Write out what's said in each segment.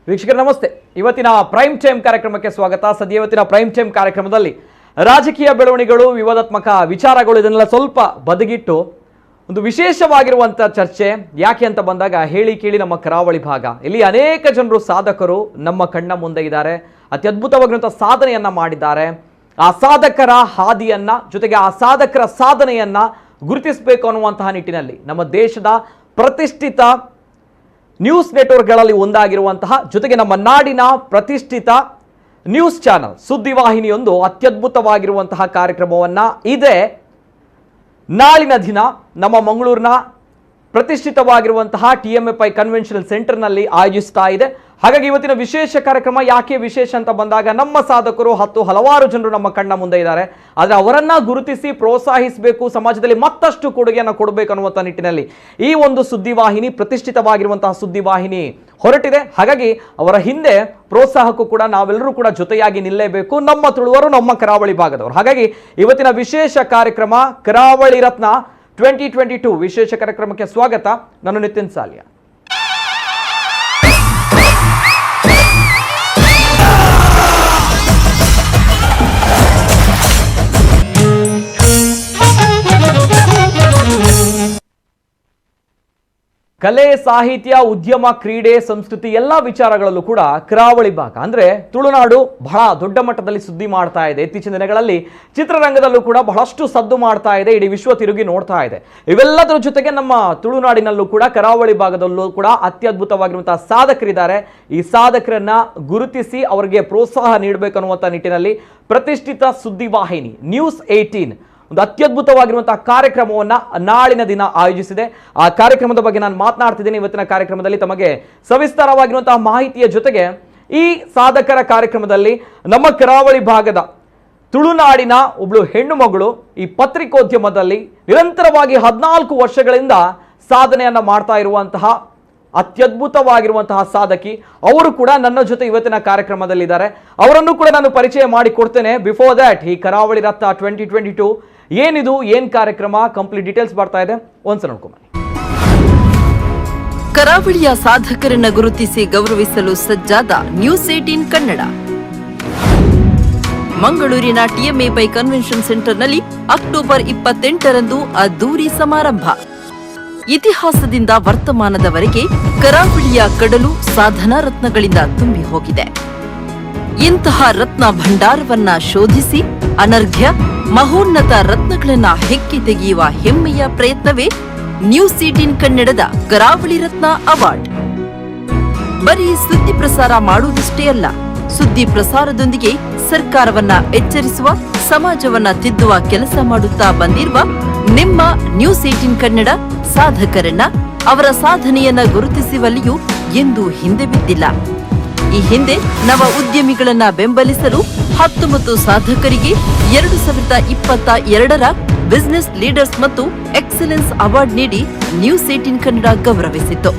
ವೀಕ್ಷಕರು ನಮಸ್ತೆ. ಇವತ್ತಿನ ಪ್ರೈಮ್ ಟೈಮ್ ಕಾರ್ಯಕ್ರಮಕ್ಕೆ ಸ್ವಾಗತ. ಸದ್ಯ ಇವತ್ತಿನ ಪ್ರೈಮ್ ಟೈಮ್ ಕಾರ್ಯಕ್ರಮದಲ್ಲಿ ರಾಜಕೀಯ ಬೆಳವಣಿಗೆಗಳು, ವಿವಾದಾತ್ಮಕ ವಿಚಾರಗಳು ಇದನ್ನೆಲ್ಲ ಸ್ವಲ್ಪ ಬದಿಗಿಟ್ಟು ಒಂದು ವಿಶೇಷವಾಗಿರುವಂಥ ಚರ್ಚೆ. ಯಾಕೆ ಅಂತ ಬಂದಾಗ ಹೇಳಿ ಕೇಳಿ ನಮ್ಮ ಕರಾವಳಿ ಭಾಗ, ಇಲ್ಲಿ ಅನೇಕ ಜನರು ಸಾಧಕರು ನಮ್ಮ ಕಣ್ಣ ಮುಂದೆ ಇದ್ದಾರೆ, ಅತ್ಯದ್ಭುತವಾಗಿರುವಂಥ ಸಾಧನೆಯನ್ನ ಮಾಡಿದ್ದಾರೆ. ಆ ಸಾಧಕರ ಹಾದಿಯನ್ನ ಜೊತೆಗೆ ಆ ಸಾಧಕರ ಸಾಧನೆಯನ್ನ ಗುರುತಿಸಬೇಕು ಅನ್ನುವಂತಹ ನಿಟ್ಟಿನಲ್ಲಿ ನಮ್ಮ ದೇಶದ ಪ್ರತಿಷ್ಠಿತ ನ್ಯೂಸ್ ನೆಟ್ವರ್ಕ್ಗಳಲ್ಲಿ ಒಂದಾಗಿರುವಂತಹ ಜೊತೆಗೆ ನಮ್ಮ ನಾಡಿನ ಪ್ರತಿಷ್ಠಿತ ನ್ಯೂಸ್ ಚಾನಲ್ ಸುದ್ದಿವಾಹಿನಿಯೊಂದು ಅತ್ಯದ್ಭುತವಾಗಿರುವಂತಹ ಕಾರ್ಯಕ್ರಮವನ್ನು ಇದೆ ನಾಳಿನ ದಿನ ನಮ್ಮ ಮಂಗಳೂರಿನ ಪ್ರತಿಷ್ಠಿತವಾಗಿರುವಂತಹ TMFI ಕನ್ವೆನ್ಷನಲ್ ಸೆಂಟರ್ನಲ್ಲಿ ಆಯೋಜಿಸ್ತಾ ಇದೆ. ಹಾಗಾಗಿ ಇವತ್ತಿನ ವಿಶೇಷ ಕಾರ್ಯಕ್ರಮ. ಯಾಕೆ ವಿಶೇಷ ಅಂತ ಬಂದಾಗ ನಮ್ಮ ಸಾಧಕರು ಹಲವಾರು ಜನರು ನಮ್ಮ ಕಣ್ಣ ಮುಂದೆ ಇದ್ದಾರೆ. ಆದರೆ ಅವರನ್ನ ಗುರುತಿಸಿ ಪ್ರೋತ್ಸಾಹಿಸಬೇಕು, ಸಮಾಜದಲ್ಲಿ ಮತ್ತಷ್ಟು ಕೊಡುಗೆಯನ್ನು ಕೊಡಬೇಕು ಅನ್ನುವಂಥ ನಿಟ್ಟಿನಲ್ಲಿ ಈ ಒಂದು ಸುದ್ದಿವಾಹಿನಿ, ಪ್ರತಿಷ್ಠಿತವಾಗಿರುವಂತಹ ಸುದ್ದಿವಾಹಿನಿ ಹೊರಟಿದೆ. ಹಾಗಾಗಿ ಅವರ ಹಿಂದೆ ಪ್ರೋತ್ಸಾಹಕ್ಕೂ ಕೂಡ ನಾವೆಲ್ಲರೂ ಕೂಡ ಜೊತೆಯಾಗಿ ನಿಲ್ಲೇಬೇಕು, ನಮ್ಮ ತುಳುವರು, ನಮ್ಮ ಕರಾವಳಿ ಭಾಗದವರು. ಹಾಗಾಗಿ ಇವತ್ತಿನ ವಿಶೇಷ ಕಾರ್ಯಕ್ರಮ ಕರಾವಳಿ ರತ್ನ 2022 ವಿಶೇಷ ಕಾರ್ಯಕ್ರಮಕ್ಕೆ ಸ್ವಾಗತ. ನಾನು ನಿತಿನ್ ಸಾಲ್ಯ. ಕಲೆ, ಸಾಹಿತ್ಯ, ಉದ್ಯಮ, ಕ್ರೀಡೆ, ಸಂಸ್ಕೃತಿ ಎಲ್ಲ ವಿಚಾರಗಳಲ್ಲೂ ಕೂಡ ಕರಾವಳಿ ಭಾಗ ಅಂದ್ರೆ ತುಳುನಾಡು ಬಹಳ ದೊಡ್ಡ ಮಟ್ಟದಲ್ಲಿ ಸುದ್ದಿ ಮಾಡ್ತಾ ಇದೆ. ಇತ್ತೀಚಿನ ದಿನಗಳಲ್ಲಿ ಚಿತ್ರರಂಗದಲ್ಲೂ ಕೂಡ ಬಹಳಷ್ಟು ಸದ್ದು ಮಾಡ್ತಾ ಇದೆ, ಇಡೀ ವಿಶ್ವ ತಿರುಗಿ ನೋಡ್ತಾ ಇದೆ. ಇವೆಲ್ಲದರ ಜೊತೆಗೆ ನಮ್ಮ ತುಳುನಾಡಿನಲ್ಲೂ ಕೂಡ ಕರಾವಳಿ ಭಾಗದಲ್ಲೂ ಕೂಡ ಅತ್ಯದ್ಭುತವಾಗಿರುವಂತಹ ಸಾಧಕರಿದ್ದಾರೆ. ಈ ಸಾಧಕರನ್ನ ಗುರುತಿಸಿ ಅವರಿಗೆ ಪ್ರೋತ್ಸಾಹ ನೀಡಬೇಕು ಅನ್ನುವಂಥ ನಿಟ್ಟಿನಲ್ಲಿ ಪ್ರತಿಷ್ಠಿತ ಸುದ್ದಿವಾಹಿನಿ ನ್ಯೂಸ್ 18 ಒಂದು ಅತ್ಯದ್ಭುತವಾಗಿರುವಂತಹ ಕಾರ್ಯಕ್ರಮವನ್ನು ನಾಳಿನ ದಿನ ಆಯೋಜಿಸಿದೆ. ಆ ಕಾರ್ಯಕ್ರಮದ ಬಗ್ಗೆ ನಾನು ಮಾತನಾಡ್ತಿದ್ದೀನಿ. ಇವತ್ತಿನ ಕಾರ್ಯಕ್ರಮದಲ್ಲಿ ತಮಗೆ ಸವಿಸ್ತಾರವಾಗಿರುವಂತಹ ಮಾಹಿತಿಯ ಜೊತೆಗೆ ಈ ಸಾಧಕರ ಕಾರ್ಯಕ್ರಮದಲ್ಲಿ ನಮ್ಮ ಕರಾವಳಿ ಭಾಗದ ತುಳುನಾಡಿನ ಒಬ್ಳು ಹೆಣ್ಣು ಮಗಳು ಈ ಪತ್ರಿಕೋದ್ಯಮದಲ್ಲಿ ನಿರಂತರವಾಗಿ 14 ವರ್ಷಗಳಿಂದ ಸಾಧನೆಯನ್ನ ಮಾಡ್ತಾ ಇರುವಂತಹ ಅತ್ಯದ್ಭುತವಾಗಿರುವಂತಹ ಸಾಧಕಿ. ಅವರು ಕೂಡ ನನ್ನ ಜೊತೆ ಇವತ್ತಿನ ಕಾರ್ಯಕ್ರಮದಲ್ಲಿದ್ದಾರೆ. ಅವರನ್ನು ಕೂಡ ನಾನು ಪರಿಚಯ ಮಾಡಿ ಕೊಡ್ತೇನೆ. ಬಿಫೋರ್ ದ್ಯಾಟ್ ಈ ಕರಾವಳಿ ರತ್ನ 2022 ಏನಿದು, ಏನ್ ಕಾರ್ಯಕ್ರಮ, ಕಂಪ್ಲೀಟ್ ಡೀಟೇಲ್ಸ್ ಬರ್ತಾ ಇದೆ, ಒಂದ್ಸಲ ನೋಡ್ಕೊಂಬನ್ನಿ. ಕರಾವಳಿಯ ಸಾಧಕರನ್ನ ಗುರುತಿಸಿ ಗೌರವಿಸಲು ಸಜ್ಜಾದ ನ್ಯೂಸ್ 18 ಕನ್ನಡ. ಮಂಗಳೂರಿನ TMFI ಕನ್ವೆನ್ಷನ್ ಸೆಂಟರ್ನಲ್ಲಿ ಅಕ್ಟೋಬರ್ 28ರಂದು ಅದ್ದೂರಿ ಸಮಾರಂಭ. ಇತಿಹಾಸದಿಂದ ವರ್ತಮಾನದವರೆಗೆ ಕರಾವಳಿಯ ಕಡಲು ಸಾಧನಾ ರತ್ನಗಳಿಂದ ತುಂಬಿ ಹೋಗಿದೆ. ಇಂತಹ ರತ್ನ ಭಂಡಾರವನ್ನ ಶೋಧಿಸಿ ಅನರ್ಘ್ಯ ಮಹೋನ್ನತ ರತ್ನಗಳನ್ನ ಹೆಕ್ಕಿ ತೆಗೆಯುವ ಹೆಮ್ಮೆಯ ಪ್ರಯತ್ನವೇ ನ್ಯೂಸ್ 18 ಕನ್ನಡದ ಕರಾವಳಿ ರತ್ನ ಅವಾರ್ಡ್. ಬರೀ ಸುದ್ದಿ ಪ್ರಸಾರ ಮಾಡುವುದಷ್ಟೇ ಅಲ್ಲ, ಸುದ್ದಿ ಪ್ರಸಾರದೊಂದಿಗೆ ಸರ್ಕಾರವನ್ನ ಎಚ್ಚರಿಸುವ, ಸಮಾಜವನ್ನ ತಿದ್ದುವ ಕೆಲಸ ಮಾಡುತ್ತಾ ಬಂದಿರುವ ನಿಮ್ಮ ನ್ಯೂಸ್ 18 ಕನ್ನಡ ಸಾಧಕರನ್ನ, ಅವರ ಸಾಧನೆಯನ್ನ ಗುರುತಿಸುವಲ್ಲಿಯೂ ಎಂದೂ ಹಿಂದೆ ಬಿದ್ದಿಲ್ಲ. ಈ ಹಿಂದೆ ನವ ಉದ್ಯಮಿಗಳನ್ನ ಬೆಂಬಲಿಸಲು 19 ಸಾಧಕರಿಗೆ 2022ರ ಬಿಸಿನೆಸ್ ಲೀಡರ್ಸ್ ಮತ್ತು ಎಕ್ಸಲೆನ್ಸ್ ಅವಾರ್ಡ್ ನೀಡಿ ನ್ಯೂಸ್ 18 ಕನ್ನಡ ಗೌರವಿಸಿತ್ತು.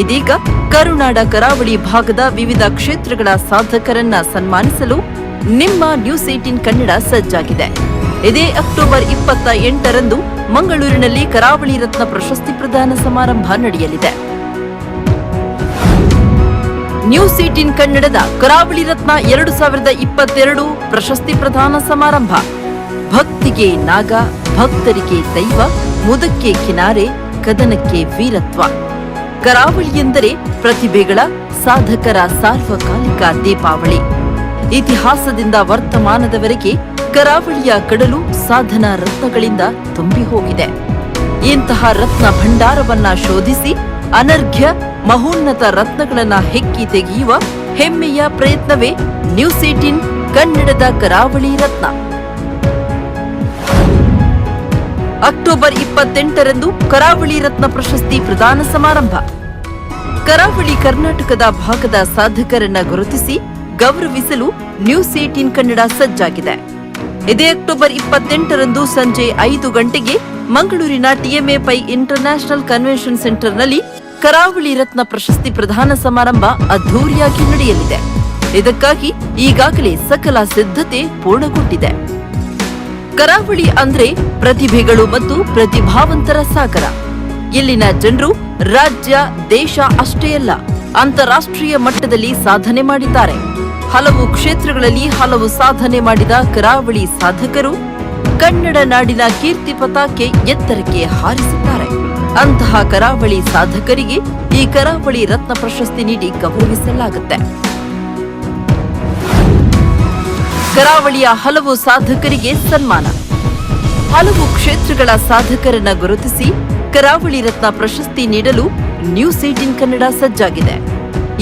ಇದೀಗ ಕರುನಾಡ ಕರಾವಳಿ ಭಾಗದ ವಿವಿಧ ಕ್ಷೇತ್ರಗಳ ಸಾಧಕರನ್ನ ಸನ್ಮಾನಿಸಲು ನಿಮ್ಮ ನ್ಯೂಸ್ 18 ಕನ್ನಡ ಸಜ್ಜಾಗಿದೆ. ಇದೇ ಅಕ್ಟೋಬರ್ 28ರಂದು ಮಂಗಳೂರಿನಲ್ಲಿ ಕರಾವಳಿ ರತ್ನ ಪ್ರಶಸ್ತಿ ಪ್ರದಾನ ಸಮಾರಂಭ ನಡೆಯಲಿದೆ. ನ್ಯೂಸ್ 18 ಕನ್ನಡದ ಕರಾವಳಿ ರತ್ನ 2022 ಪ್ರಶಸ್ತಿ ಪ್ರದಾನ ಸಮಾರಂಭ. ಭಕ್ತಿಗೆ ನಾಗ, ಭಕ್ತರಿಗೆ ದೈವ, ಮುದಕ್ಕೆ ಕಿನಾರೆ, ಕದನಕ್ಕೆ ವೀರತ್ವ. ಕರಾವಳಿ ಎಂದರೆ ಪ್ರತಿಭೆಗಳ, ಸಾಧಕರ ಸಾರ್ವಕಾಲಿಕ ದೀಪಾವಳಿ. ಇತಿಹಾಸದಿಂದ ವರ್ತಮಾನದವರೆಗೆ ಕರಾವಳಿಯ ಕಡಲು ಸಾಧನಾ ರತ್ನಗಳಿಂದ ತುಂಬಿ ಹೋಗಿದೆ. ಇಂತಹ ರತ್ನ ಭಂಡಾರವನ್ನ ಶೋಧಿಸಿ ಅನರ್ಘ್ಯ ಮಹೋನ್ನತ ರತ್ನಗಳನ್ನ ಹೆಕ್ಕಿ ತೆಗೆಯುವ ಹೆಮ್ಮೆಯ ಪ್ರಯತ್ನವೇ ನ್ಯೂಸ್ 18 ಕನ್ನಡದ ಕರಾವಳಿ ರತ್ನ. ಅಕ್ಟೋಬರ್ 28ರಂದು ಕರಾವಳಿ ರತ್ನ ಪ್ರಶಸ್ತಿ ಪ್ರದಾನ ಸಮಾರಂಭ. ಕರಾವಳಿ ಕರ್ನಾಟಕದ ಭಾಗದ ಸಾಧಕರನ್ನ ಗುರುತಿಸಿ ಗೌರವಿಸಲು ನ್ಯೂಸ್ 18 ಕನ್ನಡ ಸಜ್ಜಾಗಿದೆ. ಇದೇ ಅಕ್ಟೋಬರ್ 28ರಂದು ಸಂಜೆ 5 ಗಂಟೆಗೆ ಮಂಗಳೂರಿನ TMFI ಇಂಟರ್ನ್ಯಾಷನಲ್ ಕನ್ವೆನ್ಷನ್ ಸೆಂಟರ್ನಲ್ಲಿ ಕರಾವಳಿ ರತ್ನ ಪ್ರಶಸ್ತಿ ಪ್ರದಾನ ಸಮಾರಂಭ ಅದ್ದೂರಿಯಾಗಿ ನಡೆಯಲಿದೆ. ಇದಕ್ಕಾಗಿ ಈಗಾಗಲೇ ಸಕಲ ಸಿದ್ಧತೆ ಪೂರ್ಣಗೊಂಡಿದೆ. ಕರಾವಳಿ ಅಂದ್ರೆ ಪ್ರತಿಭೆಗಳು ಮತ್ತು ಪ್ರತಿಭಾವಂತರ ಸಾಗರ. ಇಲ್ಲಿನ ಜನರು ರಾಜ್ಯ, ದೇಶ ಅಷ್ಟೇ ಅಲ್ಲ, ಅಂತಾರಾಷ್ಟ್ರೀಯ ಮಟ್ಟದಲ್ಲಿ ಸಾಧನೆ ಮಾಡಿದ್ದಾರೆ. ಹಲವು ಕ್ಷೇತ್ರಗಳಲ್ಲಿ ಹಲವು ಸಾಧನೆ ಮಾಡಿದ ಕರಾವಳಿ ಸಾಧಕರು ಕನ್ನಡ ನಾಡಿನ ಕೀರ್ತಿ ಪತಾಕೆ ಎತ್ತರಕ್ಕೆ ಹಾರಿಸಿದ್ದಾರೆ. ಅಂತಹ ಕರಾವಳಿ ಸಾಧಕರಿಗೆ ಈ ಕರಾವಳಿ ರತ್ನ ಪ್ರಶಸ್ತಿ ನೀಡಿ ಗೌರವಿಸಲಾಗುತ್ತೆ. ಕರಾವಳಿಯ ಹಲವು ಸಾಧಕರಿಗೆ ಸನ್ಮಾನ. ಹಲವು ಕ್ಷೇತ್ರಗಳ ಸಾಧಕರನ್ನ ಗುರುತಿಸಿ ಕರಾವಳಿ ರತ್ನ ಪ್ರಶಸ್ತಿ ನೀಡಲು ನ್ಯೂಸ್ 18 ಕನ್ನಡ ಸಜ್ಜಾಗಿದೆ.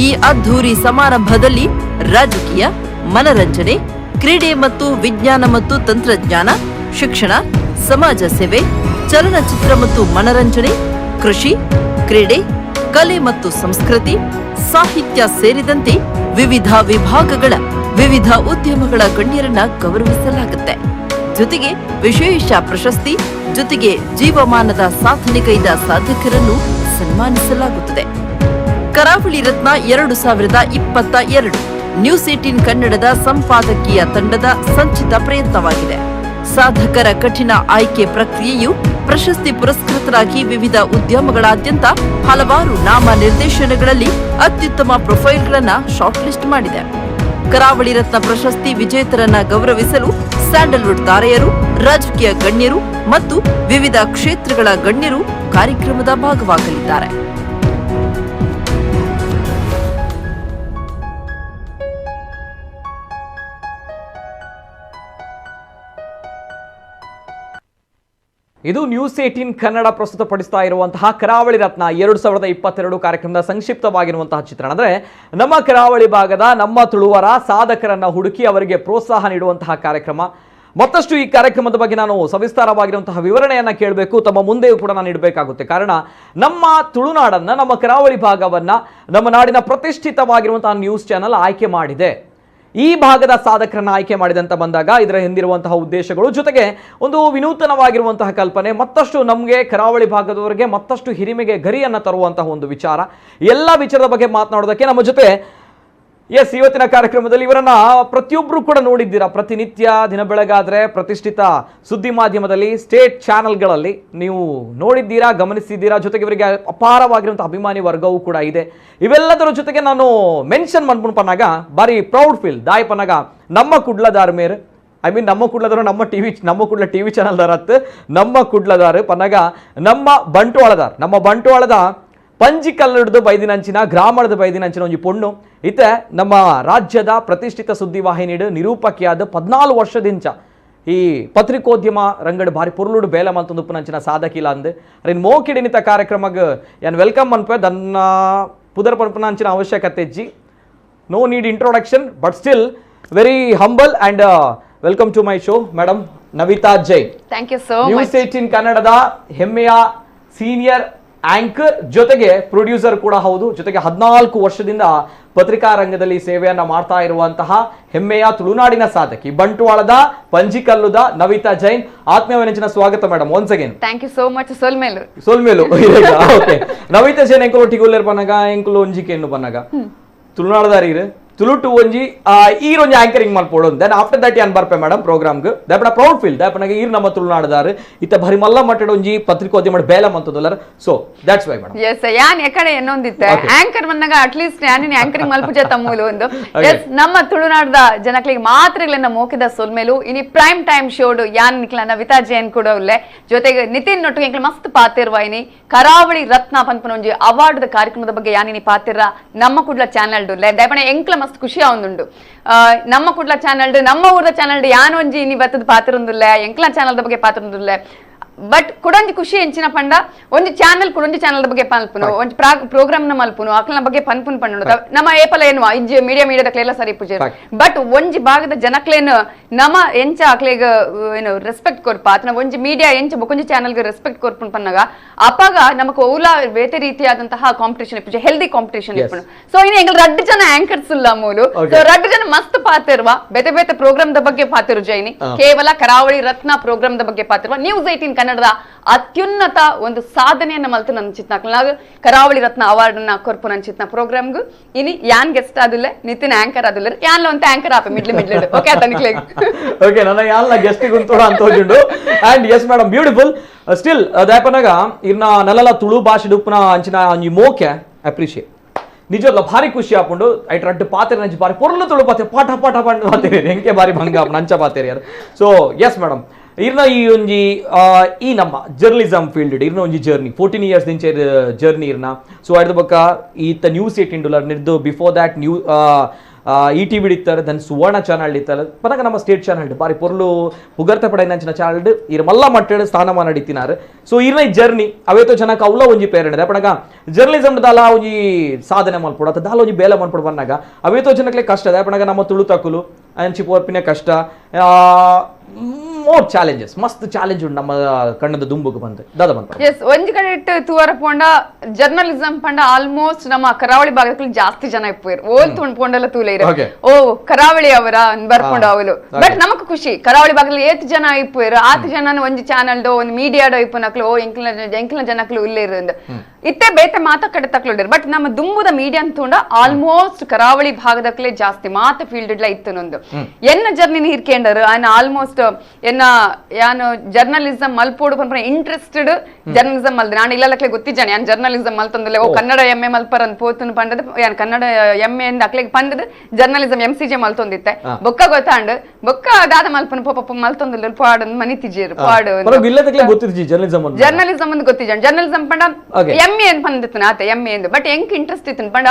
ಈ ಅದ್ಧೂರಿ ಸಮಾರಂಭದಲ್ಲಿ ರಾಜಕೀಯ, ಮನರಂಜನೆ, ಕ್ರೀಡೆ ಮತ್ತು ವಿಜ್ಞಾನ ಮತ್ತು ತಂತ್ರಜ್ಞಾನ, ಶಿಕ್ಷಣ, ಸಮಾಜ ಸೇವೆ, ಚಲನಚಿತ್ರ ಮತ್ತು ಮನರಂಜನೆ, ಕೃಷಿ, ಕ್ರೀಡೆ, ಕಲೆ ಮತ್ತು ಸಂಸ್ಕೃತಿ, ಸಾಹಿತ್ಯ ಸೇರಿದಂತೆ ವಿವಿಧ ವಿಭಾಗಗಳ ವಿವಿಧ ಉದ್ಯಮಗಳ ಗಣ್ಯರನ್ನ ಗೌರವಿಸಲಾಗುತ್ತೆ. ಜೊತೆಗೆ ವಿಶೇಷ ಪ್ರಶಸ್ತಿ ಜೊತೆಗೆ ಜೀವಮಾನದ ಸಾಧನೆಗೈದ ಸಾಧಕರನ್ನು ಸನ್ಮಾನಿಸಲಾಗುತ್ತದೆ. ಕರಾವಳಿ ರತ್ನ 2022 ನ್ಯೂಸ್ 18 ಕನ್ನಡದ ಸಂಪಾದಕೀಯ ತಂಡದ ಸಂಚಿತ ಪ್ರಯತ್ನವಾಗಿದೆ. ಸಾಧಕರ ಕಠಿಣ ಆಯ್ಕೆ ಪ್ರಕ್ರಿಯೆಯು ಪ್ರಶಸ್ತಿ ಪುರಸ್ಕೃತರಾಗಿ ವಿವಿಧ ಉದ್ಯಮಗಳಾದ್ಯಂತ ಹಲವಾರು ನಾಮ ನಿರ್ದೇಶನಗಳಲ್ಲಿ ಅತ್ಯುತ್ತಮ ಪ್ರೊಫೈಲ್ಗಳನ್ನ ಶಾರ್ಟ್ ಲಿಸ್ಟ್ ಮಾಡಿದೆ. ಕರಾವಳಿ ರತ್ನ ಪ್ರಶಸ್ತಿ ವಿಜೇತರನ್ನ ಗೌರವಿಸಲು ಸ್ಯಾಂಡಲ್ವುಡ್ ತಾರೆಯರು, ರಾಜಕೀಯ ಗಣ್ಯರು ಮತ್ತು ವಿವಿಧ ಕ್ಷೇತ್ರಗಳ ಗಣ್ಯರು ಕಾರ್ಯಕ್ರಮದ ಭಾಗವಾಗಲಿದ್ದಾರೆ. ಇದು ನ್ಯೂಸ್ 18 ಕನ್ನಡ ಪ್ರಸ್ತುತಪಡಿಸ್ತಾ ಇರುವಂತಹ ಕರಾವಳಿ ರತ್ನ 2022 ಕಾರ್ಯಕ್ರಮದ ಸಂಕ್ಷಿಪ್ತವಾಗಿರುವಂತಹ ಚಿತ್ರಣ. ಅಂದರೆ ನಮ್ಮ ಕರಾವಳಿ ಭಾಗದ ನಮ್ಮ ತುಳುವರ ಸಾಧಕರನ್ನ ಹುಡುಕಿ ಅವರಿಗೆ ಪ್ರೋತ್ಸಾಹ ನೀಡುವಂತಹ ಕಾರ್ಯಕ್ರಮ. ಮತ್ತಷ್ಟು ಈ ಕಾರ್ಯಕ್ರಮದ ಬಗ್ಗೆ ನಾನು ಸವಿಸ್ತಾರವಾಗಿರುವಂತಹ ವಿವರಣೆಯನ್ನ ಕೇಳಬೇಕು, ತಮ್ಮ ಮುಂದೆಯೂ ಕೂಡ ನಾನು ಇಡಬೇಕಾಗುತ್ತೆ. ಕಾರಣ ನಮ್ಮ ತುಳುನಾಡನ್ನ, ನಮ್ಮ ಕರಾವಳಿ ಭಾಗವನ್ನ ನಮ್ಮ ನಾಡಿನ ಪ್ರತಿಷ್ಠಿತವಾಗಿರುವಂತಹ ನ್ಯೂಸ್ ಚಾನೆಲ್ ಆಯ್ಕೆ ಮಾಡಿದೆ. ಈ ಭಾಗದ ಸಾಧಕರನ್ನ ಆಯ್ಕೆ ಮಾಡಿದಂತ ಬಂದಾಗ ಇದರ ಹಿಂದಿರುವಂತಹ ಉದ್ದೇಶಗಳು, ಜೊತೆಗೆ ಒಂದು ವಿನೂತನವಾಗಿರುವಂತಹ ಕಲ್ಪನೆ, ಮತ್ತಷ್ಟು ನಮಗೆ ಕರಾವಳಿ ಭಾಗದವರಿಗೆ ಮತ್ತಷ್ಟು ಹಿರಿಮೆಗೆ ಗರಿಯನ್ನು ತರುವಂತಹ ಒಂದು ವಿಚಾರ, ಎಲ್ಲ ವಿಚಾರದ ಬಗ್ಗೆ ಮಾತನಾಡೋದಕ್ಕೆ ನಮ್ಮ ಜೊತೆ ಇವತ್ತಿನ ಕಾರ್ಯಕ್ರಮದಲ್ಲಿ ಇವರನ್ನ ಪ್ರತಿಯೊಬ್ಬರು ಕೂಡ ನೋಡಿದ್ದೀರಾ. ಪ್ರತಿನಿತ್ಯ ದಿನ ಬೆಳಗಾದ್ರೆ ಪ್ರತಿಷ್ಠಿತ ಸುದ್ದಿ ಮಾಧ್ಯಮದಲ್ಲಿ, ಸ್ಟೇಟ್ ಚಾನೆಲ್ಗಳಲ್ಲಿ ನೀವು ನೋಡಿದ್ದೀರಾ, ಗಮನಿಸಿದ್ದೀರಾ. ಜೊತೆಗೆ ಇವರಿಗೆ ಅಪಾರವಾಗಿರುವಂತಹ ಅಭಿಮಾನಿ ವರ್ಗವೂ ಕೂಡ ಇದೆ. ಇವೆಲ್ಲದರ ಜೊತೆಗೆ ನಾನು ಮೆನ್ಷನ್ ಮಾಡ್ಕೊಂಡು ಪನ್ನಾಗ ಬಾರಿ ಪ್ರೌಡ್ ಫೀಲ್ ದಾಯಿ ಪನ್ನಾಗ ನಮ್ಮ ಕುಡ್ಲದಾರ ಮೇರ್ ನಮ್ಮ ಕುಡ್ಲದಾರ ನಮ್ಮ ಕುಡ್ಲ ಟಿವಿ ಚಾನಲ್ದಾರ ನಮ್ಮ ಕುಡ್ಲದಾರ ಪನ್ನಾಗ ನಮ್ಮ ಬಂಟ್ವಾಳದ ಪಂಜಿ ಕಲ್ಲಡದು ಬೈದಿನಂಚಿನ ಗ್ರಾಮದ ಬೈದಿನಂಚಿನ ಒಂದು ಪೊಣ್ಣು ಇತ್ತೆ ನಮ್ಮ ರಾಜ್ಯದ ಪ್ರತಿಷ್ಠಿತ ಸುದ್ದಿವಾಹಿನಿಡು ನಿರೂಪಕಿಯಾದ 14 ವರ್ಷದಿಂಚ ಈ ಪತ್ರಿಕೋದ್ಯಮ ರಂಗಡ್ ಭಾರಿ ಪುರ್ಲುಡು ಬೇಲ ಮಂತೊಂದು ಉಪ್ಪುನಂಚಿನ ಸಾಧಕಿಲ್ಲ ಅಂದು ಅರಿನ್ ಮೋಕಿಡಿನಿತ ಕಾರ್ಯಕ್ರಮಕ್ಕೆ ಏನು ವೆಲ್ಕಮ್ ಅನ್ಪೆ ದನ್ನ ಪುದರ್ ಪನ್ಪುನಂಚಿನ ಅವಶ್ಯಕತೆ ಇಜ್ಜಿ. No need introduction but still very humble and welcome to my show madam Navita Jain. Thank you so much. News 18 ಕನ್ನಡದ ಹೆಮ್ಮೆಯ ಸೀನಿಯರ್ ಆಂಕರ್ ಜೊತೆಗೆ ಪ್ರೊಡ್ಯೂಸರ್ ಕೂಡ ಹೌದು. ಜೊತೆಗೆ 14 ವರ್ಷದಿಂದ ಪತ್ರಿಕಾ ರಂಗದಲ್ಲಿ ಸೇವೆಯನ್ನ ಮಾಡ್ತಾ ಇರುವಂತಹ ಹೆಮ್ಮೆಯ ತುಳುನಾಡಿನ ಸಾಧಕಿ, ಬಂಟ್ವಾಳದ ಪಂಜಿಕಲ್ಲುದ ನವಿತಾ ಜೈನ್. ಆತ್ಮೀಯ ಸ್ವಾಗತ madam once again. Thank you so much. ಸೋಲ್ಮೇಲು ಓಕೆ. ನವಿತಾ ಜೈನ್ ಎಂಕುಲು ಟಿಗುಲ್ಲರ್ ಪನ್ನಗ ಎಂಕುಲು ಒಂಜಿಕೆ ಎನ್ನು ಪನ್ನಗ ತುಳುನಾಡದಾರಿ ತುಳುಟು ಒಂಜಿ ಈರೊಂಜಿ ಆಂಕರಿಂಗ್ ಮಲ್ಪೋಡು. ದೆನ್ ಆಫ್ಟರ್ ದಟ್ ಯಾನ್ ಬರ್ಪೆ ಮೇಡಮ್ ಪ್ರೋಗ್ರಾಮ್ಗೆ ದಾಪನ ಪ್ರೌಡ್ ಫೀಲ್ ದಾಪನಾಗ ಈರ್ ನಮ್ಮ ತುಳುನಾಡದಾರು ಇತ್ತ ಭರಿ ಮಲ್ಲ ಮಟ್ಟಡ ಒಂಜಿ ಪತ್ರಿಕೋದ್ಯಮ ಬೇಲ ಮಂತದಲ್ಲರ. So that's why madam. Yes ಯಾನ್ ಎಕಡೆ ಎನ್ನೊಂದಿತ್ತೆ ಆಂಕರ್ ಮನ್ನಗ ಅಟ್ಲೀಸ್ಟ್ ಯಾನಿನ ಆಂಕರಿಂಗ್ ಮಲ್ಪುಜೆ ತಮ್ಮೂಲು ಒಂದು ಎಸ್ ನಮ್ಮ ತುಳುನಾಡದ ಜನಕ್ಲಿಗೆ ಮಾತ್ರಗಳನ್ನ ಮೋಕಿದ ಸೊಲ್ಮೇಲು ಇನಿ ಪ್ರೈಮ್ ಟೈಮ್ ಶೋಡು ಯಾನ್ ನಿಕ್ಲ ನವಿತಾ ಜೈನ್ ಕೂಡ ಉಲ್ಲೆ ಜೊತೆಗೆ ನಿತಿನ್ ನೊಟ್ಟಿಗೆ ಎಂಕ್ಲ ಮಸ್ತ್ ಪಾತಿರ್ವ ಇನಿ ಕರಾವಳಿ ರತ್ನ ಪನ್ಪನ ಒಂಜಿ ಅವಾರ್ಡ್ ಕಾರ್ಯಕ್ರಮದ ಬಗ್ಗೆ ಯಾನಿನಿ ಪಾತಿರ ನಮ್ಮ ಕುಡ್ಲ ಚಾನೆಲ್ ಡುಲ್ಲೆ ದಾಪನ ಎಂಕ್ಲ ಮಸ್ತ್ ಖುಷಿ ಆವೊಂದುಂಡು. ನಮ್ಮ ಕುಡ್ಲ ಚಾನೆಲ್ ನಮ್ಮ ಊರ್ದ ಚಾನೆಲ್ ಯಾನ್ ಒಂಜಿ ಇನಿ ಬತ್ತದ ಪಾತಿರೊಂದುಲ್ಲೆ ಎಂಕ್ಲ ಚಾನೆಲ್ದ ಬಗ್ಗೆ ಪಾತಿರೊಂದುಲ್ಲೆ ಬಟ್ ಕುಡೊಂಜಿ ಖುಷಿ ಎಂಚಿನ ಪಂಡ ಒಂಜಿ ಚಾನೆಲ್ ಕುಡೊಂಜಿ ಚಾನೆಲ್ ಬಗ್ಗೆ ಪನ್ಪುನು ಒಂಜಿ ಪ್ರೋಗ್ರಾಮ್ ನ ಮಲ್ಪುನು ಅಕ್ಲನ ಬಗ್ಗೆ ಪನ್ಪುನ್ ಪಂಡು ನಮ್ಮ ಏಪಲ ಏನು ಇಜ್ಜಿ ಮೀಡಿಯಾದಕ್ಲೆಲ್ಲ ಸರಿ ಪೂಜೆ ಬಟ್ ಒಂಜಿ ಭಾಗದ ಜನಕ್ಲೇನು ನಮ್ಮ ಎಂಚ ಅಕ್ಲೆಗ ಏನು ರೆಸ್ಪೆಕ್ಟ್ ಕೊರ್ಪ ಅತನ ಒಂಜಿ ಮೀಡಿಯಾ ಎಂಚ ಬೊಕೊಂಜಿ ಚಾನೆಲ್ಗೆ ರೆಸ್ಪೆಕ್ಟ್ ಕೊರ್ಪುನ್ ಪನ್ನಗ ಅಪಾಗ ನಮಕ್ ಓಲಾ ಬೇತೆ ರೀತಿಯಾದಂತಹ ಕಾಂಪಿಟೇಷನ್ ಇಪ್ಪುಜಿ ಹೆಲ್ದಿ ಕಾಂಪಿಟೇಷನ್ ಇಪ್ಪುನು. ಸೊ ಇನ್ನು ಎಂಗ್ಲ ರಡ್ಡು ಜನ ಆಂಕರ್ಸ್ ಇಲ್ಲ ಮೂಲು ಸೊ ರಡ್ಡು ಜನ ಮಸ್ತ್ ಪಾತಿರ್ವ ಬೇತೆ ಬೇತೆ ಪ್ರೋಗ್ರಾಮ್ ದ ಬಗ್ಗೆ ಪಾತಿರು ಜೈನಿ ಕೇವಲ ಕರಾವಳಿ ರತ್ನ ಪ್ರೋಗ್ರಾಮ್ ದ ಬಗ್ಗೆ ಪಾತಿರ್ವ ನ್ಯೂಸ್ 18 ಕನ್ನಡದ ಅತ್ಯುನ್ನತ ಒಂದು ಸಾಧನೆಯನ್ನ ಮಲ್ತು ನನ್ನ ಚಿತ್ನಾಗ ಕರಾವಳಿ ರತ್ನ ಅವಾರ್ಡ್ ನ ಕೊರ್ಪು ನನ್ನ ಚಿತ್ನ ಪ್ರೋಗ್ರಾಮ್ಗು ಇನಿ ಯಾನ್ ಗೆಸ್ಟ್ ಆದುಲ್ಲೆ ನಿತಿನ್ ಆಂಕರ್ ಆದುಲ್ಲೆ ಯಾನ್ ಒಂತ ಆಂಕರ್ ಆಪ ಮಿಡ್ಲೆ ಓಕೆ ತನಿಕ್ಲೆ ಓಕೆ ನನ್ನ ಯಾನ್ ಗೆಸ್ಟ್ ಗುಂತೋಡ ಅಂತ ಹೋಗಿಂಡು and yes madam beautiful still ದಾಪನಗ ಇರ್ನ ನಲಲ ತುಳು ಭಾಷೆ ಡುಪ್ನ ಅಂಚಿನ ಒಂಜಿ ಮೋಕೆ ಅಪ್ರಿಶಿಯೇಟ್ ನಿಜವಲ್ಲ ಭಾರಿ ಖುಷಿ ಆಪುಂಡು ಐಟ್ ರಡ್ಡು ಪಾತೆರ್ ನಂಚಿ ಬಾರಿ ಪೊರ್ಲು ತುಳು ಪಾತೆ ಪಾಠ ಪಾಠ ಪಂಡು ಪಾತೆರಿ ಎಂಕೆ ಬಾರಿ ಭಂಗ ನಂಚ ಪಾತೆರಿ ಯಾರು ಸೊ ಎಸ್ ಮೇಡಮ್ ಇರ್ನ ಈ ಒಂಜಿ ಈ ನಮ್ಮ ಜರ್ನಲಿಸಮ್ ಫೀಲ್ಡ್ ಇರ್ನ ಒಂಜಿ ಜರ್ನಿ 14 ಇಯರ್ಸ್ ದಿಂಚೆ ಜರ್ನಿ ಇರ್ನ ಸೊ ಅಡ್ದ ಬೊಕ್ಕ ಈತ ನ್ಯೂಸ್ 18 ನಿರ್ದು ಬಿಫೋರ್ ದ್ಯಾಟ್ ನ್ಯೂ ETV ಇತ್ತಾರೆ ದೆನ್ ಸುವರ್ಣ ಚಾನಲ್ ಇತ್ತಾರೆ ಪನಗ ನಮ್ಮ ಸ್ಟೇಟ್ ಚಾನಲ್ ಬಾರಿ ಪೊರ್ಲು ಪುಗರ್ತೆ ಪಡೆಯಂಚಿನ ಚಾನಲ್ ಇರ್ ಮಲ್ಲ ಮಟ್ಟೆಡ್ ಸ್ಥಾನಮಾನ ನಡೀತಿನಾರು ಸೊ ಇರ್ನ ಈ ಜರ್ನಿ ಅವೇತೋ ಜನಕ್ಕೆ ಅವಲ ಒಂಜಿ ಪ್ರೇರಣೆ ಪನಗ ಜರ್ನಲಿಸಮ್ ದಾಲ ಒಂಜಿ ಸಾಧನೆ ಮಲ್ಪಡ ಅತ್ತ ದಾಲ ಒಂಜಿ ಬೇಲೆ ಮಲ್ಪಡ ಬಂದಾಗ ಅವೇತೋ ಜನಕ್ಕೆ ಕಷ್ಟ ಅದ ಪನಗ ನಮ್ಮ ತುಳು ತಕುಲು ಅಂಚಿ ಪೋರ್ಪಿನ ಕಷ್ಟ ಮೋರ್ ಚಾಲೆಂಜಸ್ ಮಸ್ತ್ ಚಾಲೆಂಜ್ ಉಂಟು ನಮ್ಮ ಕಣ್ಣದ ದುಂಬುಗೆ ಬಂದು ದಾದ ಬಂತ ಎಸ್ ಒಂಜಿ ಕಡೆ ಇಟ್ಟು ತೂವರ ಪೋಂಡ ಜರ್ನಲಿಸಂ ಪಂಡ ಆಲ್ಮೋಸ್ಟ್ ನಮ್ಮ ಕರಾವಳಿ ಭಾಗದಲ್ಲಿ ಜಾಸ್ತಿ ಜನ ಇಪ್ಪುವೇರು ಓಲ್ ಪೋಂಡಲ್ಲ ತೂಲೆ ಇರ ಓ ಕರಾವಳಿ ಅವರ ಬರ್ಕೊಂಡ ಅವಲು ಬಟ್ ನಮಕ್ ಖುಷಿ ಕರಾವಳಿ ಭಾಗದಲ್ಲಿ ಏತ್ ಜನ ಇಪ್ಪುವೇರು ಆತ್ ಜನ ಒಂಜಿ ಚಾನಲ್ದೋ ಒಂದು ಮೀಡಿಯಾಡೋ ಇಪ್ಪನಕ್ಲು ಓ ಎಂಕ್ಲ ಜನಕ್ಲು ಉಲ್ಲೆ ಇರಂದು ಇತ್ತೆ ಬೇತೆ ಮಾತ ಕಡೆ ತಕ್ಲುಂಡಿರು ಬಟ್ ನಮ್ಮ ದುಂಬುದ ಮೀಡಿಯಾ ಅಂತೂಂಡ ಆಲ್ಮೋಸ್ಟ್ ಕರಾವಳಿ ಭಾಗದಕ್ಲೆ ಜಾಸ್ತಿ ಮಾತ ಫೀಲ್ಡ್ ಇಡ್ಲ ಇತ್ತು ನೊಂದು ಎನ್ನ ಜರ್ನಿ ಹಿರ್ಕೆಂಡರು ಆಯ್ನ ಆಲ್ಮೋಸ್ಟ್ ಎನ್ನ ಯಾನು ಜರ್ನಲಿಸಂ ಮಲ್ಪೋಡು ಪನ್ಪನ ಇಂಟ್ರೆಸ್ಟೆಡ್ ಜರ್ನಲಿಸಂ ಮಲ್ದ ನಾನು ಇಲ್ಲಕ್ಲೆ ಗೊತ್ತಿದ್ದಾನೆ ಯಾನ್ ಜರ್ನಲಿಸಂ ಮಲ್ತಂದಿಲ್ಲ ಓ ಕನ್ನಡ ಎಮ್ಮೆ ಮಲ್ಪರ್ ಅಂತ ಪೋತುನ್ ಪಂಡದ ಯಾನ್ ಕನ್ನಡ ಎಮ್ಮೆ ಅಂದ ಅಕ್ಲೆಗ್ ಪಂಡದ ಜರ್ನಲಿಸಂ MCJ ಮಲ್ತೊಂದಿತ್ತೆ ಬೊಕ್ಕ ಗೊತ್ತಾಂಡ್ ಬೊಕ್ಕ ದಾದ ಮಲ್ಪನ ಪೋಪ ಮಲ್ತೊಂದಿಲ್ಲ ಪಾಡು ಮನಿತಿಜೇರು ಪಾಡು ಜರ್ನಲಿಸಂ ಅಂತ ಗೊತ್ತಿದ್ದಾನೆ ಜರ್ನಲಿಸಂ ಪಂಡ ಎಮ್ಮೆ ಅಂತ ಪಂದಿತ್ತು ಆತ ಎಮ್ಮೆ ಎಂದು ಬಟ್ ಎಂಕ್ ಇಂಟ್ರೆಸ್ಟ್ ಇತ್ತು ಪಂಡ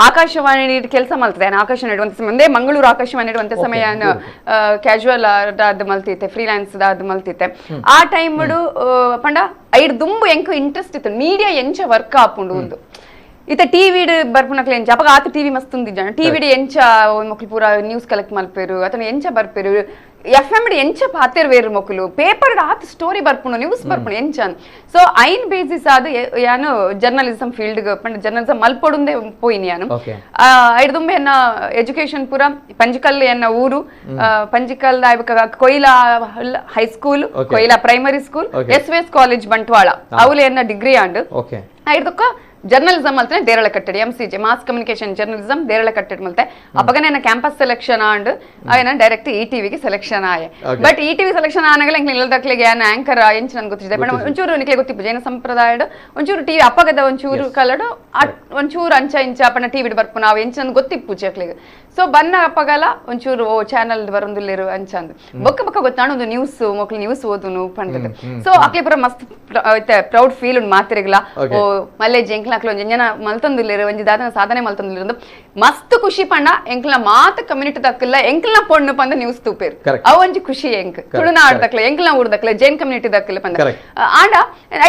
ಆಕಾಶವಾಣಿ ಕೆಲಸ ಮಲ್ತದೆ ಆಕಾಶವಾಣಿ ಇಡುವಂತ ಮುಂದೆ ಮಂಗಳೂರು ಆಕಾಶವಾಣಿ ಇಡುವಂತ ಸಮಯ ಕ್ಯಾಶುವಲ್ ಅದ್ ಮಲ್ತಿತ್ತೆ ಫ್ರೀಲಾನ್ಸ್ ಅದ್ ಮಲ್ತಿತ್ತೆ ಆ ಟೈಮ್ ಪಂಡ ಐಡ್ ದುಂಬು ಎಂಕ್ ಇಂಟ್ರೆಸ್ಟ್ ಇತ್ತು ಮೀಡಿಯಾ ಎಂಚ ವರ್ಕ್ ಆಪುಂಡು ಒಂದು ಇತ್ತೆ ಟಿವಿ ಬರ್ಪುನಕ್ಲೆ ಎಂಚ ಅಪಗ ಆತ ಟಿವಿ ಮಸ್ತ್ ಉಂದಿದ್ದಾನ ಟಿವಿ ಎಂಚ ಮಕ್ಳು ಪೂರ ನ್ಯೂಸ್ ಕಲೆಕ್ಟ್ ಮಲ್ಪೇರು ಅಥವಾ ಎಂಚ ಬರ್ಪೇರು FM ಎಂಚ ಪಾತೆರ್ ವೇರು ಮಕ್ಕಳು ಪೇಪರ್ ಆತ ಸ್ಟೋರಿ ಬರ್ಪುಣು ನ್ಯೂಸ್ ಬರ್ಪುಣು ಎಂಚನ್ ಸೊ ಐನ್ ಬೇಸಿಸ್ ಆದ ಯಾನು ಜರ್ನಲಿಸಂ ಫೀಲ್ಡ್ ಪಂಡ ಜರ್ನಲಿಸಂ ಮಲ್ಪೊಡುಂದೆ ಪೋಯಿನಿ ಯಾನು ಐಡ್ ದುಂಬೆ ಎನ್ನ ಎಜುಕೇಶನ್ ಪೂರ ಪಂಜಿಕಲ್ ಎನ್ನ ಊರು Panjikal Koila high school Koila primary school SVS college Bantwal ಅವಳು ಎನ್ನ ಡಿಗ್ರಿ ಆಂಡ್ ಐದಕ್ಕ ಜರ್ನಲಿಸಂ ಮಲ್ತನೆ ದೇರಳ ಕಟ್ಟಡಿ MCJ ಮಾಸ್ ಕಮ್ಯುನಿಕೇಶನ್ ಜರ್ನಲಿಸಂ ದೇರಳ ಕಟ್ಟಡಿ ಮಲ್ತೆ ಅಪಗನೆ ನನ್ನ ಕ್ಯಾಂಪಸ್ ಸೆಲೆಕ್ಷನ್ ಆಂಡ್ ಆಯ್ನ ಡೈರೆಕ್ಟ್ ETV ಗೆ ಸೆಲೆಕ್ಷನ್ ಆಯೆ ಬಟ್ ETV ಸೆಲೆಕ್ಷನ್ ಆನಗಲ ಎಂಕ್ ನಿಲ್ಲದಕ್ಲೆಗೆ ಯಾನ ಆಂಕರ್ ಎಂಚ ನನ್ ಗೊತ್ತಿದೆ ಬಟ್ ಒಂಚೂರು ನಿಕ್ಲೆ ಗೊತ್ತಿಪ್ಪು ಜೈನ ಸಂಪ್ರದಾಯದ ಒಂಚೂರು ಟಿವಿ ಅಪಗದ ಒಂಚೂರು ಕಲಡು ಒಂಚೂರು ಅಂಚ ಇಂಚ ಅಪನ ಟಿವಿ ಬರ್ಪು ನಾವು ಎಂಚ ನನ್ ಗೊತ್ತಿಪ್ಪು ಚಕ್ಲೆಗೆ ಸೊ ಬನ್ನ ಅಪಗಲ ಒಂಚೂರು ಓ ಚಾನಲ್ ಬರೊಂದುಲ್ಲೇರು ಅಂಚಂದು ಬೊಕ್ಕ ಗೊತ್ತಾಣ ಒಂದು ನ್ಯೂಸ್ ಮಕ್ಳು ನ್ಯೂಸ್ ಓದುನು ಪಂಡದ ಸೊ ಅಕ್ಲೆ ಪುರ ಮಸ್ತ್ ಪ್ರೌಡ್ ಫೀಲ್ ಉಂಡು ಮಾತಿರಿಗಲ ಓ ಮಲ್ಲೆ ಜೆಂಕ್ ಒಂಜಿ ಜನ ಮಲ್ತೊಂದುಲ್ಲೇರು ಒಂಜಿ ದಾದನ ಸಾಧನೆ ಮಲ್ತೊಂದುಲ್ಲೇರು ಮಸ್ತ್ ಖುಷಿ ಪಂಡ ಎಂಕ್ಲ ಮಾತ ಕಮ್ಯುನಿಟಿ ದಕ್ಕಲ್ಲ ಎಂಕ್ಲ ಪೊಣ್ಣು ಪಂದ ನ್ಯೂಸ್ ತೂಪೇರು ಅವ ಒಂಜಿ ಖುಷಿ ಎಂಕ್ ತುಳುನಾಡ್ ದಕ್ಲೆ ಎಂಕ್ಲ ಊರ್ ದಕ್ಲೆ ಜೈನ್ ಕಮ್ಯುನಿಟಿ ದಕ್ಕಲ್ಲ ಪಂದ ಆಂಡ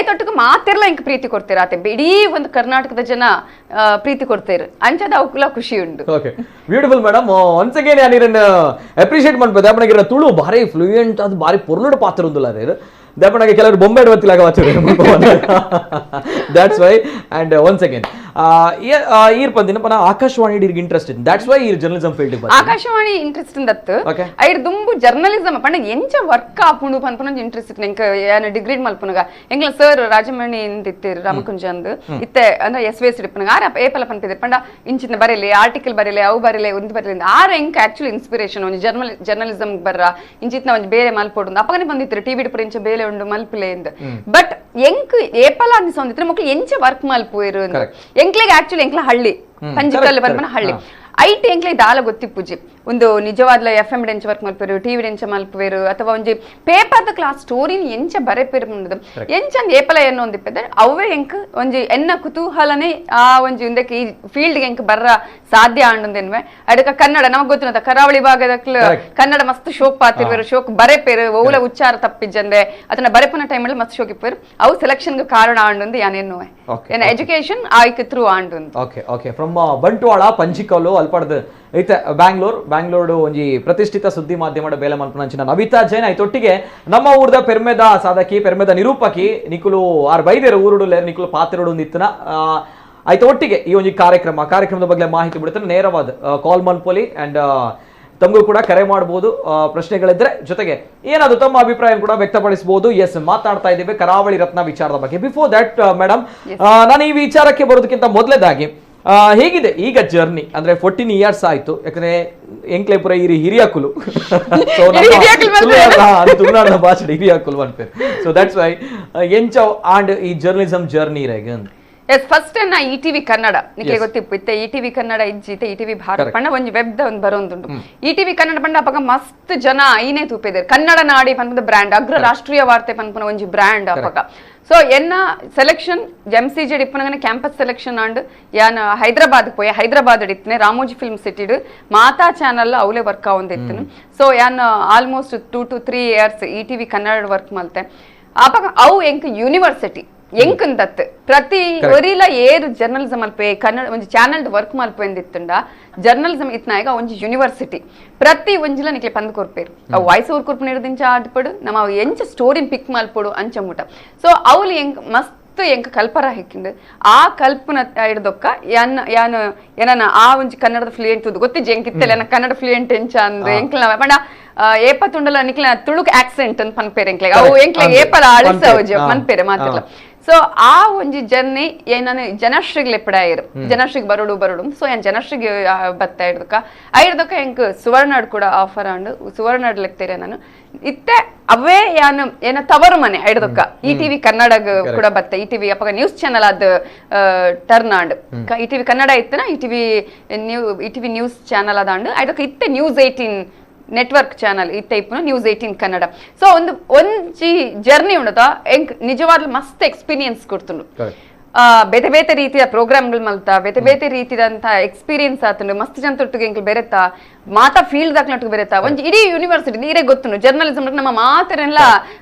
ಐತೊಟ್ಟಿಗೆ ಮಾತೆರ್ಲ ಎಂಕ್ ಪ್ರೀತಿ ಕೊಡ್ತೀರ ಆತೆ ಇಡೀ ಒಂದು ಕರ್ನಾಟಕದ ಜನ ಪ್ರೀತಿ ಕೊಡ್ತೇರು ಅಂಚದ ಅವಕ್ಕಲ ಖುಷಿ ಉಂಡು ಬ್ಯೂಟಿಫುಲ್ ಮೇಡಮ್ ಒನ್ಸ್ ಅಗೇನ್ ಯಾನಿರನ್ನ ಅಪ್ರಿಶಿಯೇಟ್ ಮಾಡ್ಬೋದು ಅಪ್ಪನಿಗೆ ತುಳು ಭಾರಿ ಫ್ಲೂಯೆಂಟ್ ಅದು ಭಾರಿ ಪೊರ್ಲುಡು ಪಾತ್ರ ಉಂದುಲ್ಲ ರೀರು ದಪ್ಪನಾಗೆ ಕೆಲವರು ಬೊಂಬೆ ಇಡುವತ್ತಿಲಾಗ that's why and once again ಈರ್ ಪಂದಿನ ಪನ ಆಕಾಶವಾಣಿ ಇಡಿಗೆ ಇಂಟ್ರೆಸ್ಟ್ ಇನ್ ದಟ್ಸ್ ವೈ ಈರ್ ಜರ್ನಲಿಸಂ ಫೀಲ್ಡ್ ಆಕಾಶವಾಣಿ ಇಂಟ್ರೆಸ್ಟ್ ಇಂದತ್ತು ಐಡ್ ದುಂಬು ಜರ್ನಲಿಸಂ ಪಂಡ ಎಂಚ ವರ್ಕ್ ಆಪುಂಡು ಪನ್ಪನ ಇಂಟ್ರೆಸ್ಟ್ ಇತ್ತು ಎಂಕ ಯಾನ ಡಿಗ್ರಿ ಮಲ್ಪುನಗ ಎಂಗ್ಲ ಸರ್ ರಾಜಮಣಿ ಇಂದಿತ್ತಿರು ರಾಮಕುಂಜಂದ್ ಇತ್ತೆ ಅಂದ್ರೆ SVS ಇಡ್ಪನಗ ಆರ ಏಪಲ ಪನ್ಪಿದೆ ಪಂಡ ಇಂಚಿನ ಬರೆಯಲಿ ಆರ್ಟಿಕಲ್ ಬರೆಯಲಿ ಅವು ಬರೆಯಲಿ ಒಂದು ಬರೆಯಲಿ ಆರ ಎಂಕ ಆಕ್ಚುಲಿ ಇನ್ಸ್ಪಿರೇಷನ್ ಒಂದು ಜರ್ನಲಿಸಂ ಬರ್ರ ಇಂಚಿತ್ನ ಒಂದು ಬೇರೆ ಮಲ್ಪೊಡು ಅಪಗನೆ ಬಂದಿತ್ತು ಟಿವಿ ಇಡ್ಪುರ ಇಂಚ ಬೇಲೆ ಉಂಡು ಮಲ್ಪಲೆ ಇಂದ ಬಟ್ ಎಂಕ್ ಏಪಲ ಅನ್ಸೊಂದಿತ್ತು ಮಕ್ಳು ಎಂಚ ವರ್ಕ್ ಮಲ್ಪುವೆರು ಎಂಕ್ಲೆಗೆ ಆಕ್ಚುಲಿ ಎಂಕ್ಲ ಹಳ್ಳಿ ಪಂಜಿಕಲ್ ಬರ್ಪನ ಹಳ್ಳಿ ಐಟಿ ಎಂಕ್ಲೆ ದಾಲ ಗೊತ್ತಿಪ್ಪುಜಿ ಒಂದು ನಿಜವಾದ್ಲ FM ಎಂಚ ವರ್ಕ್ ಮಲ್ಪೇರು ಟಿವಿ ಎಂಚ ಮಲ್ಪುವೆರು ಅಥವಾ ಒಂಜಿ ಪೇಪರ್ ದ ಕ್ಲಾಸ್ ಸ್ಟೋರಿನ ಎಂಚ ಬರೆಪೇರು ಮುಂಡದು ಎಂಚಂದ ಏಪಲ ಎನ್ನ ಒಂದಿಪ್ಪದೆ ಅವೇ ಎಂಕ್ ಒಂಜಿ ಎನ್ನ ಕುತೂಹಲನೆ ಆ ಒಂಜಿ ಉಂದಕ್ಕೆ ಈ ಫೀಲ್ಡ್ ಗೆ ಎಂಕ್ ಬರ್ರ ಸಾಧ್ಯ ಆಂಡುಂದೆನ್ವೆ ಅದಕ್ಕೆ ಕನ್ನಡ ನಮಗ್ ಗೊತ್ತಿನ ಕರಾವಳಿ ಭಾಗದಕ್ಲ ಕನ್ನಡ ಮಸ್ತ್ ಶೋಕ್ ಪಾತಿರ್ವೇರು ಶೋಕ್ ಬರೆಪೇರು ಓಲ ಉಚ್ಚಾರ ತಪ್ಪಿಜಂದೆ ಅದನ್ನ ಬರೆಪನ ಟೈಮಲ್ಲಿ ಮಸ್ತ್ ಶೋಕ್ ಇಪ್ಪೇರು ಅವು ಸೆಲೆಕ್ಷನ್ ಗೆ ಕಾರಣ ಆಂಡುಂದು ಯಾನೆನ್ನುವೆ ಏನ ಎಜುಕೇಶನ್ ಆಯ್ಕೆ through ಆಂಡುಂದು okay from Bantwal Panjikallu ಅಲ್ಪಡ್ದು ಐತೆ ಬ್ಯಾಂಗ್ಳೂರು ಒಂಜಿ ಪ್ರತಿಷ್ಠಿತ ಸುದ್ದಿ ಮಾಧ್ಯಮದ ಬೇಲೆ ಮಲ್ಪನಂಚಿನ ನವಿತಾ ಜೈನ್ ಐತೊಟ್ಟಿಗೆ ನಮ್ಮ ಊರ್ದ ಪೆರ್ಮೆದ ಸಾಧಕಿ ಪೆರ್ಮೆದ ನಿರೂಪಕಿ ನಿಕುಲು ಆರ್ ಬೈದೇರು ಊರುಡು ನಿಕುಲು ಪಾತಿರುಡು ನಿತ್ತನ ಆಯ್ತು ಒಟ್ಟಿಗೆ ಈ ಒಂದು ಕಾರ್ಯಕ್ರಮದ ಬಗ್ಗೆ ಮಾಹಿತಿ ಬಿಡುತ್ತೆ ನೇರವಾದ ಕಾಲ್ ಮಲ್ಪೊಲಿ ಅಂಡ್ ತಮಗೂ ಕೂಡ ಕರೆ ಮಾಡಬಹುದು ಪ್ರಶ್ನೆಗಳಿದ್ರೆ ಜೊತೆಗೆ ಏನಾದ್ರು ತಮ್ಮ ಅಭಿಪ್ರಾಯ ಕೂಡ ವ್ಯಕ್ತಪಡಿಸಬಹುದು ಎಸ್ ಮಾತಾಡ್ತಾ ಇದ್ದೇವೆ ಕರಾವಳಿ ರತ್ನ ವಿಚಾರದ ಬಗ್ಗೆ ಬಿಫೋರ್ ದಟ್ ಮೇಡಮ್ ನಾನು ಈ ವಿಚಾರಕ್ಕೆ ಬರೋದಕ್ಕಿಂತ ಮೊದಲೇದಾಗಿ ಹೇಗಿದೆ ಈಗ ಜರ್ನಿ ಅಂದ್ರೆ 14 ಇಯರ್ಸ್ ಆಯ್ತು ಯಾಕಂದ್ರೆ ಎಂಕ್ಲೇಪುರ ಈ ಹಿರಿಯಾಕುಲು ತುಳುನಾಡಿನ ಭಾಷೆ ಹಿರಿಯಾಕುಲು ಅನ್ಪೇರು ಸೊ ದಟ್ಸ್ ವೈ ಎಂಚ ಆಂಡ್ ಈ ಜರ್ನಲಿಸಂ ಜರ್ನಿ ಇರಾಗ ಎಸ್ ಫಸ್ಟ್ ನಾ ETV ಕನ್ನಡ ನಿಕ್ಲೆ ಗೊತ್ತಿಪ್ಪು ಇತ್ತೆ ETV ಕನ್ನಡ ಇಜ್ಜಿತೆ ETV ಭಾರತ ಪಂಡ ಒಂಜಿ ವೆಬ್ ಒಂದು ಬರೋಂದುಂಡು ETV ಕನ್ನಡ ಪಂಡ ಅಪಗ ಮಸ್ತ್ ಜನ ಐನೇ ತೂಪಿದ್ದಾರೆ ಕನ್ನಡ ನಾಡಿ ಪನ್ಪದ ಬ್ರ್ಯಾಂಡ್ ಅಗ್ರ ರಾಷ್ಟ್ರೀಯ ವಾರ್ತೆ ಪನ್ಪನ ಒಂಜಿ ಬ್ರ್ಯಾಂಡ್ ಅಪಗ ಸೊ ಎನ್ನ ಸೆಲೆಕ್ಷನ್ MCJ ಇಪ್ಪನಗನೆ ಕ್ಯಾಂಪಸ್ ಸೆಲೆಕ್ಷನ್ ಅಂಡ್ ಯಾನ್ ಹೈದರಾಬಾದ್ ಪೋಯ ಹೈದರಾಬಾದ್ ಇಡ್ತನೆ ರಾಮೋಜಿ ಫಿಲ್ಮ್ ಸಿಟಿ ಮಾತಾ ಚಾನಲ್ ಅವಲೇ ವರ್ಕ್ ಆವೊಂದಿತ್ತನು ಸೊ ಯಾನ್ almost 2 to 3 years ETV Kannada work ಮಲ್ತೆ ಅಪಗ ಅವು ಎಂಕ್ ಯೂನಿವರ್ಸಿಟಿ ಎಂಕಂದತ್ ಪ್ರತಿ ಒರಿಲ ಏರು ಜರ್ನಲಿಸಮ್ ಅಲ್ಪೆ ಕನ್ನಡ ಒಂಜಿ ಚಾನಲ್ ವರ್ಕ್ ಮಲ್ಪೆ ಎಂದಿತ್ತುಂಡ ಜರ್ನಲಿಸಮ್ ಇತ್ನಾಗ ಒಂಜಿ ಯೂನಿವರ್ಸಿಟಿ ಪ್ರತಿ ಒಂಜಿಲ ನಿಕ್ಲೆ ಪಂದ್ ಕೊರ್ಪೇರು ಅವು ವಾಯ್ಸ್ ಓವರ್ ಕೊರ್ಪು ನಿರ್ದಿಂಚ ಆಡ್ಪಡು ನಮ್ಮ ಎಂಚ ಸ್ಟೋರಿನ್ ಪಿಕ್ ಮಲ್ಪಡು ಅಂಚಮುಟ ಸೊ ಅವ್ಲಿ ಎಂಕ್ ಮಸ್ತ್ ಎಂಕ ಕಲ್ಪರ ಹೆಕ್ಕಿಂಡು ಆ ಕಲ್ಪನ ಹಿಡ್ದೊಕ್ಕ ಯಾನ್ ಏನನ ಆ ಒಂಜಿ ಕನ್ನಡದ ಫ್ಲೂಯೆಂಟ್ ಗೊತ್ತಿಜ್ಜಿ ಎಂಕಿತ್ತಲ್ಲ ಕನ್ನಡ ಫ್ಲೂಯೆಂಟ್ ಎಂಚ ಅಂದ್ರೆ ಎಂಕ್ಲ ಪಂಡ ಏಪ ತುಂಡಲ ನಿಕ್ಲ ತುಳುಕ್ ಆಕ್ಸೆಂಟ್ ಅಂತ ಪನ್ಪೇರೆ ಎಂಕ್ಲೆ ಅವು ಎಂಕ್ಲೆ ಏಪಲ ಅಳಿಸವಜಿ ಪನ್ಪೇರೆ ಮಾತಿಲ್ಲ ಸೊ ಆ ಒಂಜಿ ಜರ್ನಿ ಏನನ್ನು ಜನಶ್ರೀಗ್ ಲೆಪ್ಪಡಾಯಿರು ಜನಶ್ರೀಗ್ ಬರೋಡು ಸೊ ಏನ್ ಜನಶ್ರೀಗ್ ಬತ್ತ ಹಿಡ್ದೊಕ್ಕ ಎಂಕ್ ಸುವರ್ಣಡ್ ಕೂಡ ಆಫರ್ ಆಂಡು ಸುವರ್ಣಡ್ ಲೆಕ್ತೇರೆ ನಾನು ಇತ್ತೆ ಅವೇ ಯಾನು ಏನ ತವರು ಮನೆ ಹಿಡ್ದೊಕ್ಕ ETV ಕನ್ನಡ ಕೂಡ ಬತ್ತ ETV ಅಪಗ ನ್ಯೂಸ್ ಚಾನಲ್ ಅದ್ ಟರ್ನ್ ಆಂಡ್ ETV ಕನ್ನಡ ಇತ್ತನ ETV ನ್ಯೂಸ್ ಚಾನಲ್ ಅದಾಂಡು ಹಿಡ್ದೊಕ್ಕ ಇತ್ತೆ ನ್ಯೂಸ್ 18 ನೆಟ್ವರ್ಕ್ ಚಾನಲ್ ಇತ್ತೆ ಇಪ್ಪುನ ನ್ಯೂಸ್ 18 ಕನ್ನಡ ಸೊ ಒಂಜಿ ಜರ್ನಿ ಉಂಡತ ಎಂಕ್ ನಿಜವಾಗ್ಲೂ ಮಸ್ತ್ ಎಕ್ಸ್ಪೀರಿಯನ್ಸ್ ಕೊಡ್ತುಂಡು ಬೇತೆ ಬೇತೆ ರೀತಿಯ ಪ್ರೋಗ್ರಾಮ್ಗಳು ಮಲ್ತ ಬೇತೆ ಬೇತೆ ರೀತಿದಂತ ಎಕ್ಸ್ಪೀರಿಯನ್ಸ್ ಆತುಂಡು ಮಸ್ತ್ ಜನತೊಟ್ಟಿಗೆ ಎಂಕ್ ಬೆರೆತ ಮಾತಾ ಫೀಲ್ಡ್ ದಾಕ್ಲೊಟ್ಟಿಗೆ ಬೆರೆತ ಒಂಜಿ ಇಡೀ ಯೂನಿವರ್ಸಿಟಿ ನೀರೇ ಗೊತ್ತುಂಡು ಜರ್ನಲಿಸಮ್ ನಮ್ಮ ಮಾತರೆಲ್ಲ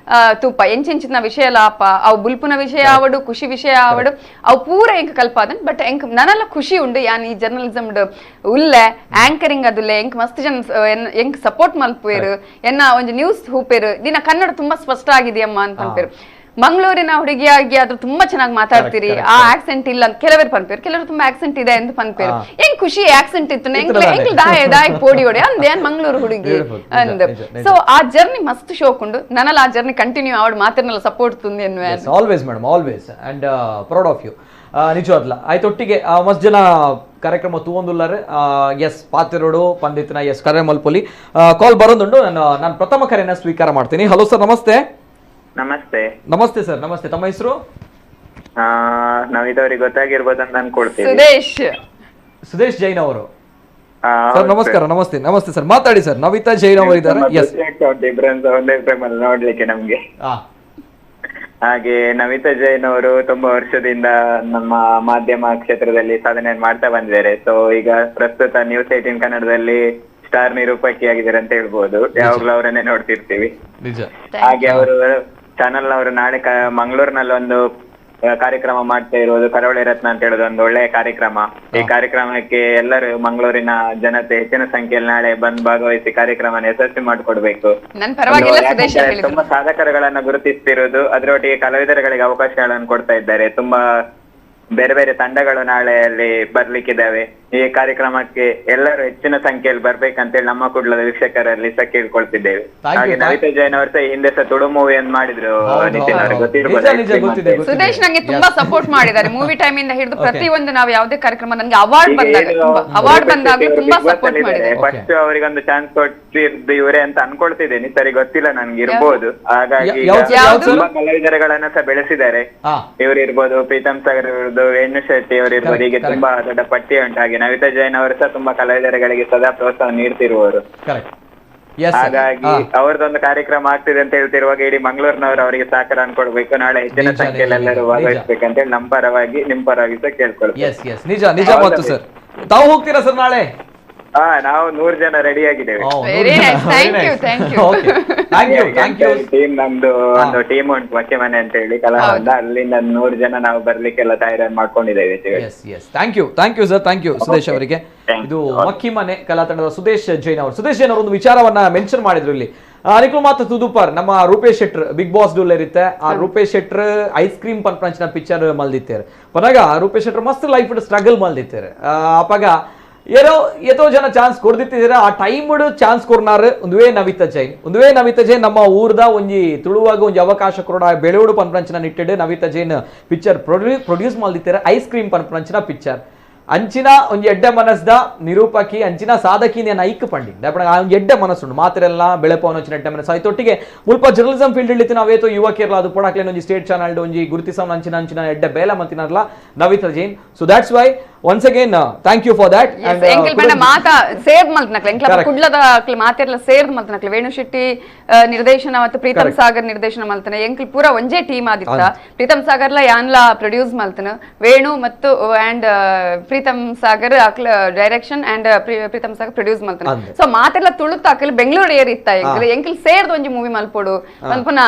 ತೂಪ ಎಂಚಿನ ವಿಷಯ ಲಾಪ ಅವು ಬುಲ್ಪುನ ವಿಷಯ ಆವಡು ಖುಷಿ ವಿಷಯ ಆವಡು ಅವು ಪೂರ ಎಂಕ್ ಕಲ್ಪಾದನ್ ಬಟ್ ಎಂಕ್ ನನೆಲ್ಲ ಖುಷಿ ಉಂಡು ಯಾನ್ ಈ ಜರ್ನಲಿಸಮ್ ಉಲ್ಲೆ ಆಂಕರಿಂಗ್ ಅದುಲ್ಲೆ ಎಂಕ್ ಮಸ್ತ್ ಜನ ಎಂಕ್ ಸಪೋರ್ಟ್ ಮಲ್ಪೇರು ಎನ್ನ ಒಂಜಿ ನ್ಯೂಸ್ ಹೂಪೇರು ದಿನ ಕನ್ನಡ ತುಂಬಾ ಸ್ಪಷ್ಟ ಆಗಿದೆಯಮ್ಮ ಅಂತ ಅನ್ಪೇರು ಮಂಗಳೂರಿನ ಹುಡುಗಿಯಾಗಿ ಆದ್ರೂ ತುಂಬಾ ಚೆನ್ನಾಗಿ ಮಾತಾಡ್ತೀರಿ ಆ ಆಕ್ಸೆಂಟ್ ಇಲ್ಲ ಅಂತ ಕೆಲವರು ಪನ್ಪೇರು ಕೆಲವರು ತುಂಬಾ ಆಕ್ಸೆಂಟ್ ಇದೆ ಅಂತ ಪನ್ಪೇರು ಹೆಂಗ್ ಖುಷಿ ಆಕ್ಸೆಂಟ್ ಇತ್ತು ಎಂಕ್ಲೆ ದಾಯ ಪೋಡಿ ಹೊಡೆ ಅಂದ್ ಏನ್ ಮಂಗಳೂರು ಹುಡುಗಿ ಅಂದ್ ಸೊ ಆ ಜರ್ನಿ ಮಸ್ತ್ ಶೋಕುಂಡು ನನ್ನಲ್ಲಿ ಆ ಜರ್ನಿ ಕಂಟಿನ್ಯೂ ಆವಡ್ ಮಾತಿರ್ನೆಲ್ಲ ಸಪೋರ್ಟ್ ತುಂದಿ ಎನ್ನುವೆ always madam always and proud of you ನಿಜವಾದ್ಲ ಆಯ್ತೊಟ್ಟಿಗೆ ಮಸ್ತ್ ಜನ ಕಾರ್ಯಕ್ರಮ ತೂವೊಂದುಲ್ಲಾರೆ ಎಸ್ ಪಾತಿರೋಡು ಪಂಡಿತನ ಎಸ್ ಕರೆ ಮಲ್ಪೊಲಿ ಕಾಲ್ ಬರೋದುಂಡು ನಾನು ಪ್ರಥಮ ಕರೆನ ಸ್ವೀಕಾರ ಮಾಡ್ತೀನಿ ಹಲೋ ಸರ್ ನಮಸ್ತೆ ನಮಸ್ತೆ ನಮಸ್ತೆ ಸರ್ ನಮಸ್ತೆ ತಮ್ಮ ಹೆಸರು ನಾವಿದವ್ರಿಗೆ ಗೊತ್ತಾಗಿರ್ಬೋದು ಅಂತ ಅನ್ಕೊಳ್ತೀವಿ ಸುದೇಶ್ ಜೈನ್ ಅವರು ಸರ್ ನಮಸ್ಕಾರ ನಮಸ್ತೆ ನಮಸ್ತೆ ಸರ್ ಮಾತಾಡಿ ಸರ್ ನವಿತಾ ಜೈನ್ ಅವರು ಇದ್ದಾರೆ ಎಸ್ ಡಿಫರೆನ್ಸ್ ಒಂದೇ ಫ್ರೇಮ್ ಅಲ್ಲಿ ನೋಡ್ಲಿಕ್ಕೆ ನಮ್ಗೆ ಹಾಗೆ ನವಿತಾ ಜೈನ್ ಅವರು ತುಂಬಾ ವರ್ಷದಿಂದ ನಮ್ಮ ಮಾಧ್ಯಮ ಕ್ಷೇತ್ರದಲ್ಲಿ ಸಾಧನೆ ಮಾಡ್ತಾ ಬಂದಿದ್ದಾರೆ ಸೊ ಈಗ ಪ್ರಸ್ತುತ ನ್ಯೂಸ್ 18 ಕನ್ನಡದಲ್ಲಿ ಸ್ಟಾರ್ ನಿರೂಪಕಿ ಆಗಿದ್ದಾರೆ ಅಂತ ಹೇಳ್ಬೋದು ಯಾವಾಗ್ಲೂ ಅವರನ್ನೇ ನೋಡ್ತಿರ್ತೀವಿ ಹಾಗೆ ಅವರು ಚಾನಲ್ ಅವರು ನಾಳೆ ಮಂಗಳೂರಿನಲ್ಲಿ ಒಂದು ಕಾರ್ಯಕ್ರಮ ಮಾಡ್ತಾ ಇರೋದು ಕರಾವಳಿ ರತ್ನ ಅಂತ ಹೇಳೋದು ಒಂದು ಒಳ್ಳೆಯ ಕಾರ್ಯಕ್ರಮ ಈ ಕಾರ್ಯಕ್ರಮಕ್ಕೆ ಎಲ್ಲರೂ ಮಂಗಳೂರಿನ ಜನತೆ ಹೆಚ್ಚಿನ ಸಂಖ್ಯೆಯಲ್ಲಿ ನಾಳೆ ಬಂದು ಭಾಗವಹಿಸಿ ಕಾರ್ಯಕ್ರಮ ಯಶಸ್ವಿ ಮಾಡಿಕೊಡ್ಬೇಕು ತುಂಬಾ ಸಾಧಕರುಗಳನ್ನ ಗುರುತಿಸ್ತಿರೋದು ಅದರೊಟ್ಟಿಗೆ ಕಲಾವಿದರುಗಳಿಗೆ ಅವಕಾಶಗಳನ್ನು ಕೊಡ್ತಾ ಇದ್ದಾರೆ ತುಂಬಾ ಬೇರೆ ಬೇರೆ ತಂಡಗಳು ನಾಳೆ ಅಲ್ಲಿ ಬರ್ಲಿಕ್ಕಿದ್ದಾವೆ ಈ ಕಾರ್ಯಕ್ರಮಕ್ಕೆ ಎಲ್ಲರೂ ಹೆಚ್ಚಿನ ಸಂಖ್ಯೆಯಲ್ಲಿ ಬರ್ಬೇಕಂತೇಳಿ ನಮ್ಮ ಕುಡ್ಲದ ವೀಕ್ಷಕರಲ್ಲಿ ಸಹ ಕೇಳ್ಕೊಳ್ತಿದ್ದೇವೆ ಹಾಗೆ ನವಿತಾ ಜೈನ್ ಅವರು ಸಹ ಹಿಂದೆ ಸಹ ತುಳು ಮೂವಿ ಅಂತ ಮಾಡಿದ್ರು ನಿತಿನ್ ಅವ್ರಿಗೆ ಗೊತ್ತಿರ್ಬೋದು ಸುದೇಶ್ ನಂಗೆ ತುಂಬಾ ಸಪೋರ್ಟ್ ಮಾಡಿದ್ದಾರೆ ಮೂವಿ ಟೈಮ್ ಇಂದ ಹಿಡಿದು ಪ್ರತಿಯೊಂದು ನಾವು ಯಾವುದೇ ಕಾರ್ಯಕ್ರಮ ನನಗೆ ಅವಾರ್ಡ್ ಬಂದಾಗ ತುಂಬಾ ಸಪೋರ್ಟ್ ಮಾಡಿದ್ದಾರೆ ಫಸ್ಟ್ ಅವರಿಗೊಂದು ಚಾನ್ಸ್ ಕೊಟ್ಟಿದ್ದು ಇವರೇ ಅಂತ ಅನ್ಕೊಳ್ತಿದ್ದೇನೆ ಸರಿ ಗೊತ್ತಿಲ್ಲ ನನ್ಗೆ ಇರ್ಬೋದು ಹಾಗಾಗಿ ತುಂಬಾ ಕಲಾವಿದರುಗಳನ್ನ ಸಹ ಬೆಳೆಸಿದ್ದಾರೆ ಇವ್ರು ಇರ್ಬೋದು ಪ್ರೀತಮ್ ಸಾಗರ್ ಇರ್ಬೋದು ವೇಣು ಶೆಟ್ಟಿ ಅವರು ಇರ್ಬೋದು ಹೀಗೆ ತುಂಬಾ ದೊಡ್ಡ ಪಟ್ಟಿ ಉಂಟು ಹಾಗೆ ನವಿತಾ ಜೈನ್ ಅವರು ಸಹ ತುಂಬಾ ಕಲಾವಿದರುಗಳಿಗೆ ಸದಾ ಪ್ರೋತ್ಸಾಹ ನೀಡ್ತಿರುವವರು ಹಾಗಾಗಿ ಅವ್ರದ್ದೊಂದು ಕಾರ್ಯಕ್ರಮ ಆಗ್ತಿದೆ ಅಂತ ಹೇಳ್ತಿರುವಾಗ ಇಡೀ ಮಂಗಳೂರಿನವರು ಅವರಿಗೆ ಸಹಕಾರ ಅನ್ಕೊಡ್ಬೇಕು ನಾಳೆ ಹೆಚ್ಚಿನ ಸಂಖ್ಯೆಯಲ್ಲಿ ಎಲ್ಲರೂ ಭಾಗವಹಿಸ್ಬೇಕಂತ ಹೇಳಿ ನಮ್ಮ ಪರವಾಗಿ ನಿಮ್ ಪರವಾಗಿ ಸಹ ಕೇಳ್ಕೊಳ್ಬೇಕು ನಿಜ ನಿಜ ಮಾತು ಸರ್ ತಾವು ಹೋಗ್ತೀರಾ ಸರ್ ನಾಳೆ ನಾವು 100 ಜನ ರೆಡಿ ಆಗಿದ್ದೇವೆ ಟೀಮ್ ನಮ್ದು ಒಂದು ಟೀಮ್ ಉಂಟು ಮಕ್ಕೆ ಮನೆ ಅಂತ ಹೇಳಿ ಕಲಾವಂತ ಅಲ್ಲಿಂದ 100 ಜನ ನಾವು ಬರ್ಲಿಕ್ಕೆಲ್ಲ ತಯಾರಿ ಮಾಡ್ಕೊಂಡಿದ್ದೇವೆ thank you sir thank you Sudesh ಅವರಿಗೆ ಇದು ಮಕ್ಕಿ ಮನೆ ಕಲಾ ತಂಡದ ಸುದೇಶ್ ಜೈನ್ ಅವರು ಒಂದು ವಿಚಾರವನ್ನ ಮೆನ್ಷನ್ ಮಾಡಿದ್ರು ಇಲ್ಲಿ ನಿಖಲು ಮಾತು ತುದುಪರ್ ನಮ್ಮ ರೂಪೇಶ್ ಶೆಟ್ರ್ ಬಿಗ್ ಬಾಸ್ ಡೂಲ್ ಇರುತ್ತೆ ಆ ರೂಪೇಶ್ ಶೆಟ್ರ್ ಐಸ್ ಕ್ರೀಮ್ ಪಂಚನ ಪಿಕ್ಚರ್ ಮಲ್ದಿತ್ತೇರು ಪನಾಗ ರೂಪೇಶ್ ಶೆಟ್ರ್ ಮಸ್ತ್ ಲೈಫ್ ಸ್ಟ್ರಗಲ್ ಮಲ್ದಿತ್ತೇರು ಅಪಾಗ ಏತೋ ಜನ ಚಾನ್ಸ್ ಕೊಡ್ದಿತ್ತಿದ್ದೀರಾ ಆ ಟೈಮ್ ಚಾನ್ಸ್ ಕೊರ್ನಾರು ಒಂದುವೇ ನವಿತಾ ಜೈನ್ ನಮ್ಮ ಊರ್ದ ಒಂಜಿ ತುಳುವಾಗ ಒಂಜಿ ಅವಕಾಶ ಕೊಡ ಬೆಳೆಯೋಡು ಪನ್ಪಂಚನ ನಿಟ್ಟಿಡು ನವಿತಾ ಜೈನ್ ಪಿಕ್ಚರ್ ಪ್ರೊಡ್ಯೂಸ್ ಮಲ್ದಿತ್ತಾರೆ ಐಸ್ ಕ್ರೀಮ್ ಪನ್ಪಂಚನ ಪಿಕ್ಚರ್ ಅಂಚಿನ ಒಂದು ಎಡ್ಡೆ ಮನಸ್ದ ನಿರೂಪಕಿ ಅಂಚಿನ ಸಾಧಕಿ ನಾನು ಐಕ್ ಪಂಡಿ ದಪ್ಪಣ ಆ ಒಂದು ಎಡ್ಡೆ ಮನಸ್ಸುಂಡು ಮಾತ್ರೆಲ್ಲ ಬೆಳೆಪವನ వచ్చిన ಎಡ್ಡೆ ಮನಸ್ಸು ಆಯ್ತೊಟ್ಟಿಗೆ ಮುಲ್ಪ ಜರ್ನಲಿಸಂ ಫೀಲ್ಡ್ ಇಳಿತು ನಾವೇತೋ ಯುವ ಕೇರಳ ಅದು ಪೋಡಾಕ್ಲೇನ ಒಂಜಿ ಸ್ಟೇಟ್ ಚಾನಲ್ ಒಂಜಿ ಗುರುತಿಸವನ ಅಂಚಿನ ಎಡ್ಡೆ ಬೇಲ ಮಂತಿನರ್ಲ Navita Jain so that's why once again thank you for that and enkel panda maata save maltnakle enkla kudlada ಮಾತೆರ್ಲ ಸೇರ್ದ್ ಮಲ್ತನಕ್ಲೆ ವೇಣು ಶೆಟ್ಟಿ ನಿರ್ದೇಶನ ಮತ್ತು ಪ್ರೀತಮ್ ಸಾಗರ್ ನಿರ್ದೇಶನ ಮಲ್ತನ ಎಂಕಲ್ ಪೂರ ಒಂಜೇ ಟೀಮ್ ಆದಿತ್ತ ಪ್ರೀತಮ್ ಸಾಗರ್ಲ ಯಾನ್ಲ ಪ್ರೊಡ್ಯೂಸ್ ಮಲ್ತನ ವೇಣು ಮತ್ತು ಅಂಡ್ ಪ್ರೀತಮ್ ಸಾಗರ್ ಅಕ್ಲ direction and Pritam Sagar produce ಮಲ್ತನ ಸೊ ಮಾತೆರ್ಲ ತುಳುತ್ತ ಅಕ್ಲ ಬೆಂಗಳೂರು ಏರ್ ಇತ್ತ ಎಂಕಲ್ ಸೇರ್ದ್ ಒಂಜಿ ಮೂವಿ ಮಲ್ಪೋಡು ಮಲ್ಪನ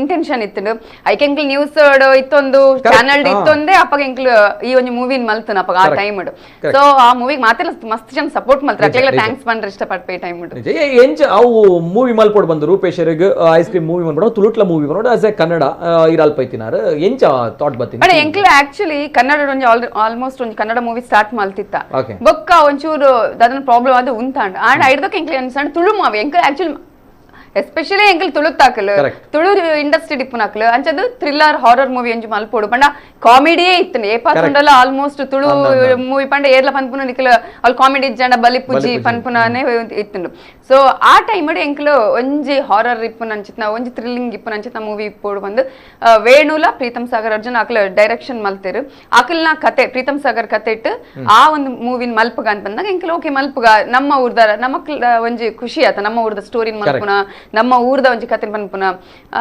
ಇಂಟೆನ್ಷನ್ ಇತ್ತು ಐಕೆ ಎಂಕಲ್ ನ್ಯೂಸ್ ಇತ್ತೊಂದು ಚಾನಲ್ ಇತ್ತೊಂದೇ ಅಪ್ಪಗ ಎಂಕಲ್ ಈ ಒಂಜಿ ಮೂವಿನ್ ಮಲ್ತನ ಅಪ್ಪಗ ಆ ಟೈಮ್ ಸೊ ಆ ಮೂವಿಗೆ ಮಾತೆಲ್ಲ ಮಸ್ತ್ ಜನ ಸಪೋರ್ಟ್ ಮಲ್ತಾರೆ ಅಕ್ಲೆಲ್ಲ ಥ್ಯಾಂಕ್ಸ್ ಪಂಡ್ರೆ ಇಷ್ಟಪಡ್ಪೇ ಟೈಮ್ ಎಂಚ ಅವು ಮೂವಿ ಮಲ್ಪೋಡ್ ಬಂದು ರೂಪೇಶರಿಗೆ ಐಸ್ ಕ್ರೀಮ್ ಮೂವಿ ಮಲ್ಪೋಡು ತುಳುಟ್ಲ ಮೂವಿ ಮಲ್ಪೋಡು ಆಸ್ ಎ ಕನ್ನಡ ಇರಲ್ಪೈತಿನಾರ ಎಂಚ ಥಾಟ್ ಬತ್ತೀನಿ ಬಟ್ ಎಂಕ್ಲ ಆಕ್ಚುಲಿ ಕನ್ನಡ ಒಂಜಿ ಆಲ್ಮೋಸ್ಟ್ ಒಂಜಿ ಕನ್ನಡ ಮೂವಿ ಸ್ಟಾರ್ಟ್ ಮಲ್ತಿತ್ತ ಬೊಕ್ಕ ಒಂಚೂರು ಅದನ್ನ ಪ್ರಾಬ್ಲಮ್ ಅದು ಉಂತಾಂಡ ಆಂಡ್ ಐಡ್ದಕ್ಕೆ ಎಂಕ್ಲ ಅನ್ಸಂಡ್ ತುಳು ಮೂವಿ ಎಂಕ್ಲ ಆಕ್ಚುಲಿ ಎಸ್ಪೆಷಲಿ ಎಂಕಲ್ ತುಳುತ್ತಾಕಲು ತುಳು ಇಂಡಸ್ಟ್ರಿ ಡಿಪ್ಪುನಾಕಲು ಅಂಚದು ಥ್ರಿಲ್ಲರ್ ಹಾರರ್ ಮೂವಿ ಒಂಜಿ ಮಲ್ಪೋಡು ಪಂಡ ಕಾಮಿಡಿಯೇ ಇತ್ತು ಏಪಾತುಂಡಲ ಆಲ್ಮೋಸ್ಟ್ ತುಳು ಮೂವಿ ಪಂಡ ಏರ್ಲ ಪನ್ಪುನ ನಿಕಲ ಅಲ್ಲಿ ಕಾಮಿಡಿ ಜಂಡ ಬಲಿಪುಜಿ ಪನ್ಪುನಾನೆ ಇತ್ತುಂಡು ಸೊ ಆ ಟೈಮ್ ಎಂಕಲು ಒಂಜಿ ಹಾರರ್ ಇಪ್ಪುನ ಅಂಚಿತ್ನ ಒಂಜಿ ಥ್ರಿಲ್ಲಿಂಗ್ ಇಪ್ಪುನ ಅಂಚಿತ್ನ ಮೂವಿ ಇಪ್ಪೋಡು ಬಂದು ವೇಣುಲ ಪ್ರೀತಮ್ ಸಾಗರ್ ಅರ್ಜುನ್ ಅಕ್ಲ ಡೈರೆಕ್ಷನ್ ಮಲ್ತೇರು ಅಕಲ್ನ ಕತೆ ಪ್ರೀತಮ್ ಸಾಗರ್ ಕತೆ ಇಟ್ಟು ಆ ಒಂದು ಮೂವಿನ ಮಲ್ಪಗ ಅಂತ ಬಂದಾಗ ಎಂಕಲ್ ಓಕೆ ಮಲ್ಪಗ ನಮ್ಮ ಊರ್ದ ನಮಕ್ಲ ಒಂಜಿ ಖುಷಿ ಆತ ನಮ್ಮ ಊರ್ದ ಸ್ಟೋರಿನ ಮಲ್ಪುನ ನಮ್ಮ ಊರ್ದ ಒಂಜಿ ಕತೆ ಪನ್ಪುನ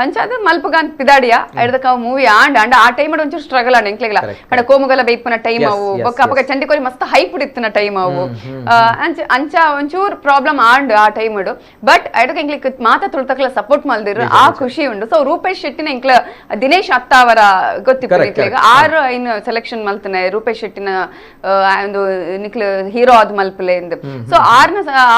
ಅಂಚಾದ ಮಲ್ಪಗ ಅಂತ ಪಿದಾಡಿಯ ಐಡ್ದಕ ಮೂವಿ ಆಂಡ್ ಆ ಟೈಮ್ ಒಂಚೂರು ಸ್ಟ್ರಗಲ್ ಆಂಡ್ ಎಂಕ್ಲೆಗ್ಲ ಪಂಡ ಕೋಮುಗಲ ಬೈಪುನ ಟೈಮ್ ಅವು ಬೊಕ್ಕ ಅಪಗ ಚಂಡಿಕೋರಿ ಮಸ್ತ್ ಹೈಪ್ ಇತ್ತಿನ ಟೈಮ್ ಅವು ಅಂಚ ಒಂಚೂರು ಪ್ರಾಬ್ಲಮ್ ಆಂಡ್ ಆ ಟೈಮ್ ಬಟ್ ಐಡಕ ಎಂಕ್ಲಿಕ್ ಮಾತಾ ತುಳ್ತಕ್ಲ ಸಪೋರ್ಟ್ ಮಲ್ದಿರು ಆ ಖುಷಿ ಉಂಡು ಸೊ ರೂಪೇಶ್ ಶೆಟ್ಟಿನ ಎಂಕ್ಲ ದಿನೇಶ್ ಅತ್ತಾವರ ಗೊತ್ತಿತ್ತು ಆರು ಐನು ಸೆಲೆಕ್ಷನ್ ಮಲ್ತನೆ ರೂಪೇಶ್ ಶೆಟ್ಟಿನ ಒಂದು ನಿಕ್ಲ ಹೀರೋ ಆದ್ ಮಲ್ಪಲೆ ಎಂದು ಸೊ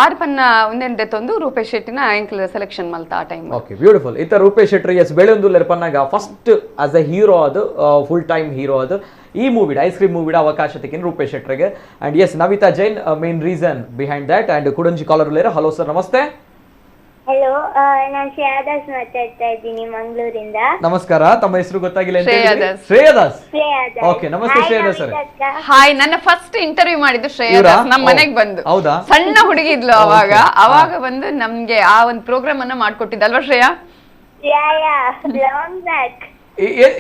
ಆರ್ ಪನ್ನ ಒಂದೆಂಡೆ ತಂದು ರೂಪೇಶ್ ಶೆಟ್ಟಿನ ಎಂಕ್ಲ ಸೆಲೆಕ್ಷನ್ ಮಲ್ತ ಆ ಟೈಮ್ ಓಕೆ ಬ್ಯೂಟಿಫುಲ್ ಇತ್ತ ರೂಪೇಶ್ ಶೆಟ್ಟಿ ಎಸ್ ಬೆಳೆಯೊಂದುಲ್ಲೆರ್ ಪನ್ನಾಗ ಫಸ್ಟ್ ಆಸ್ ಎ ಹೀರೋ ಅದು ಫುಲ್ ಟೈಮ್ ಹೀರೋ ಅದು ಈ ಮೂವಿಡ ಐಸ್ ಕ್ರೀಮ್ ಮೂವಿಡ ಅವಕಾಶ ತೆಗಿನ ರೂಪೇಶ್ ಶೆಟ್ರಿಗೆ and yes Navita Jain main reason behind that and ಕುಡಂಜಿ ಕಾಲರ್ ಉಲ್ಲೇರ ಹಲೋ ಸರ್ ನಮಸ್ತೆ ಹಲೋ ನಾನು ಶ್ರೇಯಾದಾಸ್ ಮಾತಾಡ್ತಾ ಇದ್ದೀನಿ ಮಂಗಳೂರಿಂದ ನಮಸ್ಕಾರ ತಮ್ಮ ಹೆಸರು ಗೊತ್ತಾಗಿಲ್ಲ ಶ್ರೇಯಾದಾಸ್ ಓಕೆ ನಮಸ್ತೆ ಶ್ರೇಯಾದಾಸ್ ಸರ್ ಹಾಯ್ ನನ್ನ ಫಸ್ಟ್ ಇಂಟರ್ವ್ಯೂ ಮಾಡಿದ್ದು ಶ್ರೇಯಾದಾಸ್ ನಮ್ಮ ಮನೆಗೆ ಬಂದು ಹೌದಾ ಸಣ್ಣ ಹುಡುಗಿ ಇದ್ಲು ಅವಾಗ ಬಂದು ನಮ್ಗೆ ಆ ಒಂದು ಪ್ರೋಗ್ರಾಮ್ ಅನ್ನ ಮಾಡ್ಕೊಟ್ಟಿದ್ದಲ್ವಾ ಶ್ರೇಯಾ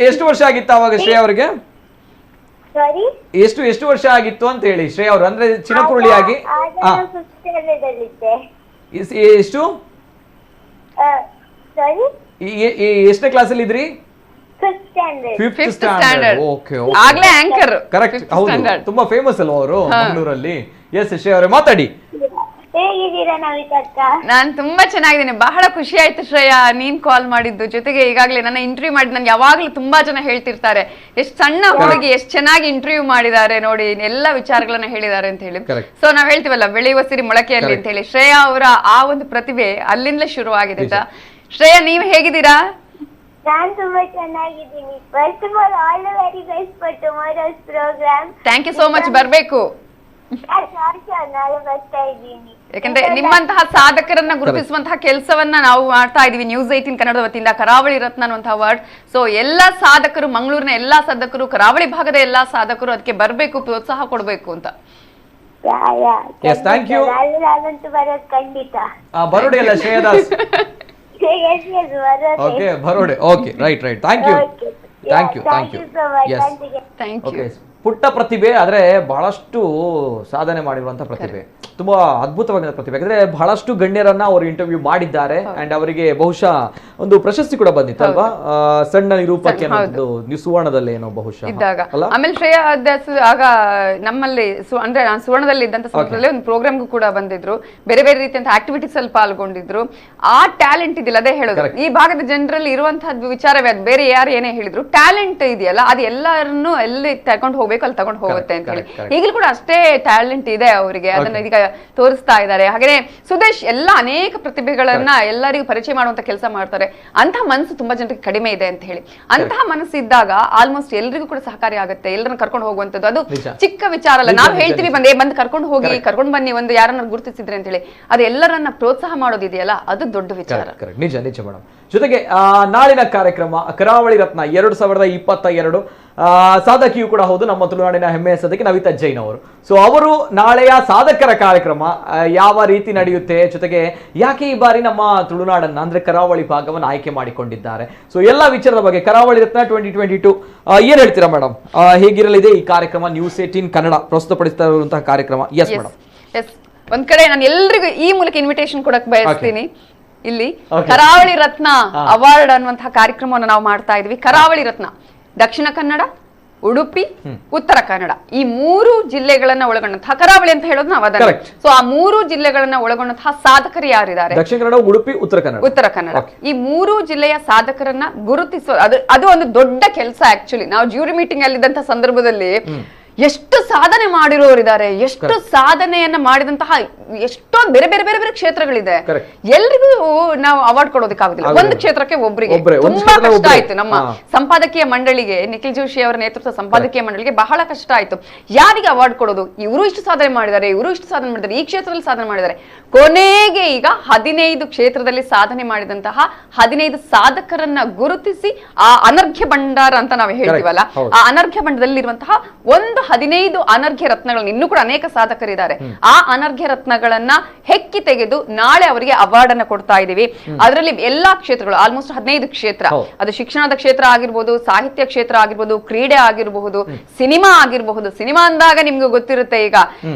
ಎಷ್ಟು ವರ್ಷ ಆಗಿತ್ತು ಅವಾಗ ಶ್ರೇಯಾ ಅವರಿಗೆ ಸಾರಿ ಎಷ್ಟು ವರ್ಷ ಆಗಿತ್ತು ಅಂತ ಹೇಳಿ ಶ್ರೇಯಾ ಅವರು ಅಂದ್ರೆ ಚಿನ್ನಕುರುಳಿಯಾಗಿ ಎಷ್ಟು ಸಾರಿ ಎಷ್ಟನೇ ಕ್ಲಾಸ್ ಅಲ್ಲಿ ಇದ್ರಿ ಫಿಫ್ತ್ ಸ್ಟ್ಯಾಂಡರ್ಡ್ ಓಕೆ ಆಗ್ಲೇ ಆಂಕರ್ ಕರೆಕ್ಟ್ ಹೌದು ತುಂಬಾ ಫೇಮಸ್ ಅಲ್ವಾ ಅವರು ಮಂಗಳೂರಲ್ಲಿ ಎಸ್ ಶ್ರೇಯಾ ಅವರೇ ಮಾತಾಡಿ ಹೇಗಿದ್ದೀರಾ ನವಿತಾ ಅಕ್ಕ ನಾನ್ ತುಂಬಾ ಚೆನ್ನಾಗಿದ್ದೀನಿ ಬಹಳ ಖುಷಿ ಆಯ್ತು ಶ್ರೇಯಾ ನೀನ್ ಕಾಲ್ ಮಾಡಿದ್ದು ಜೊತೆಗೆ ಈಗಾಗಲೇ ನನ್ನ ಇಂಟರ್ವ್ಯೂ ಮಾಡಿ ನನ್ಗೆ ಯಾವಾಗ್ಲೂ ತುಂಬಾ ಜನ ಹೇಳ್ತಿರ್ತಾರೆ ಎಷ್ಟ್ ಸಣ್ಣ ಹುಡುಗಿ ಎಷ್ಟ್ ಚೆನ್ನಾಗಿ ಇಂಟರ್ವ್ಯೂ ಮಾಡಿದ್ದಾರೆ ನೋಡಿ ಎಲ್ಲ ವಿಚಾರಗಳನ್ನ ಹೇಳಿದ್ದಾರೆ ಅಂತ ಹೇಳಿ ಸೊ ನಾವ್ ಹೇಳ್ತೀವಲ್ಲ ಬೆಳೆಯುವ ಸಿರಿ ಮೊಳಕೆಯಲ್ಲಿ ಅಂತ ಹೇಳಿ ಶ್ರೇಯಾ ಅವರ ಆ ಒಂದು ಪ್ರತಿಭೆ ಅಲ್ಲಿಂದಲೇ ಶುರು ಆಗಿದೆ ಶ್ರೇಯಾ ನೀವ್ ಹೇಗಿದ್ದೀರಾ ನಾನು ತುಂಬಾ ಚೆನ್ನಾಗಿದ್ದೀನಿ first of all the very best for tomorrow's program thank you so much ಬರ್ಬೇಕು ಯಾಕಂದ್ರೆ ನಿಮ್ಮಂತಹ ಸಾಧಕರನ್ನ ಗುರುತಿಸುವಂತಹ ಕೆಲಸವನ್ನ ನಾವು ಮಾಡ್ತಾ ಇದೀವಿ ನ್ಯೂಸ್ 18 ಕನ್ನಡದ ವತಿಯಿಂದ ಕರಾವಳಿ ರತ್ನ ಅನ್ನುವಂತಹ ವರ್ಡ್ ಸೊ ಎಲ್ಲಾ ಸಾಧಕರು ಮಂಗಳೂರಿನ ಎಲ್ಲಾ ಸಾಧಕರು ಕರಾವಳಿ ಭಾಗದ ಎಲ್ಲಾ ಸಾಧಕರು ಅದಕ್ಕೆ ಬರ್ಬೇಕು ಪ್ರೋತ್ಸಾಹ ಕೊಡ್ಬೇಕು ಅಂತ ಖಂಡಿತ ಬರೋಡೆ ಅಲ್ಲ ಶ್ರೇಯಾದಾಸ್ ಓಕೆ ಬರೋಡೆ okay right thank you okay ಪುಟ್ಟ ಪ್ರತಿಭೆ ಆದ್ರೆ ಬಹಳಷ್ಟು ಸಾಧನೆ ಮಾಡಿರುವಂತಹ ಪ್ರತಿಭೆ ತುಂಬಾ ಅದ್ಭುತವಾಗಿರೋ ಪ್ರತಿಭೆ ಯಾಕಂದ್ರೆ ಬಹಳಷ್ಟು ಗಣ್ಯರನ್ನ ಅವರು ಇಂಟರ್ವ್ಯೂ ಮಾಡಿದ್ದಾರೆ ಅಂಡ್ ಅವರಿಗೆ ಬಹುಶಃ ಒಂದು ಪ್ರಶಸ್ತಿ ಕೂಡ ಬಂದಿತ್ತು ಅಲ್ವಾ ಸಣ್ಣ ನಿರೂಪಕಿ ಅನ್ನೋದು ಸುವರ್ಣದಲ್ಲಿ ಏನೋ ಬಹುಶಃ ಆಮೇಲೆ ಶ್ರೇಯಾ ದಾಸ್ ಆಗ ನಮ್ಮಲ್ಲಿ ಅಂದ್ರೆ ನಾನು ಸುವರ್ಣದಲ್ಲಿ ಇದ್ದಂತ ಸಂದರ್ಭದಲ್ಲಿ ಒಂದು ಪ್ರೋಗ್ರಾಮ್ಗೂ ಕೂಡ ಬಂದಿದ್ರು ಬೇರೆ ಬೇರೆ ರೀತಿಯಂತ ಆಕ್ಟಿವಿಟೀಸ್ ಅಲ್ಲಿ ಪಾಲ್ಗೊಂಡಿದ್ರು ಆ ಟ್ಯಾಲೆಂಟ್ ಇದೆಯಲ್ಲ ಅದೇ ಹೇಳೋದು ಈ ಭಾಗದ ಜನರಲ್ಲಿ ಇರುವಂತಹದ್ದು ವಿಚಾರವೇ ಅದು ಬೇರೆ ಯಾರು ಏನೇ ಹೇಳಿದ್ರು ಟ್ಯಾಲೆಂಟ್ ಇದೆಯಲ್ಲ ಅದು ಎಲ್ಲರನ್ನು ಎಲ್ಲಿ ತಗೊಂಡು ಹೋಗ್ಬೇಕು ಅಲ್ಲಿ ತಗೊಂಡು ಹೋಗುತ್ತೆ ಅಂತ ಹೇಳಿ ಈಗಲೂ ಕೂಡ ಅಷ್ಟೇ ಟ್ಯಾಲೆಂಟ್ ಇದೆ ಅವರಿಗೆ ಅದನ್ನ ಈಗ ತೋರಿಸ್ತಾ ಇದ್ದಾರೆ ಹಾಗೆ ಸುದೇಶ್ ಎಲ್ಲ ಅನೇಕ ಪ್ರತಿಭೆಗಳನ್ನ ಎಲ್ಲರಿಗೂ ಪರಿಚಯ ಮಾಡುವಂತ ಕೆಲಸ ಮಾಡ್ತಾರೆ ಅಂತಹ ಮನಸ್ಸು ತುಂಬಾ ಜನರಿಗೆ ಕಡಿಮೆ ಇದೆ ಅಂತ ಹೇಳಿ ಅಂತಹ ಮನಸ್ಸು ಇದ್ದಾಗ ಆಲ್ಮೋಸ್ಟ್ ಎಲ್ರಿಗೂ ಕೂಡ ಸಹಕಾರಿ ಆಗುತ್ತೆ ಎಲ್ಲರನ್ನ ಕರ್ಕೊಂಡು ಹೋಗುವಂತದ್ದು ಅದು ಚಿಕ್ಕ ವಿಚಾರ ಅಲ್ಲ ನಾವು ಹೇಳ್ತೀವಿ ಬಂದು ಕರ್ಕೊಂಡು ಹೋಗಿ ಕರ್ಕೊಂಡು ಬನ್ನಿ ಒಂದು ಯಾರನ್ನ ಗುರುತಿಸಿದ್ರೆ ಅಂತ ಹೇಳಿ ಅದು ಎಲ್ಲರನ್ನ ಪ್ರೋತ್ಸಾಹ ಮಾಡೋದಿದೆಯಲ್ಲ ಅದು ದೊಡ್ಡ ವಿಚಾರ ನಿಜ ಮೇಡಮ್ ಜೊತೆಗೆ ನಾಳಿನ ಕಾರ್ಯಕ್ರಮ ಕರಾವಳಿ ರತ್ನ 2022 ಸಾಧಕಿಯೂ ಕೂಡ ಹೌದು, ನಮ್ಮ ತುಳುನಾಡಿನ ಹೆಮ್ಮೆಯ ಸಾಧಕಿ ನವಿತಾ ಜೈನ್ ಅವರು. ಸೊ ಅವರು ನಾಳೆಯ ಸಾಧಕರ ಕಾರ್ಯಕ್ರಮ ಯಾವ ರೀತಿ ನಡೆಯುತ್ತೆ, ಜೊತೆಗೆ ಯಾಕೆ ಈ ಬಾರಿ ನಮ್ಮ ತುಳುನಾಡನ್ನ ಅಂದ್ರೆ ಕರಾವಳಿ ಭಾಗವನ್ನು ಆಯ್ಕೆ ಮಾಡಿಕೊಂಡಿದ್ದಾರೆ, ಸೊ ಎಲ್ಲ ವಿಚಾರದ ಬಗ್ಗೆ ಕರಾವಳಿ ರತ್ನ 2022 ಏನ್ ಹೇಳ್ತೀರಾ ಮೇಡಮ್? ಹೇಗಿರಲಿದೆ ಈ ಕಾರ್ಯಕ್ರಮ? ನ್ಯೂಸ್ 18 ಕನ್ನಡ ಪ್ರಸ್ತುತಪಡಿಸ್ತಾ ಇರುವಂತಹ ಕಾರ್ಯಕ್ರಮ. Yes madam. ಎಸ್, ಒಂದ್ ಕಡೆ ನಾನು ಎಲ್ರಿಗೂ ಈ ಮೂಲಕ ಇನ್ವಿಟೇಷನ್ ಕೊಡಕ್ ಬಯಸ್ತೀನಿ. ಇಲ್ಲಿ ಕರಾವಳಿ ರತ್ನ ಅವಾರ್ಡ್ ಅನ್ನುವಂತಹ ಕಾರ್ಯಕ್ರಮವನ್ನು ನಾವು ಮಾಡ್ತಾ ಇದ್ವಿ. ಕರಾವಳಿ ರತ್ನ ದಕ್ಷಿಣ ಕನ್ನಡ, ಉಡುಪಿ, ಉತ್ತರ ಕನ್ನಡ ಈ 3 ಜಿಲ್ಲೆಗಳನ್ನ ಒಳಗೊಂಡಂತಹ ಕರಾವಳಿ ಅಂತ ಹೇಳೋದು ನಾವು ಅದನ್ನ. ಸೊ ಆ 3 ಜಿಲ್ಲೆಗಳನ್ನ ಒಳಗೊಂಡಂತಹ ಸಾಧಕರು ಯಾರಿದ್ದಾರೆ? ದಕ್ಷಿಣ ಕನ್ನಡ, ಉಡುಪಿ, ಉತ್ತರ ಕನ್ನಡ. ಈ 3 ಜಿಲ್ಲೆಯ ಸಾಧಕರನ್ನ ಗುರುತಿಸೋ ಅದು ಒಂದು ದೊಡ್ಡ ಕೆಲಸ. ಆಕ್ಚುಲಿ ನಾವು ಜ್ಯೂರಿ ಮೀಟಿಂಗ್ ಅಲ್ಲಿದ್ದಂತಹ ಸಂದರ್ಭದಲ್ಲಿ ಎಷ್ಟು ಸಾಧನೆ ಮಾಡಿರೋರಿದ್ದಾರೆ, ಎಷ್ಟು ಸಾಧನೆಯನ್ನ ಮಾಡಿದಂತಹ ಎಷ್ಟೊಂದು ಬೇರೆ ಬೇರೆ ಬೇರೆ ಬೇರೆ ಕ್ಷೇತ್ರಗಳಿದೆ. ಎಲ್ರಿಗೂ ನಾವು ಅವಾರ್ಡ್ ಕೊಡೋದಕ್ಕಾಗುದಿಲ್ಲ, ಒಂದು ಕ್ಷೇತ್ರಕ್ಕೆ ಒಬ್ಬರಿಗೆ. ತುಂಬಾ ಕಷ್ಟ ಆಯ್ತು ನಮ್ಮ ಸಂಪಾದಕೀಯ ಮಂಡಳಿಗೆ, ನಿಖಿಲ್ ಜೋಶಿ ಅವರ ನೇತೃತ್ವದ ಸಂಪಾದಕೀಯ ಮಂಡಳಿಗೆ ಬಹಳ ಕಷ್ಟ ಆಯ್ತು. ಯಾರಿಗೆ ಅವಾರ್ಡ್ ಕೊಡೋದು? ಇವರು ಇಷ್ಟು ಸಾಧನೆ ಮಾಡಿದ್ದಾರೆ, ಇವರು ಇಷ್ಟು ಸಾಧನೆ ಮಾಡಿದ್ದಾರೆ, ಈ ಕ್ಷೇತ್ರದಲ್ಲಿ ಸಾಧನೆ ಮಾಡಿದ್ದಾರೆ. ಕೊನೆಗೆ ಈಗ 15 ಕ್ಷೇತ್ರದಲ್ಲಿ ಸಾಧನೆ ಮಾಡಿದಂತಹ 15 ಸಾಧಕರನ್ನ ಗುರುತಿಸಿ ಆ ಅನರ್ಘ್ಯ ಭಂಡಾರ ಅಂತ ನಾವು ಹೇಳ್ತೀವಲ್ಲ, ಆ ಅನರ್ಘ್ಯ ಭಂಡಾರದಲ್ಲಿರುವಂತಹ ಒಂದು 15 ಅನರ್ಘ್ಯ ರತ್ನಗಳನ್ನ, ಇನ್ನೂ ಕೂಡ ಅನೇಕ ಸಾಧಕರಿದ್ದಾರೆ, ಆ ಅನರ್ಘ್ಯ ರತ್ನಗಳನ್ನ ಹೆಕ್ಕಿ ತೆಗೆದು ನಾಳೆ ಅವರಿಗೆ ಅವಾರ್ಡ್ ಅನ್ನ ಕೊಡ್ತಾ ಇದೀವಿ. ಅದರಲ್ಲಿ ಎಲ್ಲಾ ಕ್ಷೇತ್ರಗಳು, ಆಲ್ಮೋಸ್ಟ್ 15 ಕ್ಷೇತ್ರ, ಅದು ಶಿಕ್ಷಣದ ಕ್ಷೇತ್ರ ಆಗಿರ್ಬೋದು, ಸಾಹಿತ್ಯ ಕ್ಷೇತ್ರ ಆಗಿರ್ಬೋದು, ಕ್ರೀಡೆ ಆಗಿರಬಹುದು, ಸಿನಿಮಾ ಆಗಿರಬಹುದು. ಸಿನಿಮಾ ಅಂದಾಗ ನಿಮ್ಗೆ ಗೊತ್ತಿರುತ್ತೆ, ಈಗ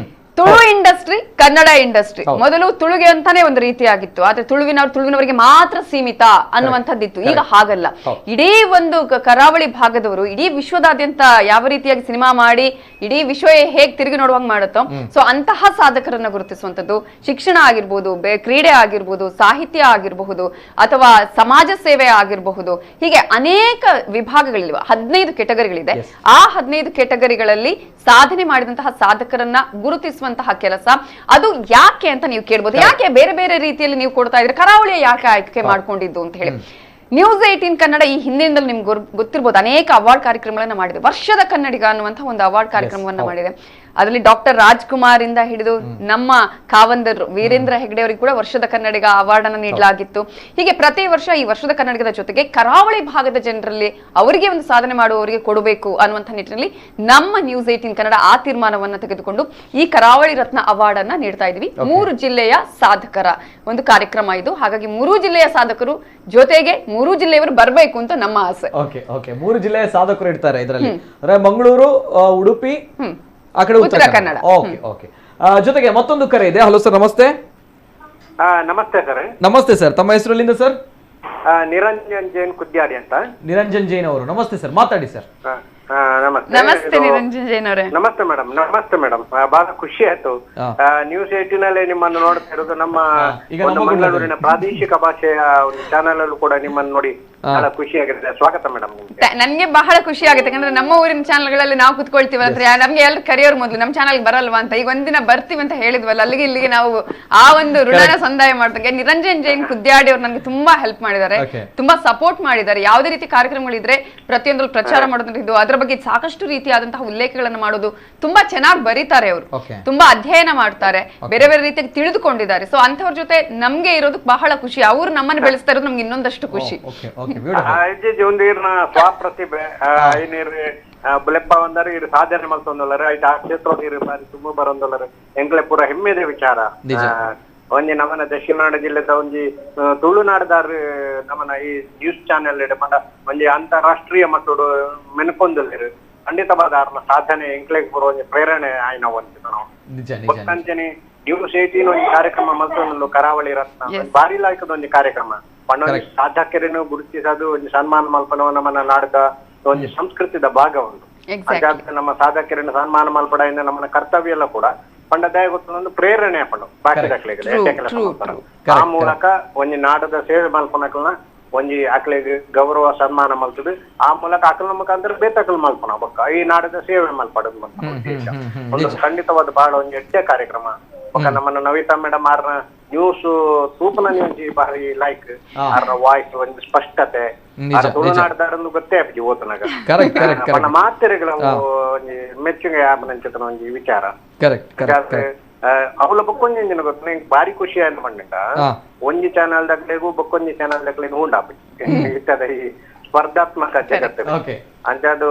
ತುಳು ಇಂಡಸ್ಟ್ರಿ, ಕನ್ನಡ ಇಂಡಸ್ಟ್ರಿ ಮೊದಲು ತುಳುಗೆ ಅಂತಾನೆ ಒಂದು ರೀತಿಯಾಗಿತ್ತು, ಆದ್ರೆ ತುಳುವಿನವರಿಗೆ ಮಾತ್ರ ಸೀಮಿತ ಅನ್ನುವಂಥದ್ದಿತ್ತು. ಈಗ ಹಾಗಲ್ಲ, ಇಡೀ ಒಂದು ಕರಾವಳಿ ಭಾಗದವರು ಇಡೀ ವಿಶ್ವದಾದ್ಯಂತ ಯಾವ ರೀತಿಯಾಗಿ ಸಿನಿಮಾ ಮಾಡಿ ಇಡೀ ವಿಶ್ವ ಹೇಗ್ ತಿರುಗಿ ನೋಡುವಂಗ್ ಮಾಡುತ್ತೋ, ಸೊ ಅಂತಹ ಸಾಧಕರನ್ನ ಗುರುತಿಸುವಂತದ್ದು. ಶಿಕ್ಷಣ ಆಗಿರ್ಬೋದು, ಕ್ರೀಡೆ ಆಗಿರ್ಬೋದು, ಸಾಹಿತ್ಯ ಆಗಿರಬಹುದು, ಅಥವಾ ಸಮಾಜ ಸೇವೆ ಆಗಿರಬಹುದು, ಹೀಗೆ ಅನೇಕ ವಿಭಾಗಗಳಿವೆ. 15 ಕೆಟಗರಿಗಳಿದೆ. ಆ 15 ಕೆಟಗರಿಗಳಲ್ಲಿ ಸಾಧನೆ ಮಾಡಿದಂತಹ ಸಾಧಕರನ್ನ ಗುರುತಿಸುವಂತಹ ಕೆಲಸ. ಅದು ಯಾಕೆ ಅಂತ ನೀವು ಕೇಳ್ಬೋದು, ಯಾಕೆ ಬೇರೆ ಬೇರೆ ರೀತಿಯಲ್ಲಿ ನೀವು ಕೊಡ್ತಾ ಇದ್ರೆ, ಕರಾವಳಿಯ ಯಾಕೆ ಆಯ್ಕೆ ಮಾಡ್ಕೊಂಡಿದ್ದು ಅಂತ ಹೇಳಿ. ನ್ಯೂಸ್ 18 ಕನ್ನಡ ಈ ಹಿಂದಿನಿಂದಲೂ ನಿಮ್ಗೆ ಗೊತ್ತಿರ್ಬೋದು, ಅನೇಕ ಅವಾರ್ಡ್ ಕಾರ್ಯಕ್ರಮಗಳನ್ನ ಮಾಡಿದೆ. ವರ್ಷದ ಕನ್ನಡಿಗ ಅನ್ನುವಂತಹ ಒಂದು ಅವಾರ್ಡ್ ಕಾರ್ಯಕ್ರಮವನ್ನ ಮಾಡಿದೆ. ಅದರಲ್ಲಿ ಡಾಕ್ಟರ್ ರಾಜ್ಕುಮಾರ್ ಇಂದ ಹಿಡಿದು ನಮ್ಮ ಕಾವಂದರು ವೀರೇಂದ್ರ ಹೆಗ್ಡೆ ಅವರಿಗೆ ಕೂಡ ವರ್ಷದ ಕನ್ನಡಿಗ ಅವಾರ್ಡ್ ಅನ್ನು ನೀಡಲಾಗಿತ್ತು. ಹೀಗೆ ಪ್ರತಿ ವರ್ಷ ಈ ವರ್ಷದ ಕನ್ನಡಿಗದ ಜೊತೆಗೆ ಕರಾವಳಿ ಭಾಗದ ಜನರಲ್ಲಿ ಅವರಿಗೆ ಒಂದು ಸಾಧನೆ ಮಾಡುವವರಿಗೆ ಕೊಡಬೇಕು ಅನ್ನುವಂಥ ನಿಟ್ಟಿನಲ್ಲಿ ನಮ್ಮ ನ್ಯೂಸ್ 18 ಕನ್ನಡ ಆ ತೀರ್ಮಾನವನ್ನ ತೆಗೆದುಕೊಂಡು ಈ ಕರಾವಳಿ ರತ್ನ ಅವಾರ್ಡ್ ಅನ್ನ ನೀಡ್ತಾ ಇದೀವಿ. 3 ಜಿಲ್ಲೆಯ ಸಾಧಕರ ಒಂದು ಕಾರ್ಯಕ್ರಮ ಇದು. ಹಾಗಾಗಿ 3 ಜಿಲ್ಲೆಯ ಸಾಧಕರು ಜೊತೆಗೆ 3 ಜಿಲ್ಲೆಯವರು ಬರಬೇಕು ಅಂತ ನಮ್ಮ ಆಸೆ. 3 ಜಿಲ್ಲೆಯ ಸಾಧಕರು ಇರ್ತಾರೆ ಇದರಲ್ಲಿ, ಮಂಗಳೂರು, ಉಡುಪಿ, ಆ ಕಡೆ ಉತ್ತರ ಕನ್ನಡ. ಓಕೆ. ಜೊತೆಗೆ ಮತ್ತೊಂದು ಕರೆ ಇದೆ. ಹಲೋ ಸರ್, ನಮಸ್ತೆ. ನಮಸ್ತೆ ಸರ್. ನಮಸ್ತೆ ಸರ್, ತಮ್ಮ ಹೆಸರು ಎಲ್ಲಿಂದ ಸರ್? ನಿರಂಜನ್ ಜೈನ್ ಕುದ್ಯಾಡಿ ಅಂತ. ನಿರಂಜನ್ ಜೈನ್ ಅವರು, ನಮಸ್ತೆ ಸರ್, ಮಾತಾಡಿ ಸರ್. ನಮಸ್ತೆ ನಿರಂಜನ್ ಜೈನ್ ಅವರೇ. ನಮಸ್ತೆ ಮೇಡಮ್. ನಮಸ್ತೆ ಮೇಡಮ್, ಬಹಳ ಖುಷಿ ಆಯ್ತು ನ್ಯೂಸ್ 18 ನಲ್ಲಿ ನಿಮ್ಮನ್ನು ನೋಡ್ತಾ ಇರೋದು. ನಮ್ಮ ಮಂಗಳೂರಿನ ಪ್ರಾದೇಶಿಕ ಭಾಷೆಯ ಒಂದು ಚಾನೆಲ್ ಅಲ್ಲೂ ಕೂಡ ನಿಮ್ಮನ್ನು ನೋಡಿ ಬಹಳ ಖುಷಿ ಆಗಿದೆ. ಸ್ವಾಗತ ಮೇಡಮ್. ನನ್ಗೆ ಬಹಳ ಖುಷಿ ಆಗುತ್ತೆ, ಯಾಕಂದ್ರೆ ನಮ್ಮ ಊರಿನ ಚಾನಲ್ಗಳಲ್ಲಿ ನಾವು ಕುತ್ಕೊಳ್ತೀವಲ್ಲ, ನಮ್ಗೆ ಎಲ್ಲರೂ ಕರೆಯೋರು ಮೊದಲು ನಮ್ಮ ಚಾನಲ್ ಬರಲ್ವಾ ಅಂತ. ಈಗ ಒಂದಿನ ಬರ್ತೀವಿ ಅಂತ ಹೇಳಿದ್ವಲ್ಲ, ಅಲ್ಲಿಗೆ ಇಲ್ಲಿಗೆ ನಾವು ಆ ಒಂದು ಋಣನ ಸಂದಾಯ ಮಾಡ್ದಂಗೆ. ನಿರಂಜನ್ ಜೈನ್ ಕುದ್ಯಾಡಿ ಅವ್ರು ನನಗೆ ತುಂಬಾ ಹೆಲ್ಪ್ ಮಾಡಿದ್ದಾರೆ, ತುಂಬಾ ಸಪೋರ್ಟ್ ಮಾಡಿದ್ದಾರೆ. ಯಾವುದೇ ರೀತಿ ಕಾರ್ಯಕ್ರಮಗಳಿದ್ರೆ ಪ್ರತಿಯೊಂದು ಪ್ರಚಾರ ಮಾಡೋದು, ಅದರ ಬಗ್ಗೆ ಸಾಕಷ್ಟು ರೀತಿಯಾದಂತಹ ಉಲ್ಲೇಖಗಳನ್ನು ಮಾಡೋದು, ತುಂಬಾ ಚೆನ್ನಾಗಿ ಬರೀತಾರೆ ಅವರು, ತುಂಬಾ ಅಧ್ಯಯನ ಮಾಡ್ತಾರೆ, ಬೇರೆ ಬೇರೆ ರೀತಿಯಾಗಿ ತಿಳಿದುಕೊಂಡಿದ್ದಾರೆ. ಸೊ ಅಂತವ್ರ ಜೊತೆ ನಮ್ಗೆ ಇರೋದು ಬಹಳ ಖುಷಿ. ಅವ್ರು ನಮ್ಮನ್ನು ಬೆಳೆಸ್ತಾ ಇರೋದು ನಮ್ಗೆ ಇನ್ನೊಂದಷ್ಟು ಖುಷಿ. ಸ್ವಪ್ರತಿಭೆ ಬುಲೆಪ್ಪ ಬಂದರೆ ಇರು ಸಾಧನೆ ಮಾಡ್ತೊಂದಲ್ಲರು ಐದು ಆ ಕ್ಷೇತ್ರ ಇರು ಬಾರಿ ತುಂಬ ಬರೋಂದಲ್ಲರು ಎಂಕ್ಲೆ ಪೂರ ಹೆಮ್ಮೆದ ವಿಚಾರ. ಒಂಜಿ ನಮ್ಮನ ದಕ್ಷಿಣ ಕನ್ನಡ ಜಿಲ್ಲೆದ ಒಂಜಿ ತುಳುನಾಡದಾರು ನಮ್ಮನ ಈ ನ್ಯೂಸ್ ಚಾನೆಲ್ ಮಟ ಒಂಜಿ ಅಂತಾರಾಷ್ಟ್ರೀಯ ಮಟ್ಟಡು ಮೆನ್ಕೊಂದಲ್ಲಿರು ಖಂಡಿತವಾದ ಅವ್ರನ್ನ ಸಾಧನೆ ಎಂಕ್ಲೆಗ್ ಪೂರ ಒಂಜಿ ಪ್ರೇರಣೆ ಆಯ್ನ ಒಂದ್ ನಾವು ಗೊತ್ತಂಚನೆ ನ್ಯೂಸ್ 18 ಒಂಜಿ ಕಾರ್ಯಕ್ರಮ ಮಲ್ತೊಂದು ಕರಾವಳಿ ರತ್ನ ಬಾರಿ ಲಾಯ್ಕದ ಒಂಜಿ ಕಾರ್ಯಕ್ರಮ ಪಂಡ ಸಾಧಕರನ್ನು ಗುರುತಿಸೋದು ಒಂದು ಸನ್ಮಾನ ಮಲ್ಪನವ ನಮ್ಮನ್ನ ನಾಡದ ಒಂದು ಸಂಸ್ಕೃತಿದ ಭಾಗ ಒಂದು. ನಮ್ಮ ಸಾಧಕರನ್ನು ಸನ್ಮಾನ ಮಲ್ಪಡೆಯಿಂದ ನಮ್ಮನ್ನ ಕರ್ತವ್ಯ ಎಲ್ಲ ಕೂಡ ಪಂಡದಾಯ ಗೊತ್ತೊಂದು ಪ್ರೇರಣೆ ಪಂಡು ಬಾಕಿ ಕೆಲಸ ಆ ಮೂಲಕ ಒಂಜಿ ನಾಡದ ಸೇವೆ ಮಲ್ಪನಕಲ್ನ ಒಂಜಿ ಅಕ್ಲೆಗ್ ಗೌರವ ಸನ್ಮಾನ ಮಲ್ತದು. ಆ ಮೂಲಕ ಅಕಲ್ ನಮಕ ಅಂದ್ರೆ ಬೇತಕಲ್ ಮಲ್ಪನ ಬೊಕ್ಕ ಈ ನಾಡದ ಸೇವೆ ಮಲ್ಪಡೋದು ಒಂದು ಖಂಡಿತವಾದ ಬಹಳ ಒಂದು ಎಡ್ಡೆ ಕಾರ್ಯಕ್ರಮ. ನಮ್ಮನ್ನ ನವಿತಾ ಮೇಡಮ್ ಆರ್ನ ನ್ಯೂಸ್ ತೂಪನ ಒಂಜಿ ಬಾರಿ ಲೈಕ್ ಆರ್ನ ವಾಯ್ಸ್ ಒಂದು ಸ್ಪಷ್ಟತೆ ತುಳುನಾಡದಾರನ್ನು ಗೊತ್ತೇ ಆಪಿ ಓತನಾಗ ಪಂಡ ಮಾತೆರೆಗಳ ಒಂಜಿ ಮೆಚ್ಚುಗೆ ಆಪನಂಚಿತನ ಒಂಜಿ ವಿಚಾರ ಅವಳ ಬೊಕ್ಕೊಂಜಿ ಜನ ಗೊತ್ತ ನಂಗೆ ಬಾರಿ ಖುಷಿ ಅಂತ ಪಂಡಿತ ಒಂಜಿ ಚಾನಲ್ ದಕ್ಲೆಗೂ ಬೊಕ್ಕೊಂಜಿ ಚಾನಲ್ ದಕ್ಲೆಗೂ ಉಂಡಾಪಿ ಇತ್ತದ ಈ ಸ್ಪರ್ಧಾತ್ಮಕ ಜಗತ್ತು ಓಕೆ ಅಂಚದು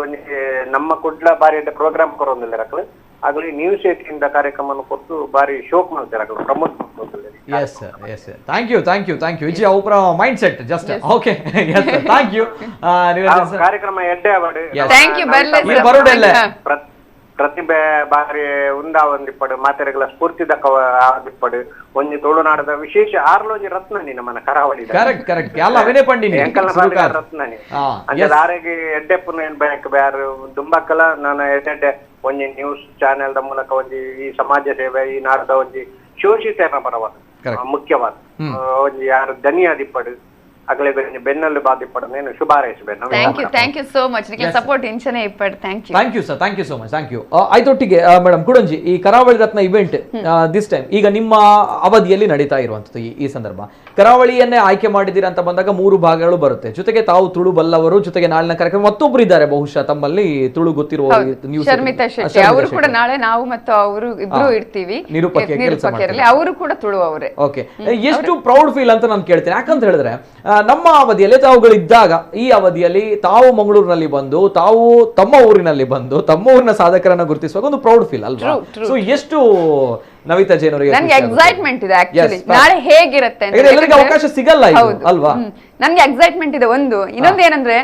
ನಮ್ಮ ಕುಡ್ಲ ಬಾರಿ ಪ್ರೋಗ್ರಾಮ್ ಕೊರೊಂದಿಲ್ಲ ರಕ್ಲು ಆಗಲಿ ನ್ಯೂಸ್ 18 ಕಾರ್ಯಕ್ರಮ ಕೊಟ್ಟು ಬಾರಿ ಶೋಕ್ ಮಾಡ್ತಾರೆ ರಕ್ಲು ಪ್ರಮೋಟ್ ಮಾಡ್ತಾರೆ. Yes sir yes sir thank you ಇಜಿ ಅವರ mind set just okay yes sir thank you Niranjan sir ಕಾರ್ಯಕ್ರಮ ಎಡ್ಡೆ ಅವಡು ಥ್ಯಾಂಕ್ ಯು ಬರ್ಲಿ ಬರುಡೆಲ್ಲ ಪ್ರತಿಭೆ ಬಾರಿ ಉಂದಾ ಒಂದಿಪ್ಪಡು ಮಾತೆರೆಗಳ ಸ್ಫೂರ್ತಿದಕ್ಕ ಆದಿಪ್ಪಡು ಒಂಜಿ ತುಳುನಾಡದ ವಿಶೇಷ ಆರ್ಲೋಜಿ ರತ್ನನಿ ನಮ್ಮನ ಕರಾವಳಿ ಕರೆಕ್ಟ್ ಎಲ್ಲ ಅವನೇ ಪಂಡಿನಿ ಎಂಕಲ್ನ ರತ್ನನಿ ಅಂಚ ದಾರೆಗೆ ಎಡ್ಡೆ ಪುನ ಏನ್ ಬ್ಯಾಂಕ್ ಬ್ಯಾರು ದುಂಬಕ್ಕಲ ನಾನು ಎಡ್ಡೆ ಒಂಜಿ ನ್ಯೂಸ್ ಚಾನೆಲ್ ದ ಮೂಲಕ ಒಂಜಿ ಈ ಸಮಾಜ ಸೇವೆ ಈ ನಾಡದ ಒಂಜಿ ಶೋಷಿತನ ಪರವಾದ ಮುಖ್ಯವಾದ ಒಂಜಿ ಯಾರು ದನಿ ಆದಿಪ್ಪಡು ಅಗಲೇ ಬೆನ್ನಲ್ಲು ಬಾದಿಪ್ಪಡು ನೇನು ಶುಭಾರೈಸಬೇಕು. ಥ್ಯಾಂಕ್ ಯು ಸೋ ಮಚ್ ನಿಮಗೆ ಸಪೋರ್ಟ್ ಇಂಚನೆ ಇಪ್ಪಡು thank you so much thank you. ಆಯ್ತೊಟ್ಟಿಗೆ ಮೇಡಮ್ ಕುಡಂಜಿ ಈ ಕರಾವಳಿ ರತ್ನ ಇವೆಂಟ್ ದಿಸ್ ಟೈಮ್ ಈಗ ನಿಮ್ಮ ಅವಧಿಯಲ್ಲಿ ನಡೀತಾ ಇರುವಂತದ್ದು ಈ ಸಂದರ್ಭ ಕರಾವಳಿಯನ್ನೇ ಆಯ್ಕೆ ಮಾಡಿದ್ದೀರಾ ಅಂತ ಬಂದಾಗ 3 ಭಾಗಗಳು ಬರುತ್ತೆ. ಜೊತೆಗೆ ತಾವು ತುಳು ಬಲ್ಲವರು, ಜೊತೆಗೆ ನಾಳಿನ ಕಾರ್ಯಕ್ರಮ ಮತ್ತೊಬ್ರು ಇದ್ದಾರೆ ಬಹುಶಃ ತಮ್ಮಲ್ಲಿ ತುಳು ಗೊತ್ತಿರುವ ಶರ್ಮಿತಾ ಶೆಟ್ಟಿ ಅವರು ಕೂಡ ನಾಳೆ ನಾವು ಮತ್ತು ಅವರು ಇಬ್ರು ಇರ್ತೀವಿ ನಿರೂಪಕಿಯರಲ್ಲಿ ಅವರು ಕೂಡ ತುಳು ಅವರೇ. ಓಕೆ ಎಷ್ಟು ಪ್ರೌಡ್ ಫೀಲ್ ಅಂತ ನಾನು ಕೇಳ್ತೇನೆ. ಯಾಕಂತ ಹೇಳಿದ್ರೆ ನಮ್ಮ ಅವಧಿಯಲ್ಲಿ ತಾವುಗಳಿದ್ದಾಗ ಈ ಅವಧಿಯಲ್ಲಿ ತಾವು ಮಂಗಳೂರಿನಲ್ಲಿ ಬಂದು ತಾವು ತಮ್ಮ ಊರಿನಲ್ಲಿ ಬಂದು ತಮ್ಮ ಊರಿನ ಸಾಧಕರನ್ನ ಗುರುತಿಸುವಾಗ ಒಂದು ಪ್ರೌಡ್ ಫೀಲ್ ಅಲ್ವಾ? ಸೊ ಎಷ್ಟು ನವಿತಾ ಜೈನ್ ಅವರಿಗೆ ನನಗೆ ಎಕ್ಸೈಟ್ಮೆಂಟ್ ಇದೆ ಆಕ್ಚುಲಿ ನಾಳೆ ಹೇಗಿರುತ್ತೆ ಅಂತ ಎಲ್ಲರಿಗೂ ಅವಕಾಶ ಸಿಗಲ್ಲ ಅಲ್ವಾ? ನನಗೆ ಎಕ್ಸೈಟ್ಮೆಂಟ್ ಇದೆ. ಇನ್ನೊಂದು ಏನಂದ್ರೆ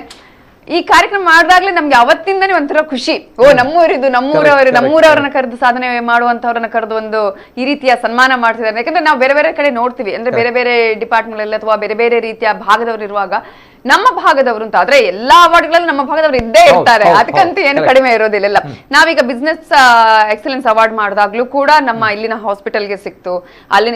ಈ ಕಾರ್ಯಕ್ರಮ ಮಾಡಿದಾಗ್ಲೇ ನಮ್ಗೆ ಅವತ್ತಿಂದನೇ ಒಂಥರ ಖುಷಿ. ನಮ್ಮೂರಿದು ನಮ್ಮೂರವ್ರನ್ನ ಕರೆದು ಸಾಧನೆ ಮಾಡುವಂತವ್ರನ್ನ ಕರೆದು ಒಂದು ಈ ರೀತಿಯ ಸನ್ಮಾನ ಮಾಡ್ತಿದ್ದಾರೆ. ಯಾಕಂದ್ರೆ ನಾವು ಬೇರೆ ಬೇರೆ ಕಡೆ ನೋಡ್ತೀವಿ, ಅಂದ್ರೆ ಬೇರೆ ಬೇರೆ ಡಿಪಾರ್ಟ್ಮೆಂಟ್ ಅಲ್ಲಿ ಅಥವಾ ಬೇರೆ ಬೇರೆ ರೀತಿಯ ಭಾಗದವರು ಇರುವಾಗ ನಮ್ಮ ಭಾಗದವರು ಅಂತ ಆದ್ರೆ ಎಲ್ಲಾ ಅವಾರ್ಡ್ಗಳಲ್ಲಿ ನಮ್ಮ ಭಾಗದವರು ಇದ್ದೇ ಇರ್ತಾರೆ, ಅದಕ್ಕಂತೂ ಏನು ಕಡಿಮೆ ಇರೋದಿಲ್ಲ. ನಾವೀಗ ಬಿಸ್ನೆಸ್ ಎಕ್ಸಲೆನ್ಸ್ ಅವಾರ್ಡ್ ಮಾಡಿದಾಗ್ಲೂ ಕೂಡ ನಮ್ಮ ಇಲ್ಲಿನ ಹಾಸ್ಪಿಟಲ್ಗೆ ಸಿಕ್ತು,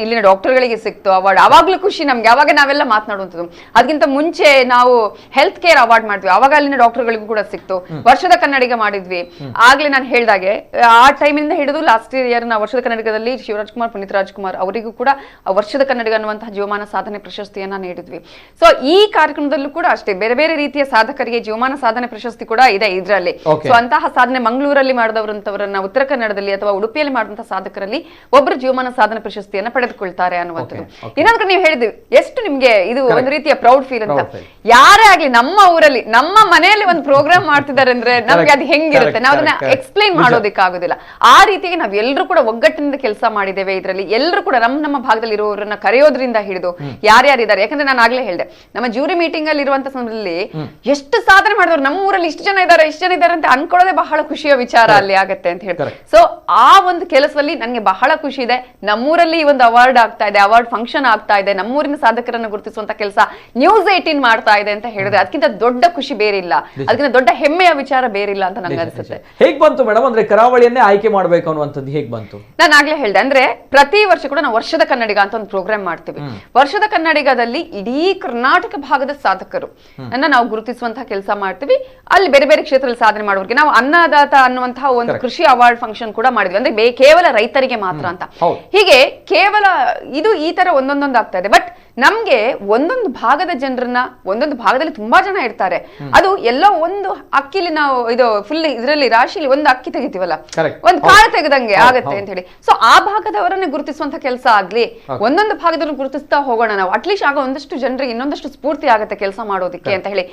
ಇಲ್ಲಿನ ಡಾಕ್ಟರ್ಗಳಿಗೆ ಸಿಕ್ತು ಅವಾರ್ಡ್. ಅವಾಗ್ಲೂ ಖುಷಿ ನಮ್ಗೆ, ಅವಾಗ ನಾವೆಲ್ಲ ಮಾತನಾಡುವಂಥದ್ದು. ಅದಕ್ಕಿಂತ ಮುಂಚೆ ನಾವು ಹೆಲ್ತ್ ಕೇರ್ ಅವಾರ್ಡ್ ಮಾಡಿದ್ವಿ, ಅವಾಗ ಅಲ್ಲಿನ ಡಾಕ್ಟರ್ಗಳಿಗೂ ಕೂಡ ಸಿಕ್ತು. ವರ್ಷದ ಕನ್ನಡಿಗ ಮಾಡಿದ್ವಿ, ಆಗ್ಲೇ ನಾನು ಹೇಳ್ದಾಗೆ ಆ ಟೈಮಿಂದ ಹಿಡಿದು ಲಾಸ್ಟ್ ಇಯರ್ ನಾವು ವರ್ಷದ ಕನ್ನಡಿಗದಲ್ಲಿ ಶಿವರಾಜ್ ಕುಮಾರ್, ಪುನೀತ್ ರಾಜ್ಕುಮಾರ್ ಅವರಿಗೂ ಕೂಡ ವರ್ಷದ ಕನ್ನಡಿಗ ಅನ್ನುವಂತಹ ಜೀವಮಾನ ಸಾಧನೆ ಪ್ರಶಸ್ತಿಯನ್ನ ನೀಡಿದ್ವಿ. ಸೊ ಈ ಕಾರ್ಯಕ್ರಮದಲ್ಲೂ ಕೂಡ ಅಷ್ಟೇ ಬೇರೆ ಬೇರೆ ರೀತಿಯ ಸಾಧಕರಿಗೆ ಜೀವಮಾನ ಸಾಧನೆ ಪ್ರಶಸ್ತಿ ಕೂಡ ಇದೆ ಇದರಲ್ಲಿ. ಸೊ ಅಂತಹ ಸಾಧನೆ ಮಂಗಳೂರಲ್ಲಿ ಮಾಡಿದವರಂತವರನ್ನ ಉತ್ತರ ಕನ್ನಡದಲ್ಲಿ ಅಥವಾ ಉಡುಪಿಯಲ್ಲಿ ಮಾಡಿದಂತಹ ಸಾಧಕರಲ್ಲಿ ಒಬ್ಬರು ಜೀವಮಾನ ಸಾಧನೆ ಪ್ರಶಸ್ತಿಯನ್ನ ಪಡೆದುಕೊಳ್ತಾರೆ ಅನ್ನುವಂಥದ್ದು. ಇನ್ನೊಂದು ನೀವು ಹೇಳಿದ್ವಿ ಎಷ್ಟು ನಿಮ್ಗೆ ಇದು ಒಂದು ರೀತಿಯ ಪ್ರೌಡ್ ಫೀಲ್ ಅಂತ. ಯಾರೇ ಆಗ್ಲಿ ನಮ್ಮ ಊರಲ್ಲಿ ನಮ್ಮ ಮನೆಯಲ್ಲಿ ಒಂದು ಪ್ರೋಗ್ರಾಮ್ ಮಾಡ್ತಿದ್ದಾರೆ ಅಂದ್ರೆ ನಮ್ಗೆ ಅದು ಹೆಂಗಿರುತ್ತೆ, ನಾವು ಅದನ್ನ ಎಕ್ಸ್ಪ್ಲೈನ್ ಮಾಡೋದಕ್ಕೆ ಆಗುದಿಲ್ಲ. ಆ ರೀತಿಗೆ ನಾವ್ ಎಲ್ಲರೂ ಕೂಡ ಒಗ್ಗಟ್ಟಿನಿಂದ ಕೆಲಸ ಮಾಡಿದ್ದೇವೆ ಇದರಲ್ಲಿ. ಎಲ್ಲರೂ ಕೂಡ ನಮ್ಮ ಭಾಗದಲ್ಲಿ ಇರುವವರನ್ನ ಕರೆಯೋದ್ರಿಂದ ಹಿಡಿದು ಯಾರ್ಯಾರಿದ್ದಾರೆ, ಯಾಕಂದ್ರೆ ನಾನು ಆಗ್ಲೇ ಹೇಳಿದೆ ನಮ್ಮ ಜ್ಯೂರಿ ಮೀಟಿಂಗ್ ಅಲ್ಲಿ ಇರುವಂತ ಸಂದರ್ಭದಲ್ಲಿ ಎಷ್ಟು ಸಾಧನೆ ಮಾಡಿದವರು ನಮ್ಮ ಊರಲ್ಲಿ ಇಷ್ಟು ಜನ ಇದ್ದಾರೆ ಅಂತ ಅನ್ಕೊಳ್ಳೋದೇ ಬಹಳ ಖುಷಿಯ ವಿಚಾರ ಅಲ್ಲಿ ಆಗತ್ತೆ ಅಂತ ಹೇಳಿ. ಸೊ ಆ ಒಂದು ಕೆಲಸದಲ್ಲಿ ನನಗೆ ಬಹಳ ಖುಷಿ ಇದೆ. ನಮ್ಮೂರಲ್ಲಿ ಈ ಒಂದು ಅವಾರ್ಡ್ ಆಗ್ತಾ ಇದೆ, ಅವಾರ್ಡ್ ಫಂಕ್ಷನ್ ಆಗ್ತಾ ಇದೆ, ನಮ್ಮೂರಿನ ಸಾಧಕರನ್ನು ಗುರುತಿಸುವಂತ ಕೆಲಸ ನ್ಯೂಸ್ 18 ಮಾಡ್ತಾ ಇದೆ ಅಂತ ಹೇಳಿದ್ರೆ ಅದಕ್ಕಿಂತ ದೊಡ್ಡ ಖುಷಿ ಬೇರಿಲ್ಲ, ಅದಕ್ಕಿಂತ ದೊಡ್ಡ ಹೆಮ್ಮೆಯ ವಿಚಾರ ಬೇರಿಲ್ಲ ಅಂತ ನಂಗೆ ಅನ್ಸುತ್ತೆ. ಹೇಗ್ ಬಂತು ಮೇಡಮ್ ಅಂದ್ರೆ ಕರಾವಳಿಯನ್ನೇ ಆಯ್ಕೆ ಮಾಡ್ಬೇಕು ಅನ್ನುವಂಥದ್ದು ಹೇಗ್ ಬಂತು? ನಾನು ಆಗ್ಲೇ ಹೇಳ್ದೆ, ಅಂದ್ರೆ ಪ್ರತಿ ವರ್ಷ ಕೂಡ ನಾವು ವರ್ಷದ ಕನ್ನಡಿಗ ಅಂತ ಒಂದು ಪ್ರೋಗ್ರಾಮ್ ಮಾಡ್ತೀವಿ. ವರ್ಷದ ಕನ್ನಡಿಗದಲ್ಲಿ ಇಡೀ ಕರ್ನಾಟಕ ಭಾಗದ ಸಾಧಕರು ನಾವು ಗುರುತಿಸುವಂತಹ ಕೆಲಸ ಮಾಡ್ತೀವಿ. ಅಲ್ಲಿ ಬೇರೆ ಬೇರೆ ಕ್ಷೇತ್ರದಲ್ಲಿ ಸಾಧನೆ ಮಾಡುವವರಿಗೆ ನಾವು ಅನ್ನದಾತ ಅನ್ನುವಂತಹ ಒಂದು ಕೃಷಿ ಅವಾರ್ಡ್ ಫಂಕ್ಷನ್ ಕೂಡ ಮಾಡಿದ್ವಿ. ಅಂದ್ರೆ ಕೇವಲ ರೈತರಿಗೆ ಮಾತ್ರ ಅಂತ. ಹೀಗೆ ಕೇವಲ ಇದು ಈ ತರ ಒಂದೊಂದೊಂದು ಆಗ್ತಾ ಇದೆ. ಬಟ್ ನಮ್ಗೆ ಒಂದೊಂದು ಭಾಗದ ಜನರನ್ನ ಒಂದೊಂದು ಭಾಗದಲ್ಲಿ ತುಂಬಾ ಜನ ಇರ್ತಾರೆ. ಅದು ಎಲ್ಲೋ ಒಂದು ಅಕ್ಕಿಲಿ ನಾವು ಇದು ಫುಲ್ ಇದರಲ್ಲಿ ರಾಶಿಲಿ ಒಂದು ಅಕ್ಕಿ ತೆಗಿತೀವಲ್ಲ, ಒಂದು ಕಾಳು ತೆಗೆದಂಗೆ ಆಗತ್ತೆ ಅಂತ ಹೇಳಿ. ಸೊ ಆ ಭಾಗದವರನ್ನೇ ಗುರುತಿಸುವಂತ ಕೆಲಸ ಆಗ್ಲಿ, ಒಂದೊಂದು ಭಾಗದವ್ರನ್ನ ಗುರುತಿಸ್ತಾ ಹೋಗೋಣ ನಾವು. ಅಟ್ಲೀಸ್ಟ್ ಆಗ ಒಂದಷ್ಟು ಜನರಿಗೆ ಇನ್ನೊಂದಷ್ಟು ಸ್ಫೂರ್ತಿ ಆಗತ್ತೆ ಕೆಲಸ ಮಾಡೋದಿಕ್ಕೆ ಅಂತ ಹೇಳಿ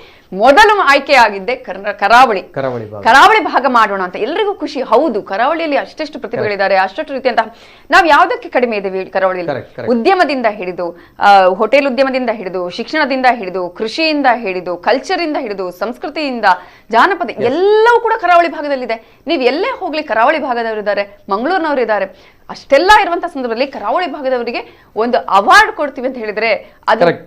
ಮೊದಲು ಆಯ್ಕೆ ಆಗಿದ್ದೆ ಕರಾವಳಿ ಭಾಗ ಮಾಡೋಣ ಅಂತ. ಎಲ್ರಿಗೂ ಖುಷಿ. ಹೌದು, ಕರಾವಳಿಯಲ್ಲಿ ಅಷ್ಟೆಷ್ಟು ಪ್ರತಿಭೆಗಳಿದ್ದಾರೆ, ಅಷ್ಟಷ್ಟು ರೀತಿಯಂತಹ ನಾವು ಯಾವ್ದಕ್ಕೆ ಕಡಿಮೆ ಇದ್ದೀವಿ ಕರಾವಳಿಯಲ್ಲಿ. ಉದ್ಯಮದಿಂದ ಹಿಡಿದು ಹೋಟೆಲ್ ಉದ್ಯಮದಿಂದ ಹಿಡಿದು, ಶಿಕ್ಷಣದಿಂದ ಹಿಡಿದು, ಕೃಷಿಯಿಂದ ಹಿಡಿದು, ಕಲ್ಚರ್ ಇಂದ ಹಿಡಿದು, ಸಂಸ್ಕೃತಿಯಿಂದ, ಜಾನಪದ ಎಲ್ಲವೂ ಕೂಡ ಕರಾವಳಿ ಭಾಗದಲ್ಲಿದೆ. ನೀವು ಎಲ್ಲೇ ಹೋಗ್ಲಿ ಕರಾವಳಿ ಭಾಗದವರಿದ್ದಾರೆ, ಮಂಗಳೂರಿನವರು ಇದ್ದಾರೆ. ಅಷ್ಟೆಲ್ಲ ಇರುವಂತಹ ಸಂದರ್ಭದಲ್ಲಿ ಕರಾವಳಿ ಭಾಗದವರಿಗೆ ಒಂದು ಅವಾರ್ಡ್ ಕೊಡ್ತೀವಿ ಅಂತ ಹೇಳಿದ್ರೆ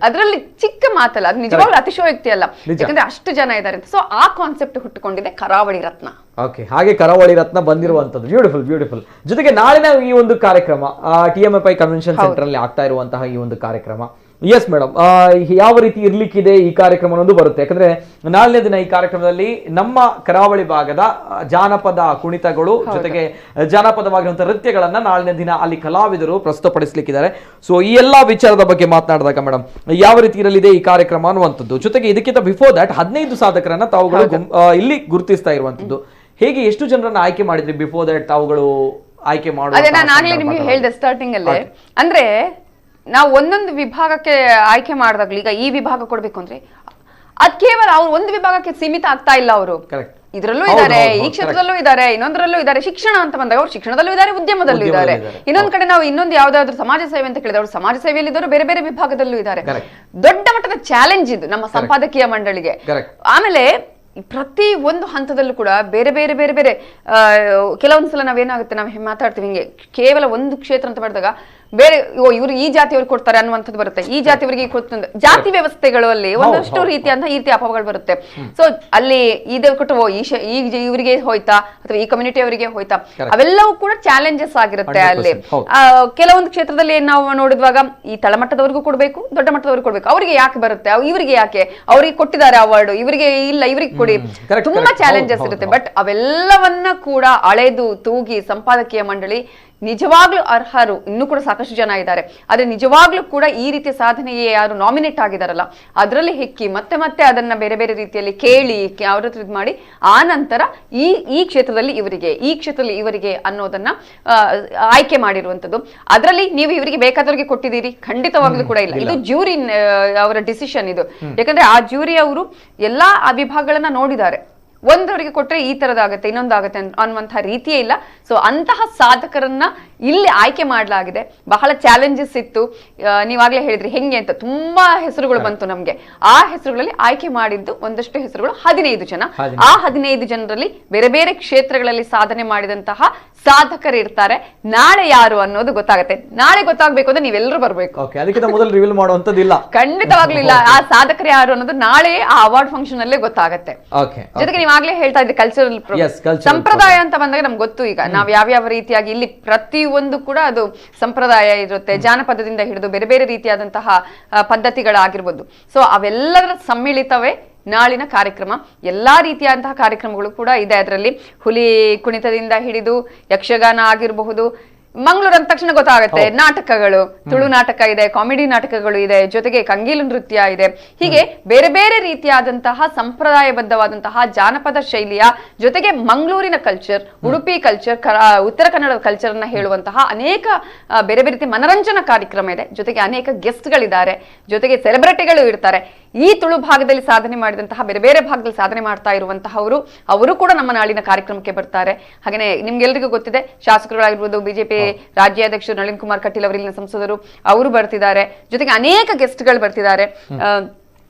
ಅದರಲ್ಲಿ ಚಿಕ್ಕ ಮಾತಲ್ಲ, ಅದು ನಿಜವಾಗ್ಲೂ ಅತಿಶಯೋಕ್ತಿ ಅಲ್ಲ, ಯಾಕಂದ್ರೆ ಅಷ್ಟು ಜನ ಇದ್ದಾರೆ. ಸೊ ಆ ಕಾನ್ಸೆಪ್ಟ್ ಹುಟ್ಟುಕೊಂಡಿದೆ ಕರಾವಳಿ ರತ್ನ. ಓಕೆ, ಹಾಗೆ ಕರಾವಳಿ ರತ್ನ ಬಂದಿರುವಂತದ್ದು ಬ್ಯೂಟಿಫುಲ್. ಜೊತೆಗೆ ನಾಳಿನ ಈ ಒಂದು ಕಾರ್ಯಕ್ರಮ TMFI ಕನ್ವೆನ್ಷನ್ ಸೆಂಟರ್ ಅಲ್ಲಿ ಆಗ್ತಾ ಇರುವಂತಹ ಈ ಒಂದು ಕಾರ್ಯಕ್ರಮ, ಎಸ್ ಮೇಡಮ್, ಯಾವ ರೀತಿ ಇರ್ಲಿಕ್ಕಿದೆ ಈ ಕಾರ್ಯಕ್ರಮ ಅನ್ನೋದು ಬರುತ್ತೆ. ಯಾಕಂದ್ರೆ ನಾಳನೇ ದಿನ ಈ ಕಾರ್ಯಕ್ರಮದಲ್ಲಿ ನಮ್ಮ ಕರಾವಳಿ ಭಾಗದ ಜಾನಪದ ಕುಣಿತಗಳು ಜೊತೆಗೆ ಜಾನಪದವಾಗಿರುವಂತಹ ನೃತ್ಯಗಳನ್ನ ನಾಳನೇ ದಿನ ಅಲ್ಲಿ ಕಲಾವಿದರು ಪ್ರಸ್ತುತಪಡಿಸಲಿಕ್ಕಿದ್ದಾರೆ. ಸೊ ಈ ಎಲ್ಲಾ ವಿಚಾರದ ಬಗ್ಗೆ ಮಾತನಾಡಿದಾಗ ಮೇಡಮ್ ಯಾವ ರೀತಿ ಇರಲಿದೆ ಈ ಕಾರ್ಯಕ್ರಮ ಅನ್ನುವಂಥದ್ದು, ಜೊತೆಗೆ ಇದಕ್ಕಿಂತ ಬಿಫೋರ್ ದಟ್ 15 ಸಾಧಕರನ್ನ ತಾವುಗಳು ಇಲ್ಲಿ ಗುರುತಿಸ್ತಾ ಇರುವಂತದ್ದು, ಹೇಗೆ ಎಷ್ಟು ಜನರನ್ನ ಆಯ್ಕೆ ಮಾಡಿದ್ರಿ ಬಿಫೋರ್ ದಟ್ ತಾವುಗಳು ಆಯ್ಕೆ ಮಾಡೋದು? ಅದೇ ನಾನು ಆಗ್ಲೇ ನಿಮ್ಗೆ ಹೇಳಿದೆ ಸ್ಟಾರ್ಟಿಂಗ್ ಅಲ್ಲೇ, ಅಂದ್ರೆ ನಾವು ಒಂದೊಂದು ವಿಭಾಗಕ್ಕೆ ಆಯ್ಕೆ ಮಾಡಿದಾಗ್ಲಿ, ಈಗ ಈ ವಿಭಾಗ ಕೊಡ್ಬೇಕು ಅಂದ್ರೆ ಅದ್ ಕೇವಲ ಅವ್ರು ಒಂದು ವಿಭಾಗಕ್ಕೆ ಸೀಮಿತ ಆಗ್ತಾ ಇಲ್ಲ ಅವರು. ಇದ್ರಲ್ಲೂ ಇದ್ದಾರೆ, ಈ ಕ್ಷೇತ್ರದಲ್ಲೂ ಇದ್ದಾರೆ, ಇನ್ನೊಂದರಲ್ಲೂ ಇದ್ದಾರೆ. ಶಿಕ್ಷಣ ಅಂತ ಬಂದಾಗ ಅವ್ರು ಶಿಕ್ಷಣದಲ್ಲೂ ಇದ್ದಾರೆ, ಉದ್ಯಮದಲ್ಲೂ ಇದ್ದಾರೆ. ಇನ್ನೊಂದ್ ಕಡೆ ನಾವು ಇನ್ನೊಂದು ಯಾವ್ದಾದ್ರು ಸಮಾಜ ಸೇವೆ ಅಂತ ಕೇಳಿದ್ರೆ ಅವ್ರು ಸಮಾಜ ಸೇವೆಯಲ್ಲಿ ಇದ್ದಾರೆ, ಬೇರೆ ಬೇರೆ ವಿಭಾಗದಲ್ಲೂ ಇದ್ದಾರೆ. ದೊಡ್ಡ ಮಟ್ಟದ ಚಾಲೆಂಜ್ ಇದು ನಮ್ಮ ಸಂಪಾದಕೀಯ ಮಂಡಳಿಗೆ. ಆಮೇಲೆ ಪ್ರತಿ ಒಂದು ಹಂತದಲ್ಲೂ ಕೂಡ ಬೇರೆ ಬೇರೆ ಬೇರೆ ಬೇರೆ ಕೆಲವೊಂದ್ಸಲ ನಾವೇನಾಗುತ್ತೆ, ನಾವು ಮಾತಾಡ್ತೀವಿ ಹಿಂಗೆ ಕೇವಲ ಒಂದು ಕ್ಷೇತ್ರ ಅಂತ ಮಾಡಿದಾಗ ಬೇರೆ ಇವರು ಈ ಜಾತಿಯವ್ರಿಗೆ ಕೊಡ್ತಾರೆ ಅನ್ನುವಂಥದ್ದು ಬರುತ್ತೆ, ಈ ಜಾತಿಯವರಿಗೆ ಕೊಡ್ತಾರೆ. ಜಾತಿ ವ್ಯವಸ್ಥೆಗಳು ಅಲ್ಲಿ ಒಂದಷ್ಟು ರೀತಿಯಂತ ಈ ರೀತಿ ಅಪವಾದಗಳು ಬರುತ್ತೆ. ಸೊ ಅಲ್ಲಿ ಇದು ಕೊಟ್ಟು ಇವರಿಗೆ ಹೋಯ್ತಾ ಅಥವಾ ಈ ಕಮ್ಯುನಿಟಿ ಅವರಿಗೆ ಹೋಯ್ತಾ, ಅವೆಲ್ಲವೂ ಕೂಡ ಚಾಲೆಂಜಸ್ ಆಗಿರುತ್ತೆ ಅಲ್ಲಿ. ಕೆಲವೊಂದು ಕ್ಷೇತ್ರದಲ್ಲಿ ನಾವು ನೋಡಿದ್ವಾಗ ಈ ತಳಮಟ್ಟದವರಿಗೂ ಕೊಡ್ಬೇಕು, ದೊಡ್ಡ ಮಟ್ಟದವ್ರಿಗೆ ಕೊಡ್ಬೇಕು. ಅವರಿಗೆ ಯಾಕೆ ಬರುತ್ತೆ, ಇವರಿಗೆ ಯಾಕೆ, ಅವ್ರಿಗೆ ಕೊಟ್ಟಿದ್ದಾರೆ ಅವಾರ್ಡ್, ಇವರಿಗೆ ಇಲ್ಲ, ಇವ್ರಿಗೆ ಕೊಡಿ, ತುಂಬಾ ಚಾಲೆಂಜಸ್ ಇರುತ್ತೆ. ಬಟ್ ಅವೆಲ್ಲವನ್ನ ಕೂಡ ಅಳೆದು ತೂಗಿ ಸಂಪಾದಕೀಯ ಮಂಡಳಿ ನಿಜವಾಗ್ಲೂ ಅರ್ಹರು ಇನ್ನೂ ಕೂಡ ಸಾಕಷ್ಟು ಜನ ಇದ್ದಾರೆ. ಆದ್ರೆ ನಿಜವಾಗ್ಲೂ ಕೂಡ ಈ ರೀತಿಯ ಸಾಧನೆಗೆ ಯಾರು ನಾಮಿನೇಟ್ ಆಗಿದಾರಲ್ಲ ಅದರಲ್ಲಿ ಹೆಕ್ಕಿ ಮತ್ತೆ ಮತ್ತೆ ಅದನ್ನ ಬೇರೆ ಬೇರೆ ರೀತಿಯಲ್ಲಿ ಕೇಳಿ ಅವ್ರ ಹತ್ರ ಇದು ಮಾಡಿ ಆ ನಂತರ ಈ ಕ್ಷೇತ್ರದಲ್ಲಿ ಇವರಿಗೆ, ಈ ಕ್ಷೇತ್ರದಲ್ಲಿ ಇವರಿಗೆ ಅನ್ನೋದನ್ನ ಆಯ್ಕೆ ಮಾಡಿರುವಂತದ್ದು. ಅದರಲ್ಲಿ ನೀವು ಇವರಿಗೆ ಬೇಕಾದವರಿಗೆ ಕೊಟ್ಟಿದ್ದೀರಿ ಖಂಡಿತವಾಗ್ಲೂ ಕೂಡ ಇಲ್ಲ. ಇದು ಜ್ಯೂರಿ ಅವರ ಡಿಸಿಷನ್ ಇದು. ಯಾಕಂದ್ರೆ ಆ ಜ್ಯೂರಿ ಅವರು ಎಲ್ಲಾ ವಿಭಾಗಗಳನ್ನ ನೋಡಿದ್ದಾರೆ. ಒಂದವರಿಗೆ ಕೊಟ್ಟರೆ ಈ ತರದಾಗತ್ತೆ, ಇನ್ನೊಂದಾಗತ್ತೆ ಅನ್ನುವಂತಹ ರೀತಿಯೇ ಇಲ್ಲ. ಸೊ ಅಂತಹ ಸಾಧಕರನ್ನ ಇಲ್ಲಿ ಆಯ್ಕೆ ಮಾಡಲಾಗಿದೆ. ಬಹಳ ಚಾಲೆಂಜಸ್ ಇತ್ತು, ನೀವಾಗ್ಲೇ ಹೇಳಿದ್ರಿ ಹೆಂಗೆ ಅಂತ, ತುಂಬಾ ಹೆಸರುಗಳು ಬಂತು ನಮ್ಗೆ. ಆ ಹೆಸರುಗಳಲ್ಲಿ ಆಯ್ಕೆ ಮಾಡಿದ್ದು ಒಂದಷ್ಟು ಹೆಸರುಗಳು 15 ಜನ. ಆ 15 ಜನರಲ್ಲಿ ಬೇರೆ ಬೇರೆ ಕ್ಷೇತ್ರಗಳಲ್ಲಿ ಸಾಧನೆ ಮಾಡಿದಂತಹ ಸಾಧಕರು ಇರ್ತಾರೆ. ನಾಳೆ ಯಾರು ಅನ್ನೋದು ಗೊತ್ತಾಗತ್ತೆ. ನಾಳೆ ಗೊತ್ತಾಗ್ಬೇಕು ಅಂದ್ರೆ ನೀವೆಲ್ಲರೂ ಬರ್ಬೇಕು. ಅದಕ್ಕಿಂತ ಮೊದಲು ರಿವೀಲ್ ಮಾಡುವಂತದ್ದಿಲ್ಲ, ಖಂಡಿತವಾಗ್ಲೂ ಇಲ್ಲ. ಆ ಸಾಧಕರು ಯಾರು ಅನ್ನೋದು ನಾಳೆ ಆ ಅವಾರ್ಡ್ ಫಂಕ್ಷನ್ ಅಲ್ಲೇ ಗೊತ್ತಾಗತ್ತೆ. ಜೊತೆಗೆ ನೀವಾಗ್ಲೇ ಹೇಳ್ತಾ ಇದ್ರಿ ಕಲ್ಚರಲ್ ಸಂಪ್ರದಾಯ ಅಂತ ಬಂದಾಗ ನಮ್ಗೆ ಗೊತ್ತು. ಈಗ ನಾವ್ ಯಾವ್ಯಾವ ರೀತಿಯಾಗಿ ಇಲ್ಲಿ ಪ್ರತಿಯೊಂದು ಕೂಡ ಅದು ಸಂಪ್ರದಾಯ ಇರುತ್ತೆ, ಜಾನಪದದಿಂದ ಹಿಡಿದು ಬೇರೆ ಬೇರೆ ರೀತಿಯಾದಂತಹ ಪದ್ಧತಿಗಳಾಗಿರ್ಬೋದು. ಸೊ ಅವೆಲ್ಲರ ಸಮ್ಮಿಳಿತವೇ ನಾಳಿನ ಕಾರ್ಯಕ್ರಮ. ಎಲ್ಲಾ ರೀತಿಯಾದಂತಹ ಕಾರ್ಯಕ್ರಮಗಳು ಕೂಡ ಇದೆ ಅದರಲ್ಲಿ. ಹುಲಿ ಕುಣಿತದಿಂದ ಹಿಡಿದು ಯಕ್ಷಗಾನ ಆಗಿರಬಹುದು. ಮಂಗಳೂರು ಅಂದ ತಕ್ಷಣ ಗೊತ್ತಾಗುತ್ತೆ, ನಾಟಕಗಳು, ತುಳು ನಾಟಕ ಇದೆ, ಕಾಮಿಡಿ ನಾಟಕಗಳು ಇದೆ, ಜೊತೆಗೆ ಕಂಗೀಲು ನೃತ್ಯ ಇದೆ. ಹೀಗೆ ಬೇರೆ ಬೇರೆ ರೀತಿಯಾದಂತಹ ಸಂಪ್ರದಾಯಬದ್ಧವಾದಂತಹ ಜಾನಪದ ಶೈಲಿಯ ಜೊತೆಗೆ ಮಂಗಳೂರಿನ ಕಲ್ಚರ್, ಉಡುಪಿ ಕಲ್ಚರ್, ಉತ್ತರ ಕನ್ನಡದ ಕಲ್ಚರ್ ಅನ್ನ ಹೇಳುವಂತಹ ಅನೇಕ ಬೇರೆ ಬೇರೆ ರೀತಿ ಮನರಂಜನಾ ಕಾರ್ಯಕ್ರಮ ಇದೆ. ಜೊತೆಗೆ ಅನೇಕ ಗೆಸ್ಟ್ಗಳಿದ್ದಾರೆ, ಜೊತೆಗೆ ಸೆಲೆಬ್ರಿಟಿಗಳು ಇರ್ತಾರೆ. ಈ ತುಳು ಭಾಗದಲ್ಲಿ ಸಾಧನೆ ಮಾಡಿದಂತಹ ಬೇರೆ ಬೇರೆ ಭಾಗದಲ್ಲಿ ಸಾಧನೆ ಮಾಡ್ತಾ ಇರುವಂತಹವರು ಅವರು ಕೂಡ ನಮ್ಮ ನಾಳಿನ ಕಾರ್ಯಕ್ರಮಕ್ಕೆ ಬರ್ತಾರೆ. ಹಾಗೆಯೇ ನಿಮ್ಗೆಲ್ರಿಗೂ ಗೊತ್ತಿದೆ, ಶಾಸಕರುಗಳಾಗಿರ್ಬೋದು, ಬಿಜೆಪಿ ರಾಜ್ಯಾಧ್ಯಕ್ಷರು ನಳಿನ್ ಕುಮಾರ್ ಕಟೀಲ್ ಅವರು, ಇಲ್ಲಿನ ಸಂಸದರು ಅವರು ಬರ್ತಿದ್ದಾರೆ. ಜೊತೆಗೆ ಅನೇಕ ಗೆಸ್ಟ್ಗಳು ಬರ್ತಿದ್ದಾರೆ.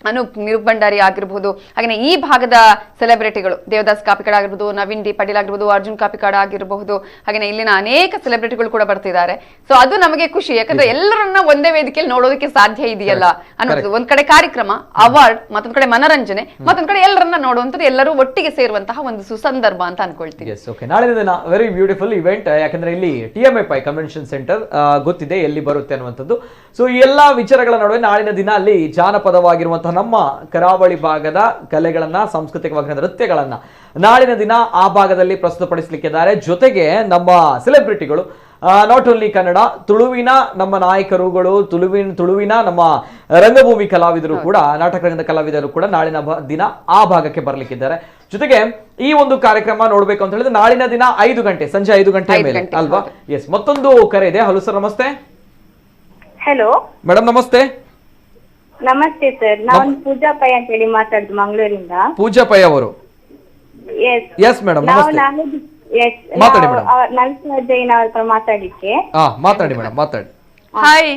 ಅನೂಪ್ ಭಂಡಾರಿ ಆಗಿರಬಹುದು. ಹಾಗೆ ಈ ಭಾಗದ ಸೆಲೆಬ್ರಿಟಿಗಳು ದೇವದಾಸ್ ಕಾಪಿಕಾಡ್ ಆಗಿರ್ಬೋದು, ನವೀನ್ ಡಿ ಪಾಟೀಲ್ ಆಗಿರ್ಬೋದು, ಅರ್ಜುನ್ ಕಾಪಿಕಾಡ್ ಆಗಿರಬಹುದು. ಹಾಗೆ ಇಲ್ಲಿನ ಅನೇಕ ಸೆಲೆಬ್ರಿಟಿಗಳು ಕೂಡ ಬರ್ತಿದ್ದಾರೆ. ಸೊ ಅದು ನಮಗೆ ಖುಷಿ, ಯಾಕಂದ್ರೆ ಎಲ್ಲರನ್ನ ಒಂದೇ ವೇದಿಕೆಯಲ್ಲಿ ನೋಡೋದಕ್ಕೆ ಸಾಧ್ಯ ಇದೆಯಲ್ಲ ಅನ್ನೋದು. ಒಂದ್ ಕಡೆ ಕಾರ್ಯಕ್ರಮ, ಅವಾರ್ಡ್, ಮತ್ತೊಂದ್ ಕಡೆ ಮನರಂಜನೆ, ಮತ್ತೊಂದ್ ಕಡೆ ಎಲ್ಲರನ್ನ ನೋಡುವಂಥದ್ದು, ಎಲ್ಲರೂ ಒಟ್ಟಿಗೆ ಸೇರುವಂತಹ ಒಂದು ಸುಸಂದರ್ಭ ಅಂತ ಅನ್ಕೊಳ್ತೀನಿ. ನಾಳಿನ ದಿನ ವೆರಿ ಬ್ಯೂಟಿಫುಲ್ ಇವೆಂಟ್. ಯಾಕಂದ್ರೆ ಇಲ್ಲಿ TMFI ಕನ್ವೆನ್ಷನ್ ಸೆಂಟರ್ ಗೊತ್ತಿದೆ ಎಲ್ಲಿ ಬರುತ್ತೆ ಅನ್ನುವಂಥದ್ದು. ಸೊ ಈ ಎಲ್ಲಾ ವಿಚಾರಗಳ ನಡುವೆ ನಾಳಿನ ದಿನ ಅಲ್ಲಿ ಜಾನಪದವಾಗಿರುವಂತಹ ನಮ್ಮ ಕರಾವಳಿ ಭಾಗದ ಕಲೆಗಳನ್ನ, ಸಾಂಸ್ಕೃತಿಕವಾಗಿ ನೃತ್ಯಗಳನ್ನ ನಾಳಿನ ದಿನ ಆ ಭಾಗದಲ್ಲಿ ಪ್ರಸ್ತುತಪಡಿಸಲಿಕ್ಕಿದ್ದಾರೆ. ಜೊತೆಗೆ ನಮ್ಮ ಸೆಲೆಬ್ರಿಟಿಗಳು ನಾಟ್ ಓನ್ಲಿ ಕನ್ನಡ, ತುಳುವಿನ ನಮ್ಮ ನಾಯಕರುಗಳು, ತುಳುವಿನ ನಮ್ಮ ರಂಗಭೂಮಿ ಕಲಾವಿದರು ಕೂಡ, ನಾಟಕ ರಂಗದ ಕಲಾವಿದರು ಕೂಡ ನಾಳಿನ ದಿನ ಆ ಭಾಗಕ್ಕೆ ಬರ್ಲಿಕ್ಕಿದ್ದಾರೆ. ಜೊತೆಗೆ ಈ ಒಂದು ಕಾರ್ಯಕ್ರಮ ನೋಡ್ಬೇಕು ಅಂತ ಹೇಳಿದ್ರೆ ನಾಳಿನ ದಿನ 5 ಗಂಟೆ, ಸಂಜೆ 5 ಗಂಟೆ ಮೇಲೆ ಅಲ್ವಾ? ಎಸ್, ಮತ್ತೊಂದು ಕರೆ ಇದೆ. ಹಲೋ ಸರ್, ನಮಸ್ತೆ. ಹಲೋ ಮೇಡಮ್, ನಮಸ್ತೆ. ನಮಸ್ತೆ ಸರ್, ನಾನು ಪೂಜಾ ಪೈ ಅಂತ ಹೇಳಿ ಮಾತಾಡುದು ಮಂಗಳೂರಿಂದ. ಪೂಜಾ ಪೈ ಅವರು? ಎಸ್ ಮೇಡಮ್, ನಮಸ್ತೆ. ಮಾತಾಡಿ ಮೇಡಮ್. ನಲ್ಸ ಜೈನ್ ಅವ್ರ ಹತ್ರ ಮಾತಾಡಿಕ್ಕೆ. ಮಾತಾಡಿ ಮೇಡಮ್, ಮಾತಾಡಿ. ಹಾಯ್.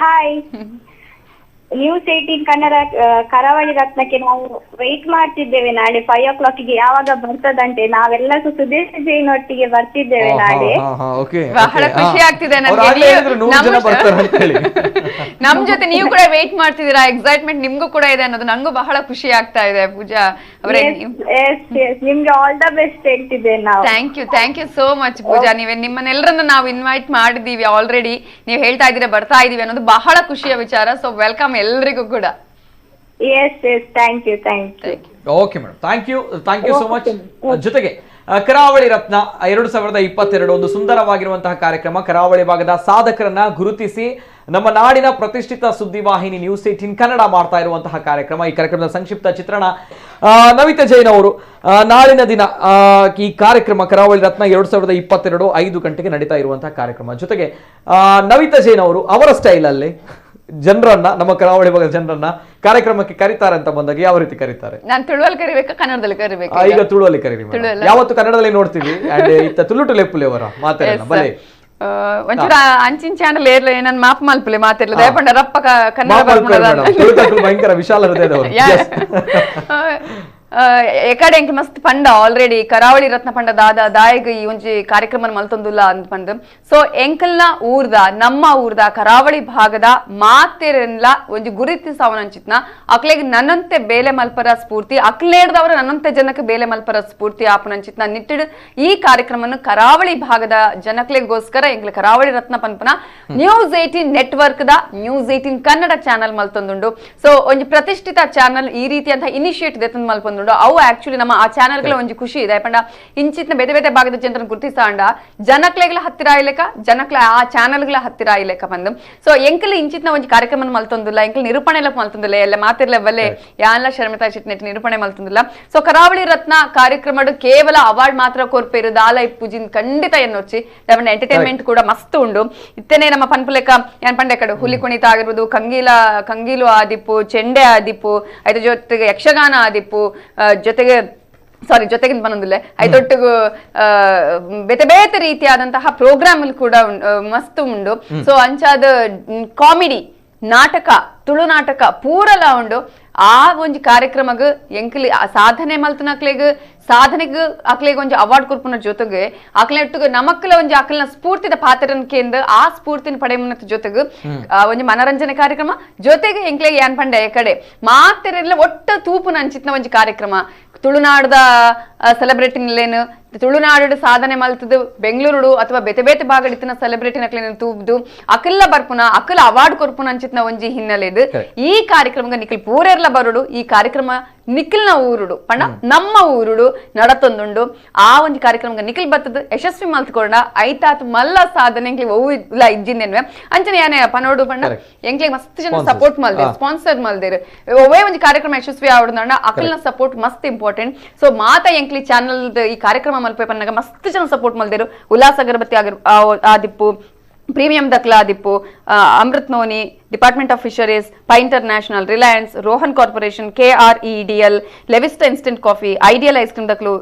ಹಾಯ್. ನ್ಯೂಸ್ 18 ಕನ್ನಡ ಕರಾವಳಿ ರತ್ನಕ್ಕೆ ನಾವು ವೆಯ್ಟ್ ಮಾಡ್ತಿದ್ದೇವೆ. ನಾಳೆ 5 o'clock ಗೆ ಯಾವಾಗ ಬರ್ತದಂತೆ. ನಾವೆಲ್ಲರೂ ಸುದೇಶ್ ಜೈನ್ ಒಟ್ಟಿಗೆ ಬರ್ತಿದ್ದೇವೆ ನಾಳೆ. ಬಹಳ ಖುಷಿ ಆಗ್ತಿದೆ ನಮ್ ಜೊತೆ ನೀವು ಕೂಡ ವೆಯ್ಟ್ ಮಾಡ್ತಿದ್ದೀರಾ. ಎಕ್ಸೈಟ್ಮೆಂಟ್ ನಿಮ್ಗೂ ಕೂಡ ಇದೆ ಅನ್ನೋದು ನಂಗೂ ಬಹಳ ಖುಷಿ ಆಗ್ತಾ ಇದೆ. ಪೂಜಾ ಅವರೇ, ನಿಮ್ಗೆ ಆಲ್ ದ ಬೆಸ್ಟ್ ಹೇಳ್ತಿದ್ದೇನೆ ನಾವು. ಥ್ಯಾಂಕ್ ಯು ಸೋ ಮಚ್ ಪೂಜಾ. ನಿಮ್ಮನ್ನೆಲ್ಲರನ್ನ ನಾವು ಇನ್ವೈಟ್ ಮಾಡಿದೀವಿ ಆಲ್ರೆಡಿ. ನೀವು ಹೇಳ್ತಾ ಇದ್ದೀರಾ ಬರ್ತಾ ಇದೀವಿ ಅನ್ನೋದು ಬಹಳ ಖುಷಿಯ ವಿಚಾರ. ಸೊ ವೆಲ್ಕಮ್ ಎಲ್ರಿಗೂ ಕೂಡ. Thank you. Okay madam, thank you so much. ಜೊತೆಗೆ ಕರಾವಳಿ ರತ್ನ 2022 ಒಂದು ಸುಂದರವಾಗಿರುವಂತಹ ಕಾರ್ಯಕ್ರಮ. ಕರಾವಳಿ ಭಾಗದ ಸಾಧಕರನ್ನ ಗುರುತಿಸಿ ನಮ್ಮ ನಾಡಿನ ಪ್ರತಿಷ್ಠಿತ ಸುದ್ದಿವಾಹಿನಿ ನ್ಯೂಸ್ 18 ಕನ್ನಡ ಮಾಡ್ತಾ ಇರುವಂತಹ ಕಾರ್ಯಕ್ರಮ. ಈ ಕಾರ್ಯಕ್ರಮದ ಸಂಕ್ಷಿಪ್ತ ಚಿತ್ರಣ ನವಿತಾ ಜೈನ್ ಅವರು ನಾಳಿನ ದಿನ ಈ ಕಾರ್ಯಕ್ರಮ ಕರಾವಳಿ ರತ್ನ 2022 5 ಗಂಟೆಗೆ ನಡೀತಾ ಇರುವಂತಹ ಕಾರ್ಯಕ್ರಮ. ಜೊತೆಗೆ ನವಿತಾ ಜೈನ್ ಅವರು ಅವರ ಸ್ಟೈಲ್ ಅಲ್ಲಿ ಜನರನ್ನ, ನಮ್ಮ ಕರಾವಳಿ ಭಾಗದ ಜನರನ್ನ ಕಾರ್ಯಕ್ರಮಕ್ಕೆ ಕರೀತಾರೆ ಅಂತ ಬಂದಾಗ ಯಾವ ರೀತಿ ಕರೀತಾರೆ? ನಾನು ತುಳುವಲ್ಲಿ ಕರಿಬೇಕಾ ಕನ್ನಡದಲ್ಲಿ ಕರಿಬೇಕಾ? ಈಗ ತುಳುವಲ್ಲಿ ಕರೀರಿ madam. ಯಾವತ್ತು ಕನ್ನಡದಲ್ಲಿ ನೋಡ್ತೀವಿ ಅಂಡ್ ಇತ್ತ ತುಳುಟು ಲೆಪ್ಪುಲೆ ಅವರ ಮಾತಾಡಲ್ಲ ಬಲೆ ಒಂಚೂರ ಅಂಚಿನ ಚಾನಲ್ ಏರ್ಲೆ ನನ್ ಮಾಪ್ ಮಲ್ಪಲೆ ಮಾತಿರ್ಲ ದಯಪಂಡ ರಪ್ಪ ಕನ್ನಡ ಭಯಂಕರ ವಿಶಾಲ ಹೃದಯದವರು. ಎಕಡೆ ಎಂಕ್ ಮಸ್ತ್ ಪಂಡ ಆಲ್ರೆಡಿ ಕರಾವಳಿ ರತ್ನ ಪಂಡ ದಾಯಗ ಈ ಒಂಜಿ ಕಾರ್ಯಕ್ರಮ ಮಲ್ತೊಂದುಲ್ಲ ಅಂತ ಪಂಡ್. ಸೊ ಎಂಕಲ್ನ ಊರ್ದ ನಮ್ಮ ಊರ್ದ ಕರಾವಳಿ ಭಾಗದ ಮಾತೆರೆನ್ಲ ಒಂಜಿ ಗುರುತಿಸವನಂಚಿತ್ನ ಅಕ್ಲೆಗ್ ನನ್ನಂತೆ ಬೇಲೆ ಮಲ್ಪರ ಸ್ಫೂರ್ತಿ, ಅಕ್ಲೇಡ್ದವರ ನನ್ನಂತೆ ಜನಕ್ಕೆ ಬೇಲೆ ಮಲ್ಪರ ಸ್ಫೂರ್ತಿ ಆಪನಂಚಿತ್ನ ನಿಟ್ಟಿಡ್ ಈ ಕಾರ್ಯಕ್ರಮವನ್ನು ಕರಾವಳಿ ಭಾಗದ ಜನಕ್ಲೆಗೋಸ್ಕರ ಎಂಕ್ಲೆ ಕರಾವಳಿ ರತ್ನ ಪನ್ಪನ news 18 network the news 18 Kannada channel ಮಲ್ತೊಂದುಂಡು. ಸೊ ಒಂಜಿ ಪ್ರತಿಷ್ಠಿತ ಚಾನಲ್ ಈ ರೀತಿಯಂತ ಇನಿಷಿಯೇಟ್ ದೆತಂದ್ ಮಲ್ಪೊಂದು ಅವು ಆಕ್ಚುಲಿ ನಮ್ಮ ಆ ಚಾನಲ್ಗಳ ಒಂಜಿ ಖುಷಿ ಇದೆ ಪಂಡ ಇಂಚಿತ್ನ ಬೇತೆ ಬೇತೆ ಭಾಗದ ಜನರನ್ನು ಗುರುತಿಸಾಂಡ ಜನಕ್ಲೆಗಳ ಹತ್ತಿರ ಆಯ್ಲೆಕ ಜನಕ್ಲ ಆ ಚಾನಲ್ಗಳ ಹತ್ತಿರ ಆಯ್ಲೆಕ ಬಂದು. ಸೊ ಎಂಕಲ್ ಇಂಚಿತ್ನ ಒಂಜಿ ಕಾರ್ಯಕ್ರಮ ಮಲ್ತೊಂದಿಲ್ಲ, ಎಂಕಲ್ ನಿರೂಪಣೆ ಮಲ್ತೊಂದಿಲ್ಲ, ಎಲ್ಲ ಮಾತಿರ್ಲೆವಲ್ಲೇ ಯಾನ್ಲ ಶರ್ಮಿತಾ ಶೆಟ್ಟಿ ನಿರೂಪಣೆ ಮಲ್ತೊಂದಿಲ್ಲ. ಸೊ ಕರಾವಳಿ ರತ್ನ ಕಾರ್ಯಕ್ರಮ ಕೇವಲ ಅವಾರ್ಡ್ ಮಾತ್ರ ಕೊರ್ಪೇರು ದಾಲ ಇಪ್ಪುಜಿನ್ ಖಂಡಿತ ಎನ್ನೊಚ್ಚಿ ದಾಪಂಡ ಎಂಟರ್ಟೈನ್ಮೆಂಟ್ ಕೂಡ ಮಸ್ತ್ ಉಂಡು. ಇತ್ತೇನೆ ನಮ್ಮ ಪನ್ಪುಲೆಕ ಏನ್ ಪಂಡೆ ಕಡೆ ಹುಲಿ ಕುಣಿತ ಆಗಿರ್ಬೋದು, ಕಂಗೀಲು ಆದಿಪ್ಪು, ಚೆಂಡೆ ಆದಿಪ್ಪು, ಅದ್ರ ಜೊತೆಗೆ ಯಕ್ಷಗಾನ ಆದಿಪ್ಪು, ಜೊತೆಗಿಂತ ಬಂದಿಲ್ಲ ಐದೊಟ್ಟಿಗೂ ಬೇತೆ ಬೇತೆ ರೀತಿಯಾದಂತಹ ಪ್ರೋಗ್ರಾಮ್ ಕೂಡ ಮಸ್ತ್ ಉಂಡು. ಸೊ ಅಂಚಾದ ಕಾಮಿಡಿ ನಾಟಕ ತುಳು ನಾಟಕ ಪೂರಲ ಉಂಡು. ಆ ಒಂಜಿ ಕಾರ್ಯಕ್ರಮಗ್ ಎಂಕ್ಲಿ ಸಾಧನೆ ಮಲ್ತನಕ್ಲೆಗ್ ಸಾಧನೆಗ್ ಅಕ್ಲೆಗ್ ಒಂಜಿ ಅವಾರ್ಡ್ ಕೊರ್ಪುನ ಜೊತೆಗೆ ಅಕ್ಲೆಟ್ಟುಗ್ ನಮಕ್ಲ ಒಂಜಿ ಅಕ್ಲನ ಸ್ಫೂರ್ತಿದ ಪಾತ್ರನ್ ಕೇಂದ್ರ ಆ ಸ್ಫೂರ್ತಿನ ಪಡೆಮನದ ಜೊತೆಗ್ ಒಂಜಿ ಮನರಂಜನೆ ಕಾರ್ಯಕ್ರಮ ಜೊತೆಗೆ ಎಂಕ್ಲೆಗ್ ಏನ್ ಪಂಡೆ ಕಡೆ ಮಾತೆರೆಲ್ಲ ಒಟ್ಟ ತೂಪು ನಂಚಿತ್ನ ಒಂಜಿ ಕಾರ್ಯಕ್ರಮ ತುಳುನಾಡದ ಸೆಲೆಬ್ರಿಟಿನೇನು ತುಳುನಾಡು ಸಾಧನೆ ಮಲ್ತದು ಬೆಂಗಳೂರು ಅಥವಾ ಬೇತೆ ಬೇತೆ ಭಾಗಡಿತ್ತಿನ ಸೆಲೆಬ್ರಿಟಿ ನಕ್ಲೇನು ತೂಬ್ದು ಅಕಲ್ಲ ಬರ್ಪುನ ಅಕಲ್ಲ ಅವಾರ್ಡ್ ಕೊರ್ಪುನ ಅಂಚಿತ್ನ ಒಂಜಿ ಹಿನ್ನೆಲೆದು ಈ ಕಾರ್ಯಕ್ರಮ ನಿಖಿಲ್ ಪೂರೆರ್ಲ ಬರುಡು. ಈ ಕಾರ್ಯಕ್ರಮ ನಿಖಿಲ್ನ ಊರುಡು ಪಂಡ ನಮ್ಮ ಊರುಡು ನಡತೊಂದುಂಡು. ಆ ಒಂಜಿ ಕಾರ್ಯಕ್ರಮ ನಿಖಿಲ್ ಬತ್ತದ ಯಶಸ್ವಿ ಮಲ್ತ್ಕೊಂಡ ಐತಾತ್ ಮಲ್ಲ ಸಾಧನೆ ಎಂಕ್ಲಿಗೆ ಒವ್ವು ಇಲ್ಲ ಇಜ್ಜಿಂದೇನ್ವೆ ಅಂಚನೆ ಯಾನೆ ಪನೋಡು ಪಂಡ ಎಂಕ್ಲಿಗೆ ಮಸ್ತ್ ಜನ ಸಪೋರ್ಟ್ ಮಲ್ದೆ ಸ್ಪಾನ್ಸರ್ ಮಲ್ದೇರು ಒವ್ವೇ ಒಂಜಿ ಕಾರ್ಯಕ್ರಮ ಯಶಸ್ವಿ ಆವಡ್ದಂಡ ಅಕಲ್ನ ಸಪೋರ್ಟ್ ಮಸ್ತ್ ಇಂಪಾರ್ಟೆಂಟ್. ಸೊ ಮಾತಾ ಎಂಕ್ಲಿ ಚಾನಲ್ ಈ ಕಾರ್ಯಕ್ರಮ ಮಲ್ಪೆ ಪನ್ನಾಗ ಮಸ್ತ್ ಜನ ಸಪೋರ್ಟ್ ಮಲ್ದೇರು. ಉಲ್ಲಾಸ ಅಗರಬತ್ತಿ ಆದಿಪ್ಪು, ಪ್ರೀಮಿಯಂ ದಕ್ಲಾ ಆದಿಪ್ಪು, Amrut noni, department of fisheries, Pai international, reliance, Rohan corporation, KREDL, levista instant coffee, ideal ice cream ದಕ್ಲು,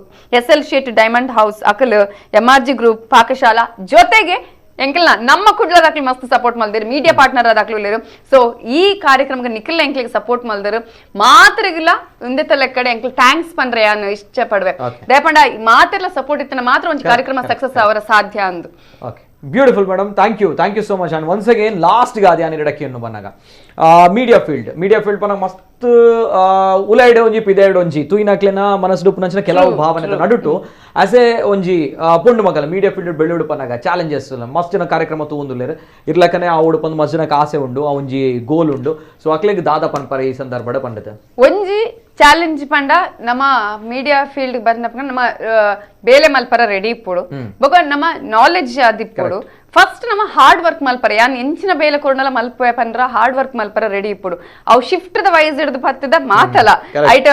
SL ಶೀಟ್, ಡೈಮಂಡ್ ಹೌಸ್ ಅಕಲ್, MRG ಗ್ರೂಪ್, ಪಾಕಶಾಲಾ ಜೊತೆಗೆ ಎಂಕಲ್ನ ನಮ್ಮ ಕುಡ್ಲ ದಾಖಲೆ ಮಸ್ತ್ ಸಪೋರ್ಟ್ ಮಲ್ದಿರು, ಮೀಡಿಯಾ ಪಾರ್ಟ್ನರ್ ದಾಖಲು. ಸೊ ಈ ಕಾರ್ಯಕ್ರಮಕ್ಕೆ ನಿಖಿಲ್ ಎಂಕ್ಲಿಗೆ ಸಪೋರ್ಟ್ ಮಲ್ದರು ಮಾತ್ರಗಿಲ್ಲ ಒಂದೇ ಲೆಕ್ಕಡೆ ಎಂಕ್ಲ್ ಥ್ಯಾಂಕ್ಸ್ ಪಂಡ್ರೆ ಯಾನು ಇಷ್ಟ ಪಡ್ವೆ ದಯಪಂಡ ಮಾತೆಲ್ಲ ಸಪೋರ್ಟ್ ಇತ್ತನ ಮಾತ್ರ ಒಂದು ಕಾರ್ಯಕ್ರಮ ಸಕ್ಸಸ್ ಅವರ ಸಾಧ್ಯ ಅಂದು. Beautiful madam, thank you so much. And once again last ಗಾದಿ ಯಾನ್ ಇಡಕ್ಕಿಯನ್ನು ಬಂದಾಗ ಮೀಡಿಯಾ ಫೀಲ್ಡ್ ಪನ ಮಸ್ತ್ ಉಲೈಡೆ ಒಂಜಿ ಪಿದೈಡ್ ಒಂಜಿ ತೂಯಿನಕ್ಲೆನ ಮನಸ್ಸುಡುಪು ನಂಚಿನ ಕೆಲವು ಭಾವನೆ ನಡುಟು ಆಸ್ ಎ ಒಂಜಿ ಪುಂಡು ಮಗಲ ಮೀಡಿಯಾ ಫೀಲ್ಡ್ ಬೆಳ್ಳುಡು ಪನ್ನಾಗ ಚಾಲೆಂಜಸ್ ಮಸ್ತ್ ಜನ ಕಾರ್ಯಕ್ರಮ ತೂಂದುಲ್ಲೇರು ಇರ್ಲಕ್ಕನೆ ಆ ಉಡುಪಂದು ಮಸ್ತ್ ಜನಕ್ಕೆ ಆಸೆ ಉಂಡು, ಆ ಒಂಜಿ ಗೋಲ್ ಉಂಡು. ಸೊ ಅಕ್ಲೆಗ್ ದಾದ ಪನ್ಪರ ಈ ಸಂದರ್ಭ ಪಂಡದ ಒಂಜಿ ಚಾಲೆಂಜ್ ಪಂಡ ನಮ್ಮ ಮೀಡಿಯಾ ಫೀಲ್ಡ್ ಬಂದ ನಮ್ಮ ಬೇಲೆ ಮಲ್ಪರ ರೆಡಿ ಇಪ್ಪುಡು ಬೊಕ ನಮ್ಮ ನಾಲೆಡ್ಜ್ ಅದಿಪ್ಪುಡು. ಫಸ್ಟ್ ನಮ್ಮ ಹಾರ್ಡ್ ವರ್ಕ್ ಮಲ್ಪರ ಯಾನ್ ಎಂಚಿನ ಬೇಲೆ ಕೊಡನಲ್ಲ ಮಲ್ಪ ಪಂದ್ರ ಹಾರ್ಡ್ ವರ್ಕ್ ಮಲ್ಪರ ರೆಡಿ ಇಪ್ಪುಡು. ಅವು ಶಿಫ್ಟ್ ದ ವೈಸ್ ಹಿಡಿದು ಪತ್ತದ ಮಾತಲ್ಲ ಐಟ್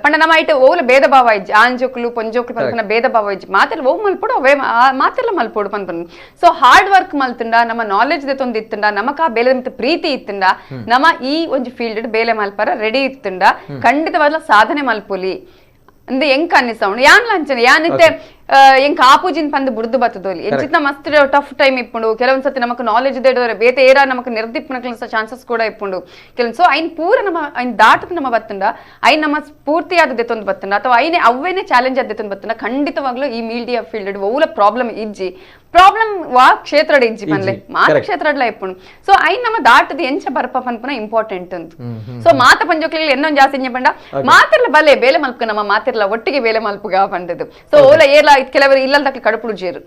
ಪಂಡ ನಮ್ಮ ಐಟ್ ಓಲ ಭೇದ ಭಾವ ಇಜ್ಜಿ ಆಂಜೋಕ್ಲು ಪೊಂಜೋಕ್ಲು ಪನ್ಪನ ಭೇದ ಭಾವ ಇಜ್ಜಿ ಮಾತೆಲ್ಲ ಓ ಮಲ್ಪುಡು ಅವೇ ಮಾತೆಲ್ಲ ಮಲ್ಪುಡು ಪನ್ಪನ್. ಸೊ ಹಾರ್ಡ್ ವರ್ಕ್ ಮಲ್ತಂಡ ನಮ್ಮ ನಾಲೆಡ್ಜ್ ದೆತ್ತೊಂದು ಇತ್ತಂಡ ನಮಕ ಬೇಲೆ ಮಿತ್ತ ಪ್ರೀತಿ ಇತ್ತಂಡ ನಮ್ಮ ಈ ಒಂಜಿ ಫೀಲ್ಡ್ ಬೇಲೆ ಮಲ್ಪರ ರೆಡಿ ಇತ್ತಂಡ ಖಂಡಿತವಾದ ಸಾಧನೆ ಮಲ್ಪುಲಿ ಅಂದೆ ಎಂಕ ಅನ್ನಿಸವನು ಯಾನ್ ಲಂಚನೆ ಯಾನಿತ್ತೆ ಎಂಕ ಆಪೂಜಿನ್ ಪಂದು ಬುಡ್ದು ಬತ್ತದೋಲಿ ಎಂಚಿತ್ನ ಮಸ್ತ್ ಟಫ್ ಟೈಮ್ ಇಪ್ಪುಂಡು. ಕೆಲವೊಂದ್ಸತಿ ನಮಕ್ ನಾಲೆಜ್ ಇದ್ದೇಡೋರೆ ಬೇತೆ ಏರ ನಮಕ್ ನಿರ್ದಿಪ್ಪನಕ್ಲ ಚಾನ್ಸಸ್ ಕೂಡ ಇಪ್ಪುಂಡು. ಕೆಲವೊಂದು ಸೊ ಐನ್ ಪೂರ ನಮ್ಮ ಐನ್ ದಾಟದ ನಮ್ಮ ಬತ್ತಂಡ ಐನ್ ನಮ್ಮ ಸ್ಫೂರ್ತಿಯಾದ ದೆತ್ತೊಂದು ಬತ್ತಂಡ ಅಥವಾ ಐನೇ ಅವೇನೇ ಚಾಲೆಂಜ್ ಆದ ದೆತ್ತೊಂದು ಬತ್ತಂಡ ಖಂಡಿತವಾಗ್ಲೂ ಈ ಮೀಡಿಯಾ ಫೀಲ್ಡ್ ಓಲ ಪ್ರಾಬ್ಲಮ್ ಇಜ್ಜಿ ಪ್ರಾಬ್ಲಮ್ ವಾ ಕ್ಷೇತ್ರ ಇಜ್ಜಿ ಪನ್ಲೆ ಮಾತ ಕ್ಷೇತ್ರಡ್ಲ ಇಪ್ಪುಂಡು. ಸೊ ಐನ್ ನಮ್ಮ ದಾಟದ ಎಂಚ ಬರ್ಪ ಪನ್ಪನ ಇಂಪಾರ್ಟೆಂಟ್ ಅಂತ. ಸೊ ಮಾತ ಪಂಜೋಕ್ಲಿ ಇನ್ನೊಂದು ಜಾಸ್ತಿ ಪಂಡ ಮಾತಿರ್ಲ ಬಲೆ ಬೇಲೆ ಮಲ್ಪಕ ನಮ್ಮ ಮಾತಿರ್ಲ ಒಟ್ಟಿಗೆ ಬೇಲೆ ಮಲ್ಪಗ ಪಂಡದು. ಸೊ ಓಲ ಏರ್ಲ ಕೆಲವರು ಇಲ್ಲಲ್ ತಕ್ಲಿ ಕಡುಪುಡು ಜೇರು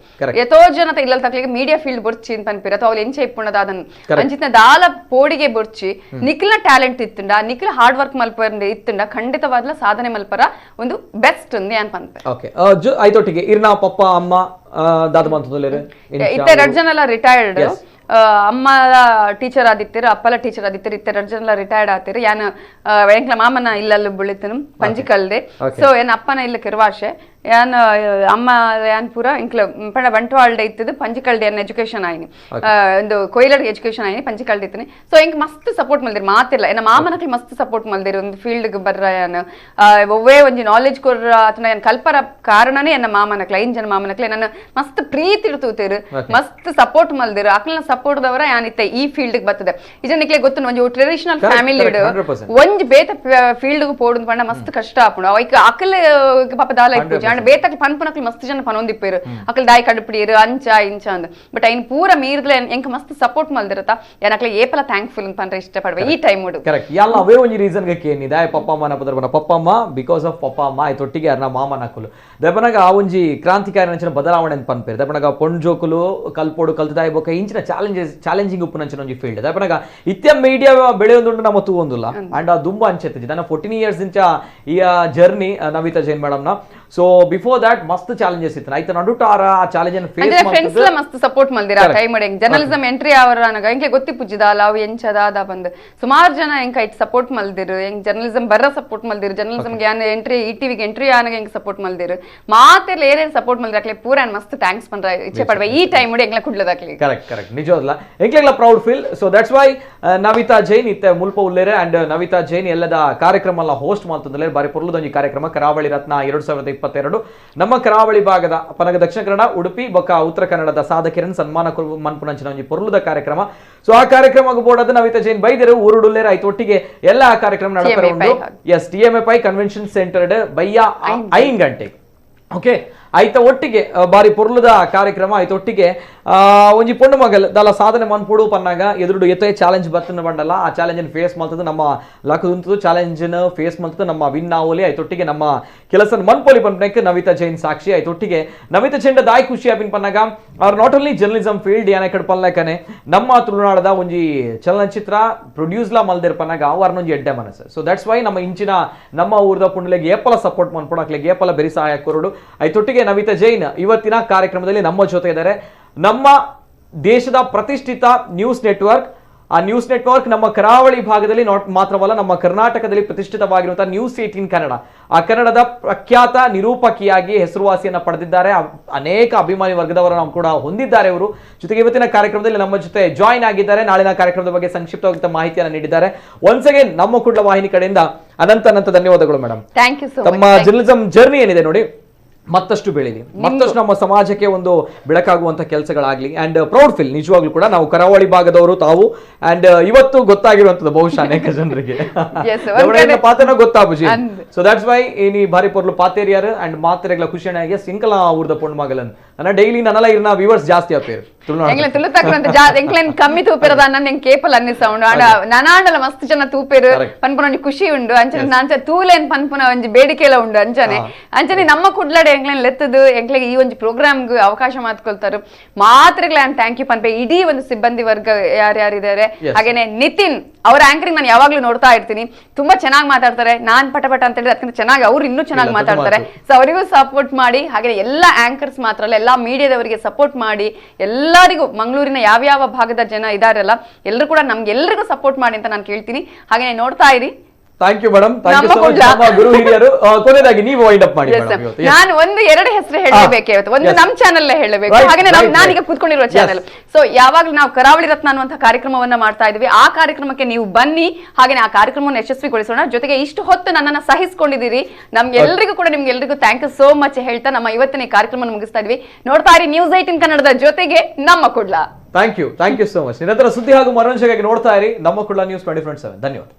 ಎತೋ ಜನ ಇಲ್ಲಲ್ ತಕ್ಲಿಗೆ ಮೀಡಿಯಾ ಫೀಲ್ಡ್ ಬೊರ್ಚಿ ಅಂತ ಪನ್ಪಿರ ಅಥವಾ ಅವ್ಲು ಎಂಚ ಇಪ್ಪುಂಡದ ಅದನ್ನು ಅಂಚಿನ ದಾಲ ಪೋಡಿಗೆ ಬೊರ್ಚಿ ನಿಖಿಲ್ನ ಟ್ಯಾಲೆಂಟ್ ಇತ್ತುಂಡ ನಿಖಿಲ್ ಹಾರ್ಡ್ ವರ್ಕ್ ಮಲ್ಪರ ಇತ್ತುಂಡ ಖಂಡಿತವಾದ್ಲ ಸಾಧನೆ ಮಲ್ಪರ ಒಂದು ಬೆಸ್ಟ್ ಅಂದ್ ಯಾನ್ ಪನ್ಪೆ. ಐತೊಟ್ಟಿಗೆ ಇರ್ನ ಪಪ್ಪ ಅಮ್ಮ ದಾದ ಬಂತದಲ್ಲೇರು ಇತ್ತೆ ಎರಡು ಜನ ಎಲ್ಲ ರಿಟೈರ್ಡ್. ಅಮ್ಮ ಟೀಚರ್ ಆದಿತ್ತೀರು, ಅಪ್ಪಲ ಟೀಚರ್ ಆದಿತ್ತೀರು, ಇತ್ತೆ ಎರಡು ಜನ ರಿಟೈರ್ಡ್ ಆತಿರು. ಯಾನ್ ಎಂಕ್ಲ ಮಾಮನ ಇಲ್ಲಲ್ಲಿ ಬುಳಿತನು ಪಂಜಿಕಲ್ದೆ. ಸೊ ಏನ್ ಅಪ್ಪನ ಇಲ್ಲ ಕಿರ್ವಾಶೆ ಯಾನ್ ಅಮ್ಮ ಯಾನ್ ಪೂರ ಇಂಕ್ಲ ಪಂಡ ಬಂಟ್ವಾಳ ಇತ್ತದು ಪಂಚಿಕಲ್ಡಿ ಅನ್ನ ಎಜುಕೇಶನ್ ಆಯ್ನಿ ಒಂದು ಕೊಯ್ಲಡ್ ಎಜುಕೇಶನ್ ಆಯ್ನಿ ಪಂಚಿಕಲ್ಡಿ ಇತ್ತನಿ ಸೊ ಇಂಕ್ ಮಸ್ತ್ ಸಪೋರ್ಟ್ ಮಲ್ದಿರ್ ಮಾತಿಲ್ಲ ಎನ್ನ ಮಾಮನಕ್ಲಿ ಮಸ್ತ್ ಸಪೋರ್ಟ್ ಮಲ್ದಿರ್ ಒಂದು ಫೀಲ್ಡ್ ಬರ್ರ ಯಾನ್ ಒವ್ವೇ ಒಂಜಿ ನಾಲೆಜ್ ಕೊರ್ರ ಅತನ ಯಾನ್ ಕಲ್ಪರ ಕಾರಣನೇ ಎನ್ನ ಮಾಮನಕ್ಲ ಐನ್ ಜನ ಮಾಮನಕ್ಲೆ ನನ್ನ ಮಸ್ತ್ ಪ್ರೀತಿ ಇಡ್ತೂತಿರ್ ಮಸ್ತ್ ಸಪೋರ್ಟ್ ಮಲ್ದಿರ್ ಅಕ್ಲನ ಸಪೋರ್ಟ್ ದವರ ಯಾನ್ ಇತ್ತೆ ಈ ಫೀಲ್ಡ್ ಬರ್ತದೆ ಇಜನಿಕ್ಲೆ ಗೊತ್ತು ಒಂಜಿ ಟ್ರೆಡಿಷನಲ್ ಫ್ಯಾಮಿಲಿ ಒಂಜಿ ಬೇತ ಫೀಲ್ಡ್ ಪೋಡು ಪಂಡ ಮಸ್ತ್ ಕಷ್ಟ ಆಪುಂಡು ಅವೈಕ್ ಅಕಲ್ ಪಾಪ ದಾಲ ಇಪ್ಪು ಅಂಡ್ ಬೇತಕ್ ಪನ್ಪುನಕ್ಲಿ ಮಸ್ತ್ ಜನ ಪನೊಂದಿಪ್ಪೇರು ಅಕಲ್ ದಾಯಿ ಕಡುಪಿಡಿಯರು ಅಂಚ ಇಂಚ ಅಂದ್ ಬಟ್ ಐನ್ ಪೂರ ಮೀರ್ಗ್ಲೆ ಎಂಕ ಮಸ್ತ್ ಸಪೋರ್ಟ್ ಮಲ್ದಿರತ್ತ ಯಾನಕ್ಲೆ ಏಪಲ ಥ್ಯಾಂಕ್ಫುಲ್ ಅಂತ ಪಂಡ್ರೆ ಇಷ್ಟ ಪಡ್ವೆ ಈ ಟೈಮ್ ಉಡು ಕರೆಕ್ಟ್ ಎಲ್ಲ ಅವೇ ಒಂಜಿ ರೀಸನ್ ಗೆ ಕೇನಿದೆ ಪಪ್ಪ ಅಮ್ಮನ ಪದರ್ಬನ ಪಪ್ಪ ಅಮ್ಮ ಬಿಕಾಸ್ ಆಫ್ ಪಪ್ಪ ಅಮ್ಮ ಐತೊಟ್ಟಿಗೆ ಅರ್ನ ಮಾಮ ನಕುಲು ದೆಪನಗ ಆ ಒಂಜಿ ಕ್ರಾಂತಿಕಾರಿ ನಂಚಿನ ಬದಲಾವಣೆ ಅಂತ ಪನ್ಪೇರು ದೆಪನಗ ಪೊಂಜೋಕುಲು ಕಲ್ಪೋಡು ಕಲ್ತದಾಯಿ ಬೊಕ ಇಂಚಿನ ಚಾಲೆಂಜಿಂಗ್ ಉಪ್ಪು ನಂಚಿನ ಒಂಜಿ ಫೀಲ್ಡ್ ದೆಪನಗ ಇತ್ಯ ಮೀಡಿಯಾ ಬೆಳೆಯೊಂದುಂಡು ನಮ್ಮ ತೂವೊಂದುಲ್ಲ ಅಂಡ್ ಆ ದುಂಬ ಅಂಚೆತ್ತಿಜಿ ನನ್ನ 14 years ಇಂಚ ಈ ಜರ್ನಿ ನವಿತಾ ಜೈನ್ ಮೇಡಮ್ ನ ಸೊ ಬಿಫೋರ್ ದಟ್ ಮಸ್ತ್ ಚಾಲೆಂಜಸ್ ಇತ್ತು ಐತ ನಡುಟಾರ ಆ ಚಾಲೆಂಜ್ ಅನ್ನು ಫೇಸ್ ಅಂದ್ರೆ ಫ್ರೆಂಡ್ಸ್ ಲ ಮಸ್ತ್ ಸಪೋರ್ಟ್ ಮಲ್ದಿರ ಟೈಮ್ ಅಡೆ ಜರ್ನಲಿಸಂ ಎಂಟ್ರಿ ಅವರ ನನಗ ಇಂಕೆ ಗೊತ್ತಿ ಪುಜ್ಜಿದಾಲ ಅವು ಎಂಚದಾದ ಬಂದ್ ಸುಮಾರು ಜನ ಇಂಕ ಐಟ್ ಸಪೋರ್ಟ್ ಮಲ್ದಿರು ಎಂಗ್ ಜರ್ನಲಿಸಂ ಬರ್ರ ಸಪೋರ್ಟ್ ಮಲ್ದಿರು ಜರ್ನಲಿಸಂ ಗೆ ಯಾನ್ ಎಂಟ್ರಿ ಇಟಿವಿ ಗೆ ಎಂಟ್ರಿ ಆನಗ ಎಂಗ್ ಸಪೋರ್ಟ್ ಮಲ್ದಿರು ಮಾತೆಲ್ಲ ಏನೇನ್ ಸಪೋರ್ಟ್ ಮಲ್ದಿರಕ್ಲೆ ಪೂರ ಮಸ್ತ್ ಥ್ಯಾಂಕ್ಸ್ ಪಂದ್ರ ಇಚ್ಛೆ ಪಡ್ವೆ ಈ ಟೈಮ್ ಅಡೆ ಎಂಗ್ಲ ಕುಡ್ಲದಾಕ್ಲಿ ಕರೆಕ್ಟ್ ನಿಜವಲ್ಲ ಎಂಗ್ಲೆಗ್ಲ proud feel so that's why Navita Jain ಇತ್ತೆ ಮುಲ್ಪ ಉಲ್ಲೇರೆ ಅಂಡ್ ನವಿತಾ ಜೈನ್ ಎಲ್ಲದ ಕಾರ್ಯಕ್ರಮ ಎಲ್ಲ ಹೋಸ್ಟ್ ಮಾಡ್ತಂದ್ರೆ ಬಾರಿ ಪೊರ್ಲದೊಂಜಿ ಕಾರ್ಯಕ್ರಮ ಕರಾವಳಿ ರತ್ನ 2022 ನಮ್ಮ ಕರಾವಳಿ ಭಾಗದ ಪನಗ ದಕ್ಷಿಣ ಕನ್ನಡ ಉಡುಪಿ ಬೊಕ್ಕ ಉತ್ತರ ಕನ್ನಡದ ಸಾಧಕರನ್ನು ಸನ್ಮಾನ ಮನ್ಪುನಂಚಿನ ಒಂಜಿ ಪೊರ್ಲುದ ಕಾರ್ಯಕ್ರಮ ಸೊ ಆ ಕಾರ್ಯಕ್ರಮ ಬೋಡದ ನವಿತಾ ಜೈನ್ ಬೈದರು ಊರುಡುಲ್ಲೇರ ಐತೊಟ್ಟಿಗೆ ಎಲ್ಲ ಆ ಕಾರ್ಯಕ್ರಮ ನಡಪರೆ ಉಂಡು ಎಸ್ TMFI ಕನ್ವೆನ್ಷನ್ ಸೆಂಟರ್ಡ್ ಬಯ್ಯ 5 ಗಂಟೆ ಓಕೆ ಐತ ಒಟ್ಟಿಗೆ ಬಾರಿ ಪೊರ್ಲುದ ಕಾರ್ಯಕ್ರಮ ಐತೊಟ್ಟಿಗೆ ಒಂಜಿ ಪೊಂಡು ಮಗಲ್ ದಾಲ ಸಾಧನೆ ಮನ್ಪುಡು ಪನ್ನಾಗ ಎದುರುಡು ಎತ್ತೇ ಚಾಲೆಂಜ್ ಬರ್ತನ ಬಂಡಲ್ಲ ಆ ಚಾಲೆಂಜ್ ಫೇಸ್ ಮಾಡ್ತದ ನಮ್ಮ ಲಕ್ಕದುಂತದು ಚಾಲೆಂಜ್ ಫೇಸ್ ಮಾಡ್ತದ ನಮ್ಮ ವಿನ್ ಆವಲಿ ಐತೊಟ್ಟಿಗೆ ನಮ್ಮ ಕೆಲಸ ಮನ್ಪೊಲಿ ಪನ್ಪನೆಕ್ ನವಿತಾ ಜೈನ್ ಸಾಕ್ಷಿ ಐತೊಟ್ಟಿಗೆ ನವಿತಾ ಜೈನ್ ದಾಯ್ ಖುಷಿ ಆಪಿನ್ ಪನ್ನಾಗ ಅವ್ರ ನಾಟ್ ಓನ್ಲಿ ಜರ್ನಲಿಸಂ ಫೀಲ್ಡ್ ಯಾನ ಕಡೆ ಪನ್ಲಕನೆ ನಮ್ಮ ತುಳುನಾಡದ ಒಂಜಿ ಚಲನಚಿತ್ರ ಪ್ರೊಡ್ಯೂಸ್ ಲಾ ಮಲ್ದಿರ್ ಪನ್ನಾಗ ಅವ್ರನ್ನೊಂಜಿ ಎಡ್ಡೆ ಮನಸ್ಸು ಸೊ ದಟ್ಸ್ ವೈ ನಮ್ಮ ಇಂಚಿನ ನಮ್ಮ ಊರದ ಪುಂಡ್ಲೆಗೆ ಏಪಲ ಸಪೋರ್ಟ್ ಮನ್ಪುಣಕ್ಲೆಗೆ ಏಪಲ ಬೆರಿ ಸಹಾಯ ಕೊರಡು ಐತೊಟ್ಟಿಗೆ ನವಿತಾ ಜೈನ್ ಇವತ್ತಿನ ಕಾರ್ಯಕ್ರಮದಲ್ಲಿ ನಮ್ಮ ಜೊತೆ ಇದ್ದಾರೆ ನಮ್ಮ ದೇಶದ ಪ್ರತಿಷ್ಠಿತ ನ್ಯೂಸ್ ನೆಟ್ವರ್ಕ್ ಆ ನ್ಯೂಸ್ ನೆಟ್ವರ್ಕ್ ನಮ್ಮ ಕರಾವಳಿ ಭಾಗದಲ್ಲಿ ಮಾತ್ರವಲ್ಲ ನಮ್ಮ ಕರ್ನಾಟಕದಲ್ಲಿ ಪ್ರತಿಷ್ಠಿತವಾಗಿರುವಂತಹ ನ್ಯೂಸ್ 18 ಕನ್ನಡ ಆ ಕನ್ನಡದ ಪ್ರಖ್ಯಾತ ನಿರೂಪಕಿಯಾಗಿ ಹೆಸರುವಾಸಿಯನ್ನ ಪಡೆದಿದ್ದಾರೆ ಅನೇಕ ಅಭಿಮಾನಿ ವರ್ಗದವರು ನಾವು ಕೂಡ ಹೊಂದಿದ್ದಾರೆ ಅವರು ಜೊತೆಗೆ ಇವತ್ತಿನ ಕಾರ್ಯಕ್ರಮದಲ್ಲಿ ನಮ್ಮ ಜೊತೆ ಜಾಯಿನ್ ಆಗಿದ್ದಾರೆ ನಾಳಿನ ಕಾರ್ಯಕ್ರಮದ ಬಗ್ಗೆ ಸಂಕ್ಷಿಪ್ತವಾಗಿ ಮಾಹಿತಿಯನ್ನು ನೀಡಿದ್ದಾರೆ ಒನ್ಸ್ ಅಗೇನ್ ನಮ್ಮ ಕುಡ್ಲ ವಾಹಿನಿ ಕಡೆಯಿಂದ ಅನಂತ ಧನ್ಯವಾದಗಳು madam thank you so much ತಮ್ಮ ಜರ್ನಲಿಸಂ ಜರ್ನಿ ಏನಿದೆ ನೋಡಿ ಮತ್ತಷ್ಟು ಬೆಳೀಲಿ ಮತ್ತಷ್ಟು ನಮ್ಮ ಸಮಾಜಕ್ಕೆ ಒಂದು ಬೆಳಕಾಗುವಂತ ಕೆಲಸಗಳಾಗ್ಲಿ ಅಂಡ್ ಪ್ರೌಡ್ ಫೀಲ್ ನಿಜವಾಗ್ಲೂ ಕೂಡ ನಾವು ಕರಾವಳಿ ಭಾಗದವರು ತಾವು ಅಂಡ್ ಇವತ್ತು ಗೊತ್ತಾಗಿರುವಂತದ್ದು ಬಹುಶಃ ಅನೇಕ ಜನರಿಗೆ ಪಾತ್ರನ ಗೊತ್ತಾಬುಜಿ ಸೊ ದಟ್ಸ್ ವೈ ಏನಿ ಬಾರಿ ಪೊರ್ಲು ಪಾತೇರಿಯರ್ ಅಂಡ್ ಮಾತೆರೆಗ್ಲ ಖುಷಿಯಾಗಿ ಸಿಂಕಲ ಊರ್ದ ಪೊಂಡು ಮಗಲನ್ ನನ್ನ ಡೈಲಿ ನನ್ನಲ್ಲ ಇರ್ನ ವ್ಯೂವರ್ಸ್ ಜಾಸ್ತಿ ಆಪೇರು ಎಂಕ್ಲೆನ್ ಕಮ್ಮಿ ತೂಪಿರದ ನನ್ನ ಕೇಪಲ್ ಅನ್ನಿಸೌಂಡು ನನಾಂಡಲ ಮಸ್ತ್ ಜನ ತೂಪೇರು ಪನ್ಪುನ ಒಂಜಿ ಖುಷಿ ಉಂಡು ಅಂಚನೆ ನಾಂಚ ತೂಲೇನ್ ಪನ್ಪುನ ಒಂಜಿ ಬೇಡಿಕೆಲ ಉಂಡು ಅಂಚನೆ ನಮ್ಮ ಕುಡ್ಲಡೆ ಎಂಕ್ಲೆನ್ ಲೆತ್ತದು ಎಂಕ್ಲೆಗೆ ಈ ಒಂದು ಪ್ರೋಗ್ರಾಮ್ ಅವಕಾಶ ಮಾತ್ಕೊಳ್ತಾರೆ ಮಾತ್ರೆಗ್ಲ ಥ್ಯಾಂಕ್ ಯು ಪನ್ಪೆ ಇಡೀ ಒಂದು ಸಿಬ್ಬಂದಿ ವರ್ಗ ಯಾರ್ಯಾರಿದ್ದಾರೆ ಹಾಗೇನೆ ನಿತಿನ್ ಅವರ ಆಂಕರಿಂಗ್ ನಾನು ಯಾವಾಗ್ಲೂ ನೋಡ್ತಾ ಇರ್ತೀನಿ ತುಂಬಾ ಚೆನ್ನಾಗಿ ಮಾತಾಡ್ತಾರೆ ನಾನ್ ಪಟ ಅಂತ ಹೇಳಿದ್ರೆ ಅದಕ್ಕಿಂತ ಚೆನ್ನಾಗಿ ಅವ್ರು ಇನ್ನೂ ಚೆನ್ನಾಗಿ ಮಾತಾಡ್ತಾರೆ ಸೊ ಅವರಿಗೂ ಸಪೋರ್ಟ್ ಮಾಡಿ ಹಾಗೆ ಎಲ್ಲ ಆಂಕರ್ಸ್ ಮಾತ್ರ ಅಲ್ಲ ಎಲ್ಲಾ ಮೀಡಿಯಾದವರಿಗೆ ಸಪೋರ್ಟ್ ಮಾಡಿ ಎಲ್ಲರಿಗೂ ಮಂಗಳೂರಿನ ಯಾವ ಭಾಗದ ಜನ ಇದಾರಲ್ಲ ಎಲ್ಲರೂ ಕೂಡ ನಮ್ಗೆಲ್ಲರಿಗೂ ಸಪೋರ್ಟ್ ಮಾಡಿ ಅಂತ ನಾನು ಕೇಳ್ತೀನಿ ಹಾಗೆ ನೋಡ್ತಾ ಇರಿ ಥ್ಯಾಂಕ್ ಯು ಮೇಡಮ್ ಗುರು ಹಿರಿಯರು ಕೊನೆಯದಾಗಿ ನೀವು ವೈಂಡ್ ಅಪ್ ಮಾಡಿ ನಾನು ಒಂದು ಎರಡು ಹೆಸರು ಹೇಳಬೇಕು ಇವತ್ತು ಒಂದು ನಮ್ ಚಾನೆಲ್ ಹೇಳಬೇಕು ಹಾಗೆ ನಾನೀಗ ಕೂತ್ಕೊಂಡಿರುವ ಚಾನೆಲ್ ಸೊ ಯಾವಾಗ್ಲೂ ನಾವು ಕರಾವಳಿ ರತ್ನ ಅನ್ನುವಂತ ಕಾರ್ಯಕ್ರಮವನ್ನ ಮಾಡ್ತಾ ಇದ್ವಿ ಆ ಕಾರ್ಯಕ್ರಮಕ್ಕೆ ನೀವು ಬನ್ನಿ ಹಾಗೆ ಆ ಕಾರ್ಯಕ್ರಮವನ್ನು ಯಶಸ್ವಿಗೊಳಿಸೋಣ ಜೊತೆಗೆ ಇಷ್ಟು ಹೊತ್ತು ನನ್ನನ್ನ ಸಹಿಸಿಕೊಂಡಿದ್ದೀರಿ ನಮ್ಗೆಲ್ಲರಿಗೂ ಕೂಡ ನಿಮ್ಗೆಲ್ಲರಿಗೂ ಥ್ಯಾಂಕ್ ಯು ಸೋ ಮಚ್ ಹೇಳ್ತಾ ನಮ್ಮ ಇವತ್ತಿನ ಕಾರ್ಯಕ್ರಮ ಮುಗಿಸ್ತಾ ಇದ್ವಿ ನೋಡ್ತಾ ಇರಿ ನ್ಯೂಸ್ 18 ಕನ್ನಡದ ಜೊತೆಗೆ ನಮ್ಮ Kudla thank you so much ನಿರಂತರ ಸುದ್ದಿ ಹಾಗೂ ಮನೋರಂಜನೆಗಾಗಿ ನೋಡ್ತಾ ಇರಿ ನಮ್ಮ ಕುಡ್ಲ ನ್ಯೂಸ್ 24/7 ಧನ್ಯವಾದ.